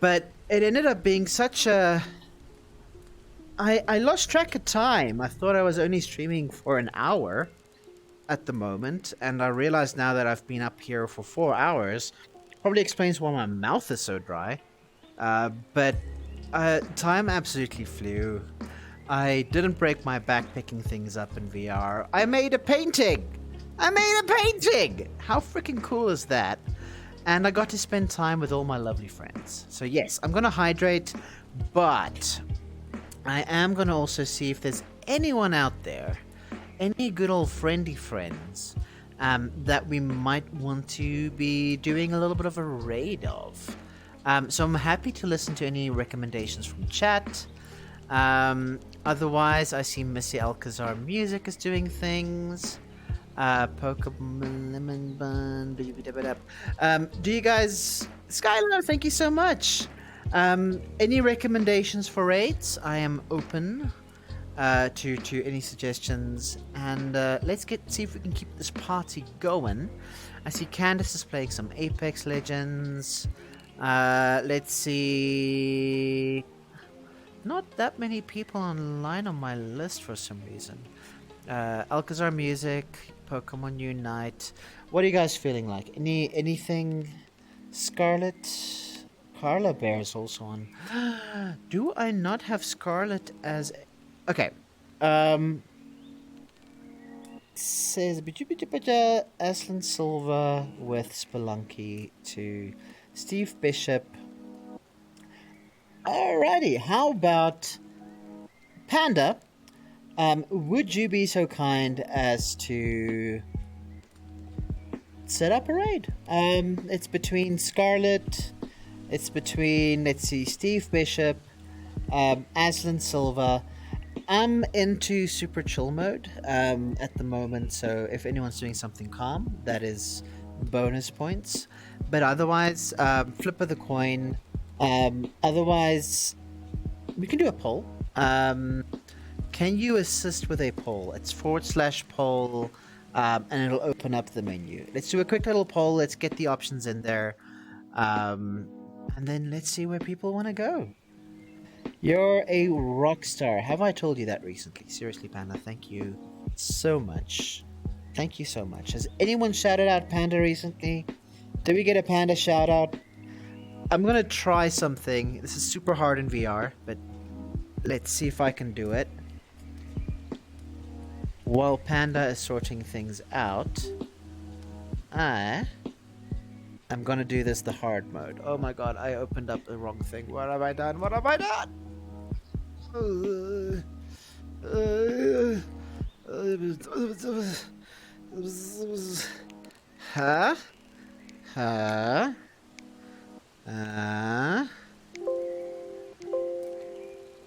But it ended up being such a... I lost track of time. I thought I was only streaming for an hour at the moment, and I realize now that I've been up here for 4 hours. Probably explains why my mouth is so dry. But time absolutely flew. I didn't break my back picking things up in VR. I made a painting! How freaking cool is that? And I got to spend time with all my lovely friends. So yes, I'm gonna hydrate, but I am gonna also see if there's anyone out there, any good old friendly friends, that we might want to be doing a little bit of a raid of. So I'm happy to listen to any recommendations from chat. Otherwise, I see Missy Alcazar Music is doing things. Pokemon Lemon Bun. Do you guys... Skylar, thank you so much. Any recommendations for raids? I am open to any suggestions. And let's see if we can keep this party going. I see Candace is playing some Apex Legends. Let's see... Not that many people online on my list for some reason. Alcazar Music, Pokemon Unite. What are you guys feeling like? Anything? Scarlet? Carla Bear is also on. Do I not have Scarlet as... Okay. Says Aslan Silva with Spelunky to Steve Bishop. Alrighty, how about Panda? Would you be so kind as to set up a raid? It's between Scarlet, it's between, let's see, Steve Bishop, Aslan Silva. I'm into super chill mode at the moment, so if anyone's doing something calm, that is bonus points. But otherwise, flip of the coin, Otherwise, we can do a poll. Can you assist with a poll? It's /poll, and it'll open up the menu. Let's do a quick little poll. Let's get the options in there, and then let's see where people want to go. You're a rock star. Have I told you that recently? Seriously, Panda, thank you so much. Thank you so much. Has anyone shouted out Panda recently? Did we get a Panda shout out? I'm gonna try something. This is super hard in VR, but let's see if I can do it. While Panda is sorting things out, I'm gonna do this the hard mode. Oh my god, I opened up the wrong thing. What have I done? What have I done? Huh? Huh?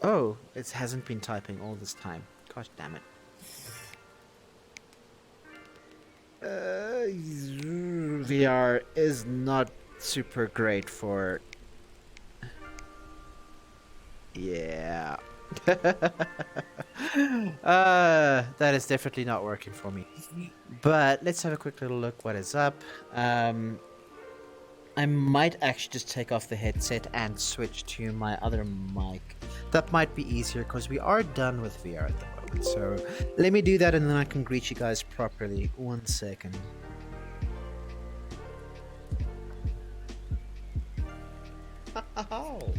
Oh, it hasn't been typing all this time. Gosh damn it. VR is not super great for... Yeah. That is definitely not working for me. But let's have a quick little look what is up. I might actually just take off the headset and switch to my other mic. That might be easier because we are done with VR at the moment. So let me do that and then I can greet you guys properly. 1 second. Oh.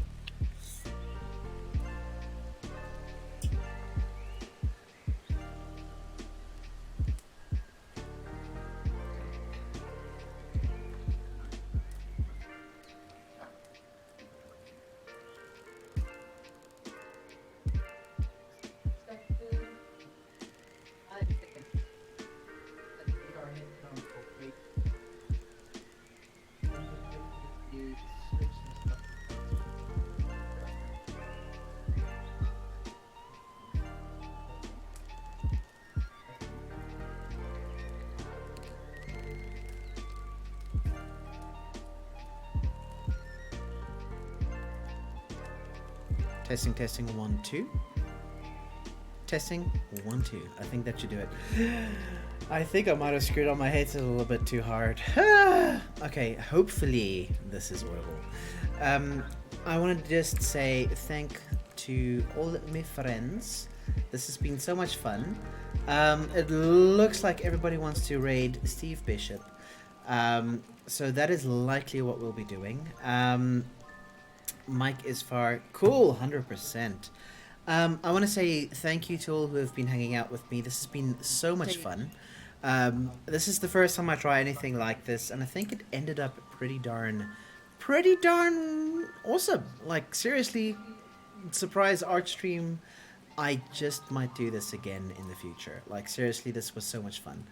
Testing, testing, 1, 2. Testing, 1, 2. I think that should do it. I think I might have screwed on my headset a little bit too hard. Okay, hopefully this is audible. I want to just say thank to all my friends. This has been so much fun. It looks like everybody wants to raid Steve Bishop. So that is likely what we'll be doing. Mike is far cool, 100%. I want to say thank you to all who have been hanging out with me. This has been so much fun. This is the first time I try anything like this, and I think it ended up pretty darn awesome. Like, seriously, surprise art stream. I just might do this again in the future. Like, seriously, this was so much fun.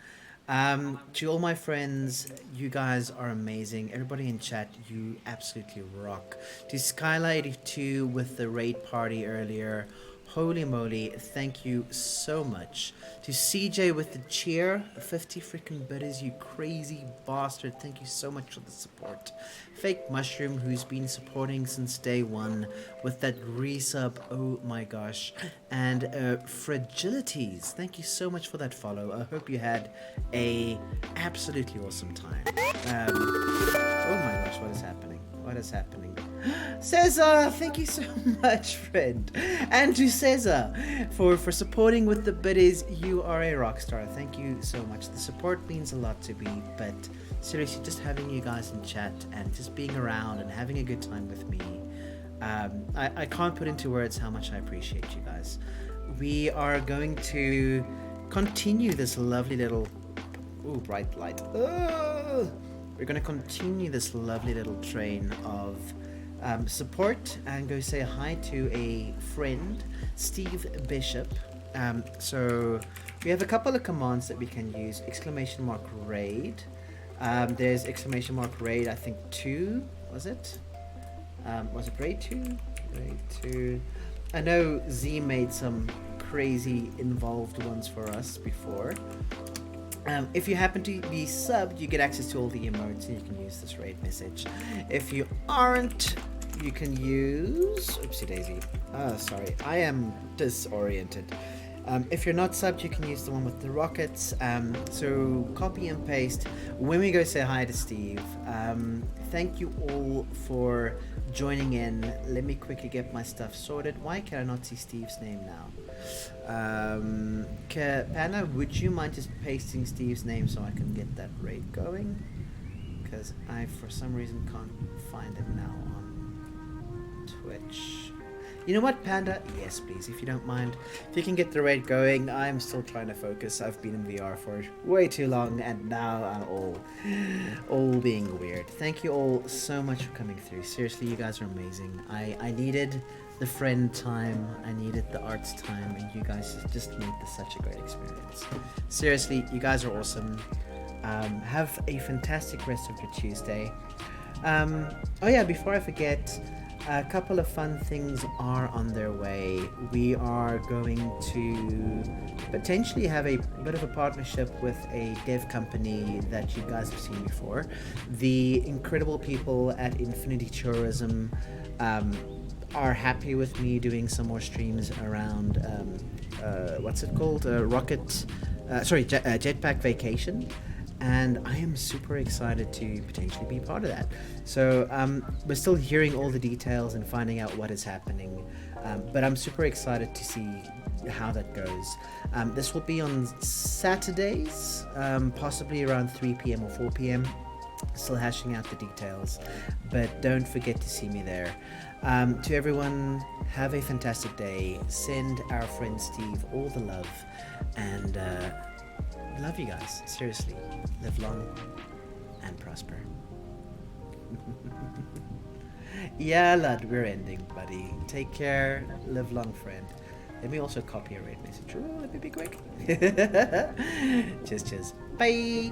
To all my friends, you guys are amazing. Everybody in chat, you absolutely rock. To Skyla82 with the raid party earlier, holy moly, thank you so much. To CJ with the cheer, 50 freaking biddies, you crazy bastard, thank you so much for the support. Fake Mushroom, who's been supporting since day one with that resub, oh my gosh. And Fragilities, thank you so much for that follow. I hope you had a absolutely awesome time. Oh my gosh, what is happening? What is happening? Cesar, thank you so much, friend. And to Cesar for supporting with the biddies. You are a rock star. Thank you so much. The support means a lot to me, but seriously, just having you guys in chat and just being around and having a good time with me, I can't put into words how much I appreciate you guys. We are going to continue this lovely little... Ooh, bright light. We're going to continue this lovely little train of support and go say hi to a friend, Steve Bishop. So we have a couple of commands that we can use. !raid. There's !raid, I think 2, was it? Was it raid 2? Raid 2. I know Z made some crazy involved ones for us before. If you happen to be subbed, you get access to all the emotes and you can use this raid message. If you aren't, you can use. Oopsie daisy. Sorry, I am disoriented. If you're not subbed, you can use the one with the rockets. So copy and paste. When we go say hi to Steve, thank you all for joining in. Let me quickly get my stuff sorted. Why can I not see Steve's name now? Panda, would you mind just pasting Steve's name so I can get that raid going? Because I, for some reason, can't find him now on Twitch. You know what, Panda? Yes, please, if you don't mind. If you can get the raid going, I'm still trying to focus. I've been in VR for way too long, and now I'm all being weird. Thank you all so much for coming through. Seriously, you guys are amazing. I needed the friend time, I needed the arts time, and you guys just made this such a great experience. Seriously, you guys are awesome. Have a fantastic rest of your Tuesday. Oh yeah, before I forget, a couple of fun things are on their way. We are going to potentially have a bit of a partnership with a dev company that you guys have seen before. The incredible people at Infinity Tourism are happy with me doing some more streams around what's it called? Jetpack Vacation. And I am super excited to potentially be part of that. So we're still hearing all the details and finding out what is happening, but I'm super excited to see how that goes. This will be on Saturdays, possibly around 3 p.m. or 4 p.m. Still hashing out the details, but don't forget to see me there. To everyone, have a fantastic day. Send our friend Steve all the love, and love you guys. Seriously, live long and prosper. Yeah, lad, we're ending, buddy. Take care. Live long, friend. Let me also copy a raid message. Oh, let me be quick. Cheers. Bye.